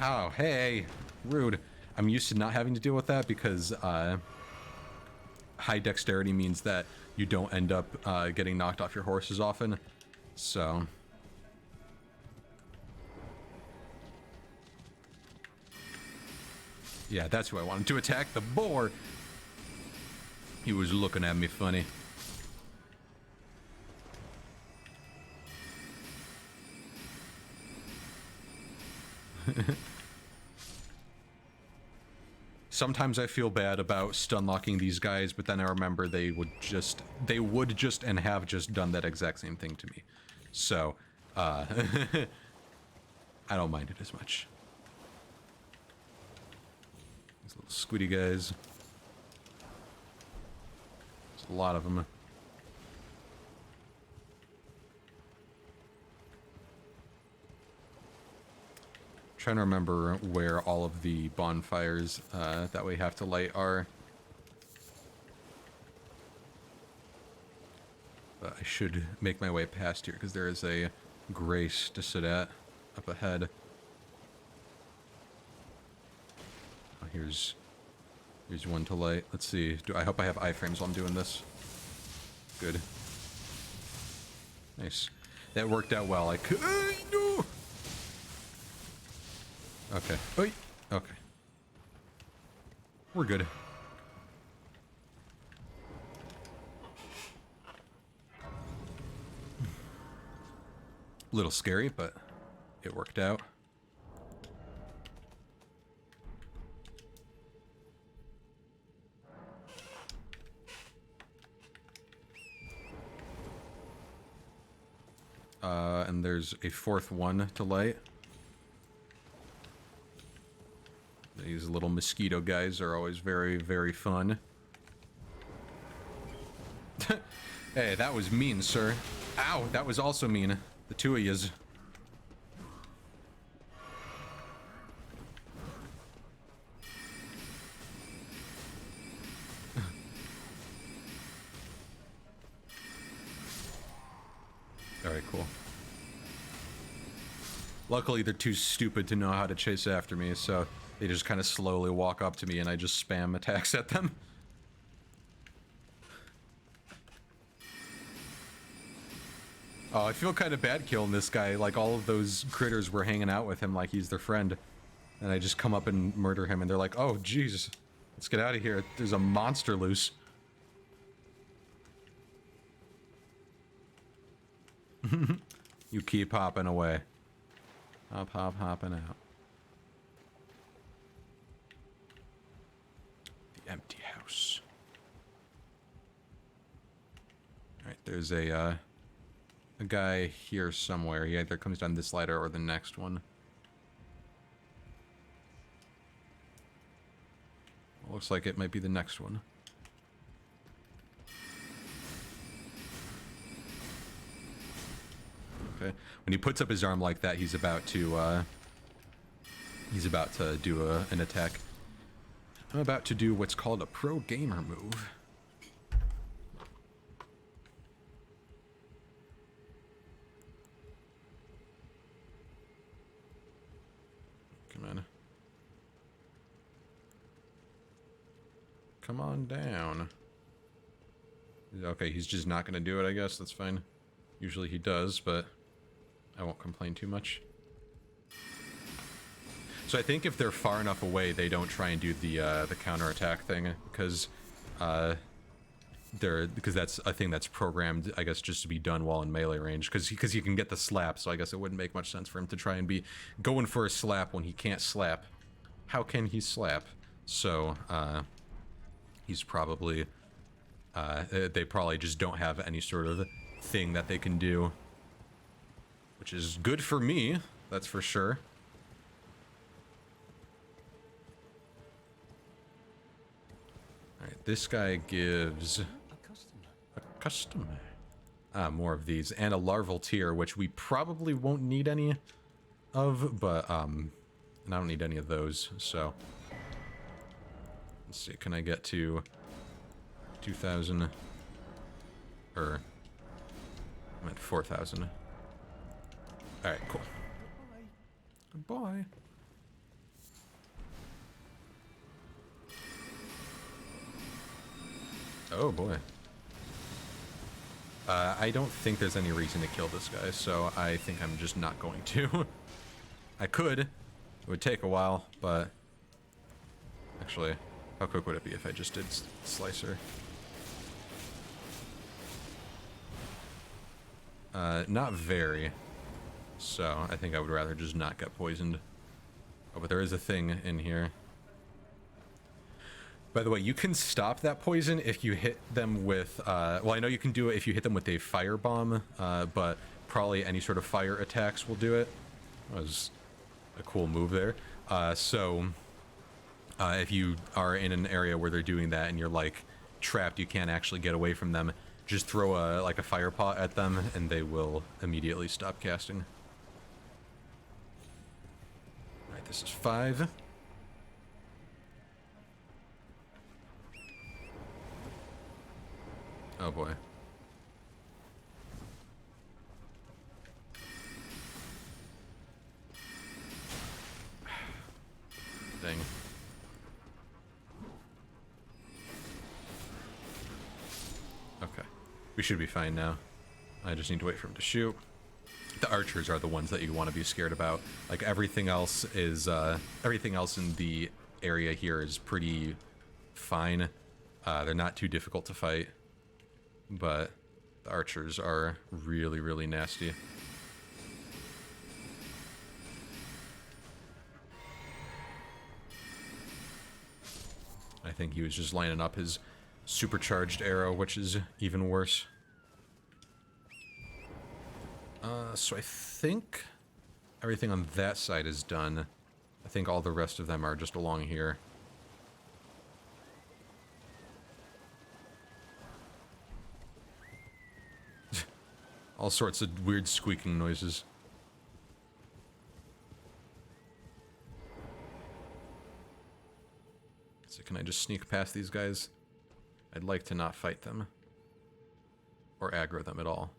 oh, hey, rude. I'm used to not having to deal with that because high dexterity means that you don't end up getting knocked off your horse as often. So. Yeah, that's who I wanted to attack, the boar. He was looking at me funny. Sometimes I feel bad about stun locking these guys, but then I remember they would just and have just done that exact same thing to me. So, I don't mind it as much. These little squiddy guys. There's a lot of them. Trying to remember where all of the bonfires that we have to light are. But I should make my way past here because there is a grace to sit at up ahead. Oh, here's one to light. Let's see. I hope I have iframes while I'm doing this. Good. Nice. That worked out well. No! Okay. Oi. Okay. We're good. A little scary, but it worked out. And there's a fourth one to light. These little mosquito guys are always very, very fun. Hey, that was mean, sir. Ow, that was also mean. The two of yous. Alright, cool. Luckily, they're too stupid to know how to chase after me, so they just kind of slowly walk up to me and I just spam attacks at them. Oh, I feel kind of bad killing this guy. Like, all of those critters were hanging out with him like he's their friend. And I just come up and murder him and they're like, oh, jeez. Let's get out of here. There's a monster loose. You keep hopping away. Hopping out. Empty house. Alright, there's a guy here somewhere. He either comes down this ladder or the next one. Looks like it might be the next one. Okay. When he puts up his arm like that, he's about to do an attack. I'm about to do what's called a pro gamer move. Come on. Come on down. Okay, he's just not gonna do it, I guess. That's fine. Usually he does, but I won't complain too much. So I think if they're far enough away, they don't try and do the counterattack thing, because that's a thing that's programmed, I guess, just to be done while in melee range, because you can get the slap. So I guess it wouldn't make much sense for him to try and be going for a slap when he can't slap. How can he slap? So he's probably they probably just don't have any sort of thing that they can do, which is good for me, that's for sure. Alright, this guy gives a customer. More of these, and a larval tier, which we probably won't need any of, but and I don't need any of those, so let's see, can I get to 2,000 or I meant 4,000. Alright, cool. Goodbye. Oh boy. I don't think there's any reason to kill this guy, so I think I'm just not going to. I could. It would take a while, but actually, how quick would it be if I just did Slicer? Not very. So I think I would rather just not get poisoned. Oh, but there is a thing in here. By the way, you can stop that poison if you hit them with, well, I know you can do it if you hit them with a fire bomb, but probably any sort of fire attacks will do it. That was a cool move there. If you are in an area where they're doing that and you're, like, trapped, you can't actually get away from them, just throw a fire pot at them and they will immediately stop casting. Alright, this is 5. Oh boy. Dang. Okay. We should be fine now. I just need to wait for him to shoot. The archers are the ones that you want to be scared about. Like, everything else is, everything else in the area here is pretty fine. They're not too difficult to fight. But the archers are really, really nasty. I think he was just lining up his supercharged arrow, which is even worse. So I think everything on that side is done. I think all the rest of them are just along here. All sorts of weird squeaking noises. So can I just sneak past these guys? I'd like to not fight them. Or aggro them at all.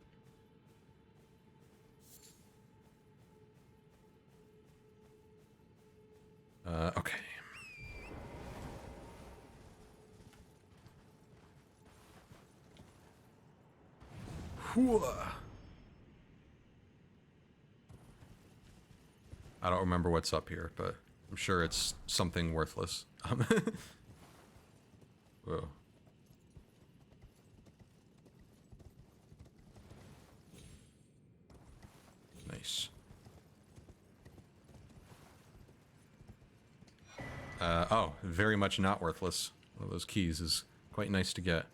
Okay. Whoa. I don't remember what's up here, but I'm sure it's something worthless. Whoa. Nice. Oh, very much not worthless. One of those keys is quite nice to get.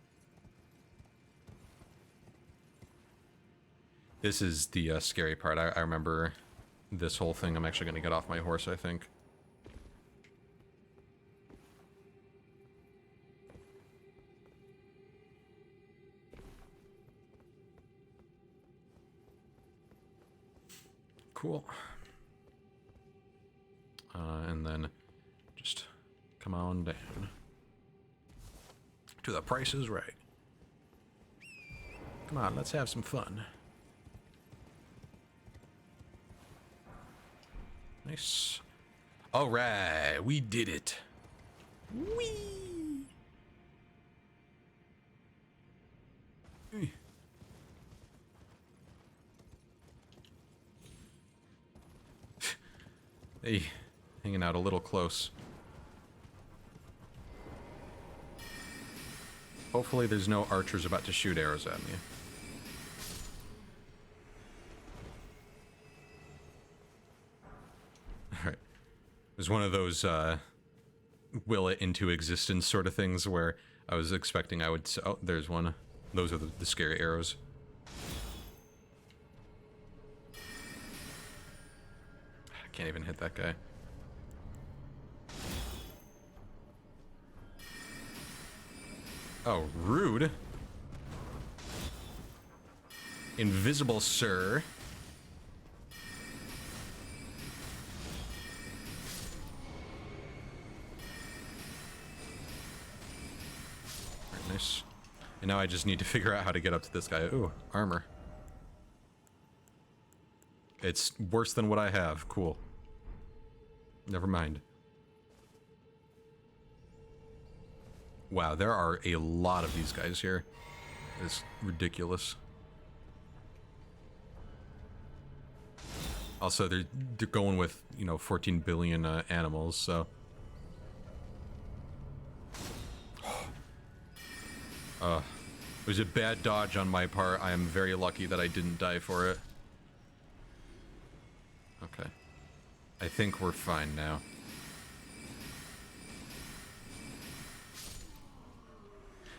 This is the scary part. I remember this whole thing. I'm actually going to get off my horse, I think. Cool. And then just come on down to the Price is Right. Come on, let's have some fun. Nice. All right, we did it. Whee! Hey, hanging out a little close. Hopefully there's no archers about to shoot arrows at me. Alright. It was one of those, will it into existence sort of things where I was expecting I would... Oh, there's one. Those are the scary arrows. I can't even hit that guy. Oh, rude. Invisible, sir. Very nice. And now I just need to figure out how to get up to this guy. Ooh, armor. It's worse than what I have. Cool. Never mind. Wow, there are a lot of these guys here. It's ridiculous. Also, they're going with, you know, 14 billion animals, so... it was a bad dodge on my part. I am very lucky that I didn't die for it. Okay. I think we're fine now.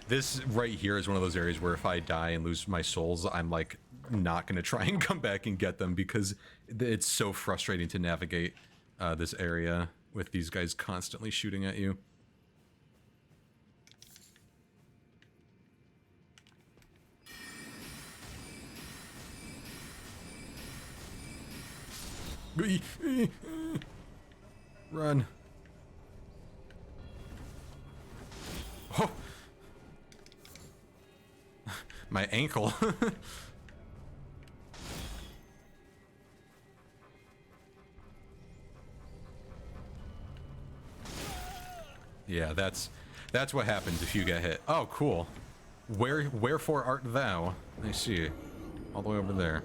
This right here is one of those areas where if I die and lose my souls, I'm like not gonna try and come back and get them because it's so frustrating to navigate this area with these guys constantly shooting at you. Run. Oh. My ankle. Yeah, that's what happens if you get hit. Oh, cool. Wherefore art thou? I see. All the way over there.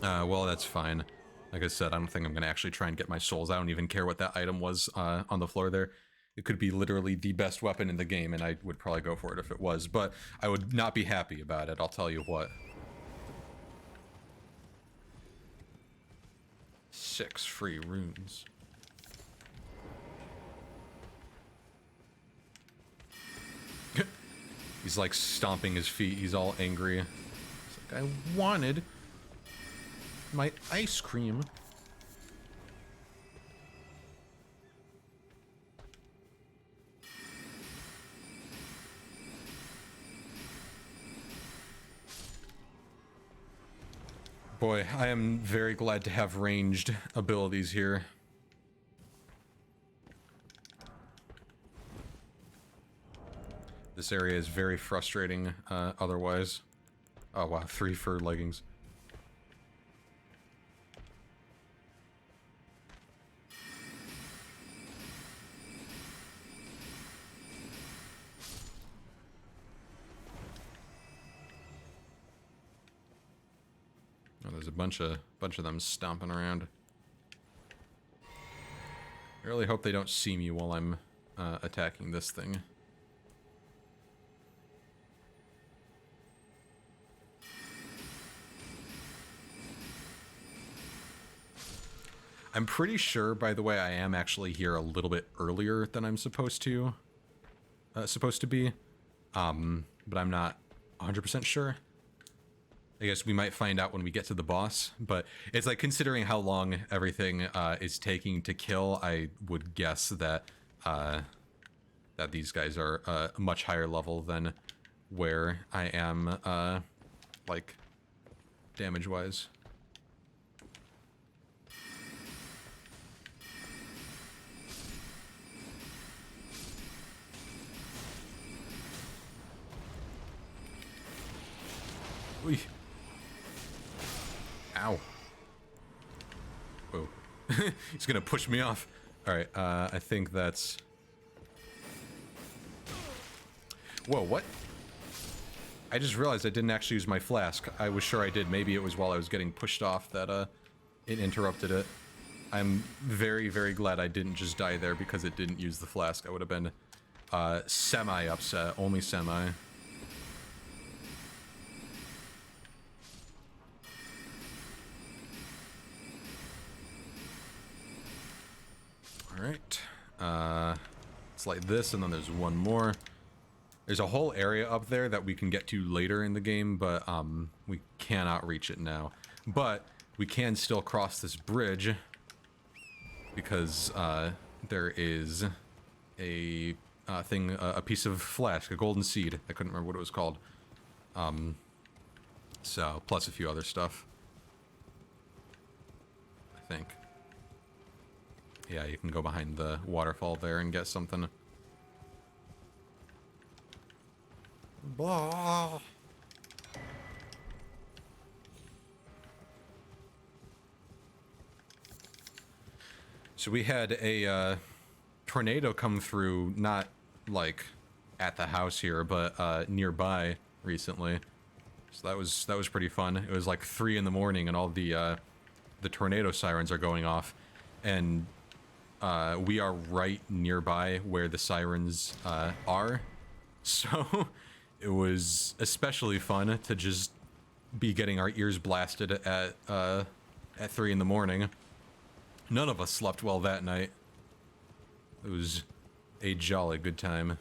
Well, that's fine. Like I said, I don't think I'm gonna actually try and get my souls. I don't even care what that item was on the floor there. It could be literally the best weapon in the game, and I would probably go for it if it was, but I would not be happy about it, I'll tell you what. 6 free runes. He's like stomping his feet, he's all angry. He's like, I wanted my ice cream. Boy, I am very glad to have ranged abilities here. This area is very frustrating otherwise. Oh wow, 3 for leggings. Oh, there's a bunch of them stomping around. I really hope they don't see me while I'm attacking this thing. I'm pretty sure, by the way, I am actually here a little bit earlier than I'm supposed to. supposed to be, but I'm not 100% sure. I guess we might find out when we get to the boss, but it's like, considering how long everything is taking to kill, I would guess that that these guys are a much higher level than where I am, like, damage-wise. Oy. Ow. Whoa. He's gonna push me off. Alright, I think that's... Whoa, what? I just realized I didn't actually use my flask. I was sure I did. Maybe it was while I was getting pushed off that, it interrupted it. I'm very, very glad I didn't just die there because it didn't use the flask. I would have been, semi-upset. Only semi. Alright. It's like this, and then there's one more. There's a whole area up there that we can get to later in the game, but we cannot reach it now. But we can still cross this bridge because there is a thing, a piece of flask, a golden seed. I couldn't remember what it was called. So, plus a few other stuff, I think. Yeah, you can go behind the waterfall there and get something. Blah. So we had a tornado come through, not like at the house here, but nearby recently. So that was pretty fun. It was like 3 in the morning, and all the tornado sirens are going off, and we are right nearby where the sirens are. So it was especially fun to just be getting our ears blasted at 3 in the morning. None of us slept well that night. It was a jolly good time.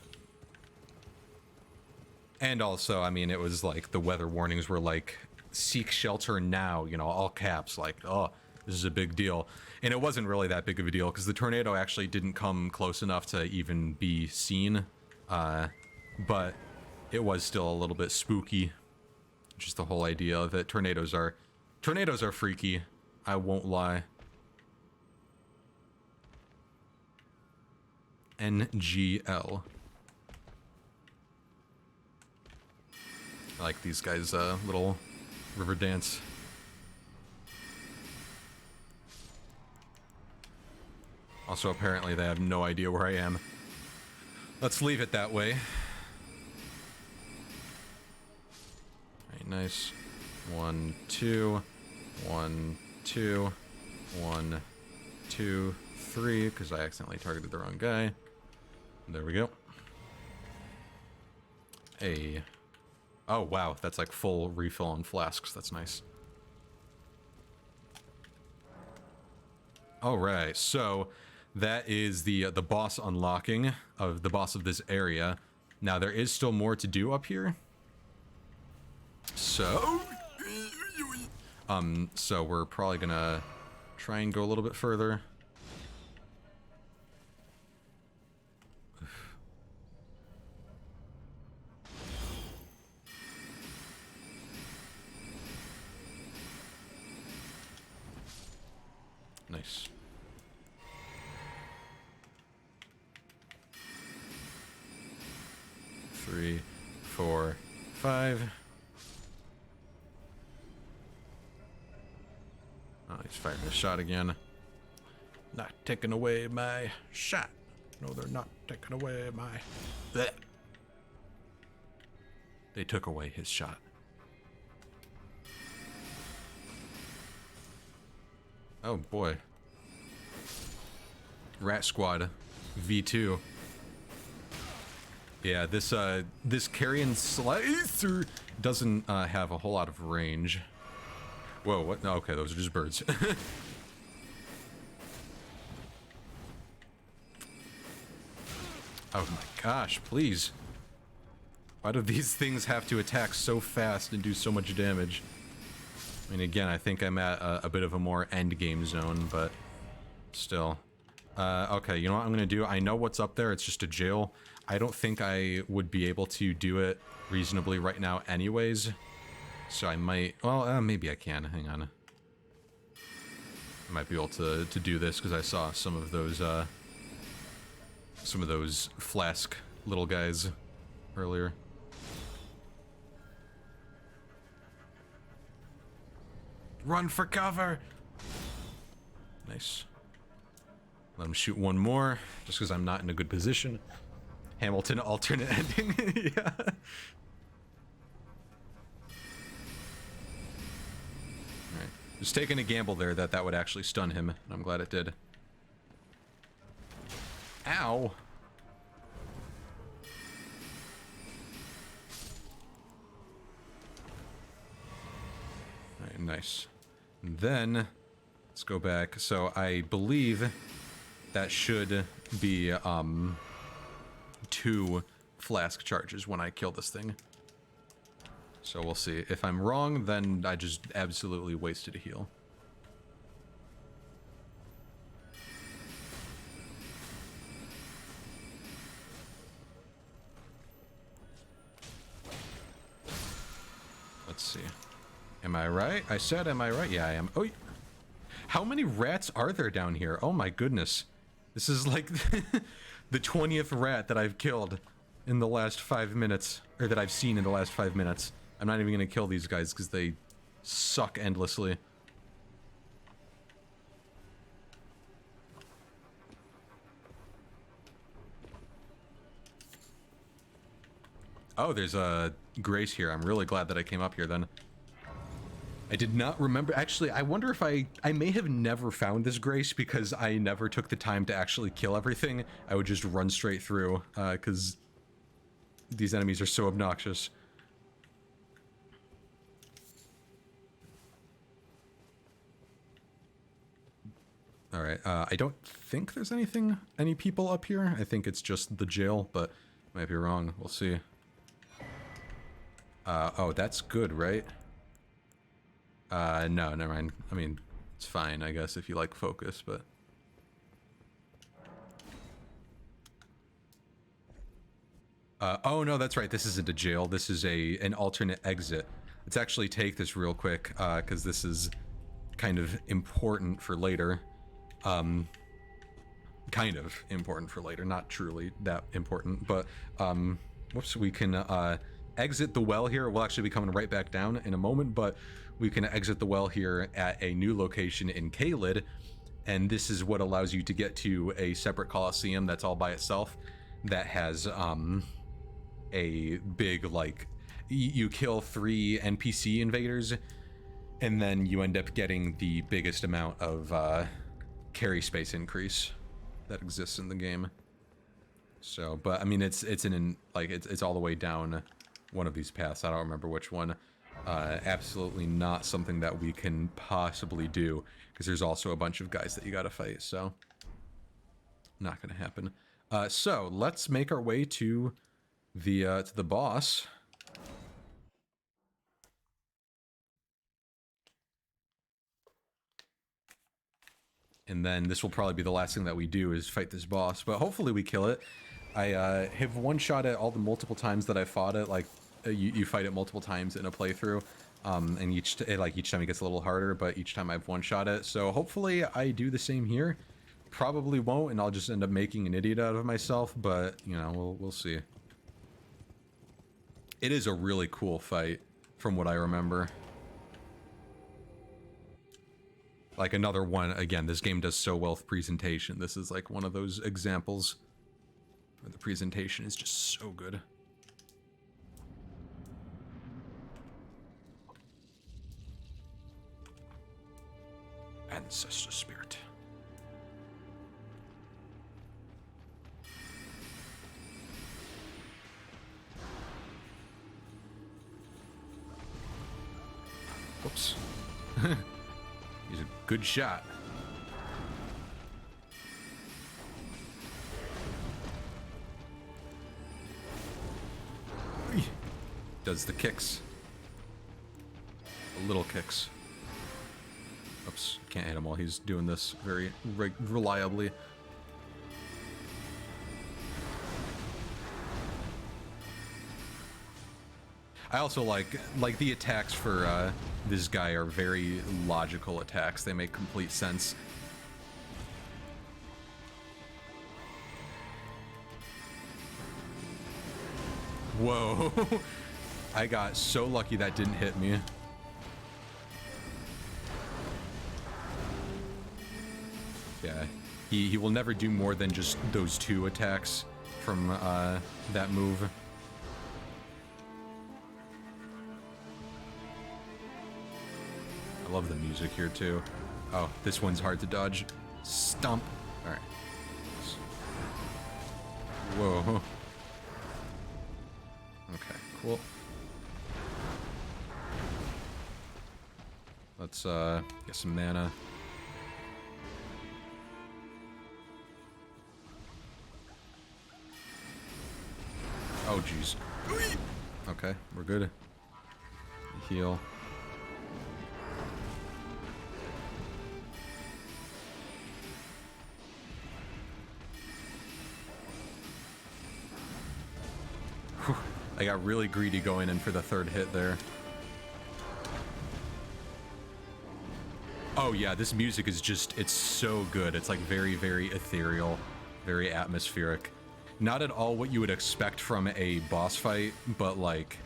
And also, I mean, it was like the weather warnings were like, seek shelter now, you know, all caps, like, oh, this is a big deal. And it wasn't really that big of a deal because the tornado actually didn't come close enough to even be seen. But it was still a little bit spooky. Just the whole idea of it. Tornadoes are freaky. I won't lie. NGL. I like these guys' little river dance. Also, apparently they have no idea where I am. Let's leave it that way. Alright, nice. 1, 2. 1, 2. 1, 2, 3, because I accidentally targeted the wrong guy. There we go. Hey. Oh, wow, that's like full refill on flasks. That's nice. Alright, so that is the boss unlocking of the boss of this area. Now, there is still more to do up here. So... so we're probably gonna try and go a little bit further. Nice. Three, 4, 5. Oh, he's firing the shot again. Not taking away my shot. No, they're not taking away my... Blech. They took away his shot. Oh boy. Rat Squad V2. Yeah, this Carrion Slicer doesn't have a whole lot of range. Whoa, what? No, okay, those are just birds. Oh my gosh, please. Why do these things have to attack so fast and do so much damage? I mean, again, I think I'm at a bit of a more end game zone, but still. Okay, you know what I'm gonna do? I know what's up there. It's just a jail. I don't think I would be able to do it reasonably right now anyways. So I might... Well, maybe I can. Hang on. I might be able to do this because I saw some of those flask little guys earlier. Run for cover! Nice. Let him shoot one more, just because I'm not in a good position. Hamilton alternate ending. Yeah. Alright. Just taking a gamble there that would actually stun him, and I'm glad it did. Ow! Alright, nice. And then, let's go back. So I believe that should be, 2 flask charges when I kill this thing. So we'll see. If I'm wrong, then I just absolutely wasted a heal. Let's see. Am I right? I said, am I right? Yeah, I am. Oh, how many rats are there down here? Oh my goodness. This is like the 20th rat that I've killed in the last 5 minutes, or that I've seen in the last 5 minutes. I'm not even gonna kill these guys because they suck endlessly. Oh, there's a Grace here. I'm really glad that I came up here then. I did not remember. Actually, I wonder if I may have never found this Grace because I never took the time to actually kill everything. I would just run straight through because these enemies are so obnoxious. Alright, I don't think there's any people up here. I think it's just the jail, but I might be wrong. We'll see. Oh, that's good, right? No, never mind. I mean, it's fine, I guess, if you like focus, but... oh, no, that's right. This isn't a jail. This is an alternate exit. Let's actually take this real quick, because this is kind of important for later. Kind of important for later. Not truly that important, but, whoops, we can, exit the well here. We'll actually be coming right back down in a moment, but we can exit the well here at a new location in Caelid, and this is what allows you to get to a separate Coliseum that's all by itself, that has, a big, like, you kill 3 NPC invaders, and then you end up getting the biggest amount of, carry space increase that exists in the game. So, but, I mean, it's all the way down one of these paths. I don't remember which one. Absolutely not something that we can possibly do, because there's also a bunch of guys that you gotta fight, so not gonna happen. So let's make our way to the boss. And then this will probably be the last thing that we do is fight this boss, but hopefully we kill it. I have one-shot it all the multiple times that I fought it. Like, you fight it multiple times in a playthrough, and each time it gets a little harder, but each time I've one-shot it. So hopefully I do the same here. Probably won't, and I'll just end up making an idiot out of myself, but, you know, we'll see. It is a really cool fight, from what I remember. Like, another one, again, this game does so well with presentation. This is like one of those examples where the presentation is just so good. Ancestor Spirit. Whoops. He's a good shot. Does the kicks. The little kicks. Oops, can't hit him while he's doing this very reliably. I also like the attacks for this guy are very logical attacks. They make complete sense. Whoa. I got so lucky that didn't hit me. Yeah, he will never do more than just those 2 attacks from that move. I love the music here too. Oh, this one's hard to dodge. Stomp. All right. Whoa. Okay, cool. Let's get some mana. Oh jeez. Okay, we're good. Heal. Whew. I got really greedy going in for the 3rd hit there. Oh yeah, this music is just, it's so good. It's like very, very ethereal, very atmospheric. Not at all what you would expect from a boss fight, but like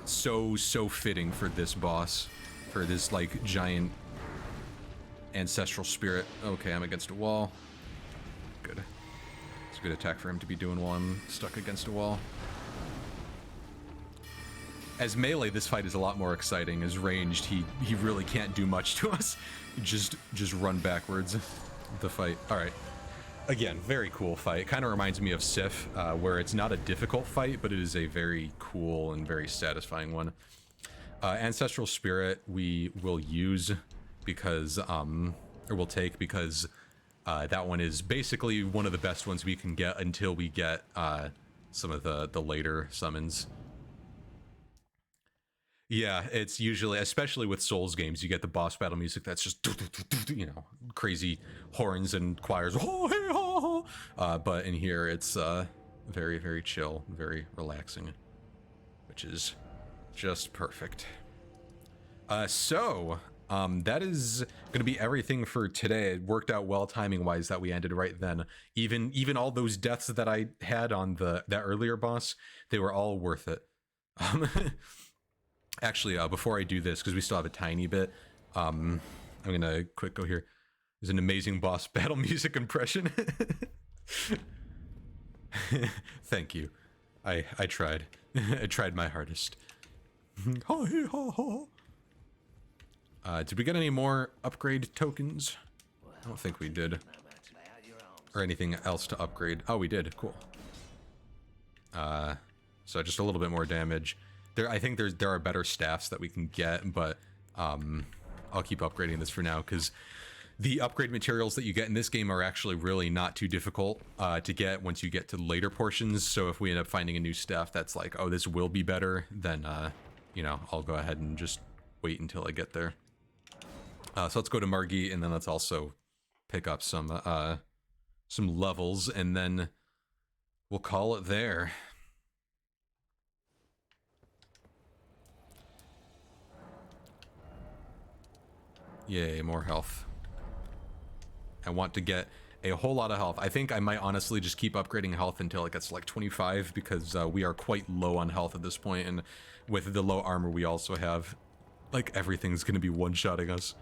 so fitting for this boss, for this like giant ancestral spirit. Okay, I'm against a wall. Good. It's a good attack for him to be doing while I'm stuck against a wall. As melee, this fight is a lot more exciting. As ranged, he really can't do much to us. Just run backwards the fight. All right. Again, very cool fight. Kind of reminds me of Sif, where it's not a difficult fight, but it is a very cool and very satisfying one. Ancestral Spirit we will use because, or we'll take because that one is basically one of the best ones we can get until we get some of the later summons. Yeah, it's usually, especially with Souls games, you get the boss battle music that's just, you know, crazy horns and choirs. But in here, it's very, very chill, very relaxing, which is just perfect. So that is going to be everything for today. It worked out well timing-wise that we ended right then. Even all those deaths that I had on that earlier boss, they were all worth it. Actually, before I do this, because we still have a tiny bit, I'm gonna quick go here. There's an amazing boss battle music impression. Thank you. I tried. I tried my hardest. Did we get any more upgrade tokens? I don't think we did. Or anything else to upgrade. Oh, we did. Cool. So just a little bit more damage. I think there are better staffs that we can get, but I'll keep upgrading this for now because the upgrade materials that you get in this game are actually really not too difficult to get once you get to later portions. So if we end up finding a new staff that's like, oh, this will be better, then you know, I'll go ahead and just wait until I get there. So let's go to Margit, and then let's also pick up some levels, and then we'll call it there. Yay, more health. I want to get a whole lot of health. I think I might honestly just keep upgrading health until it gets to like 25 because we are quite low on health at this point, and with the low armor we also have, like, everything's gonna be one-shotting us.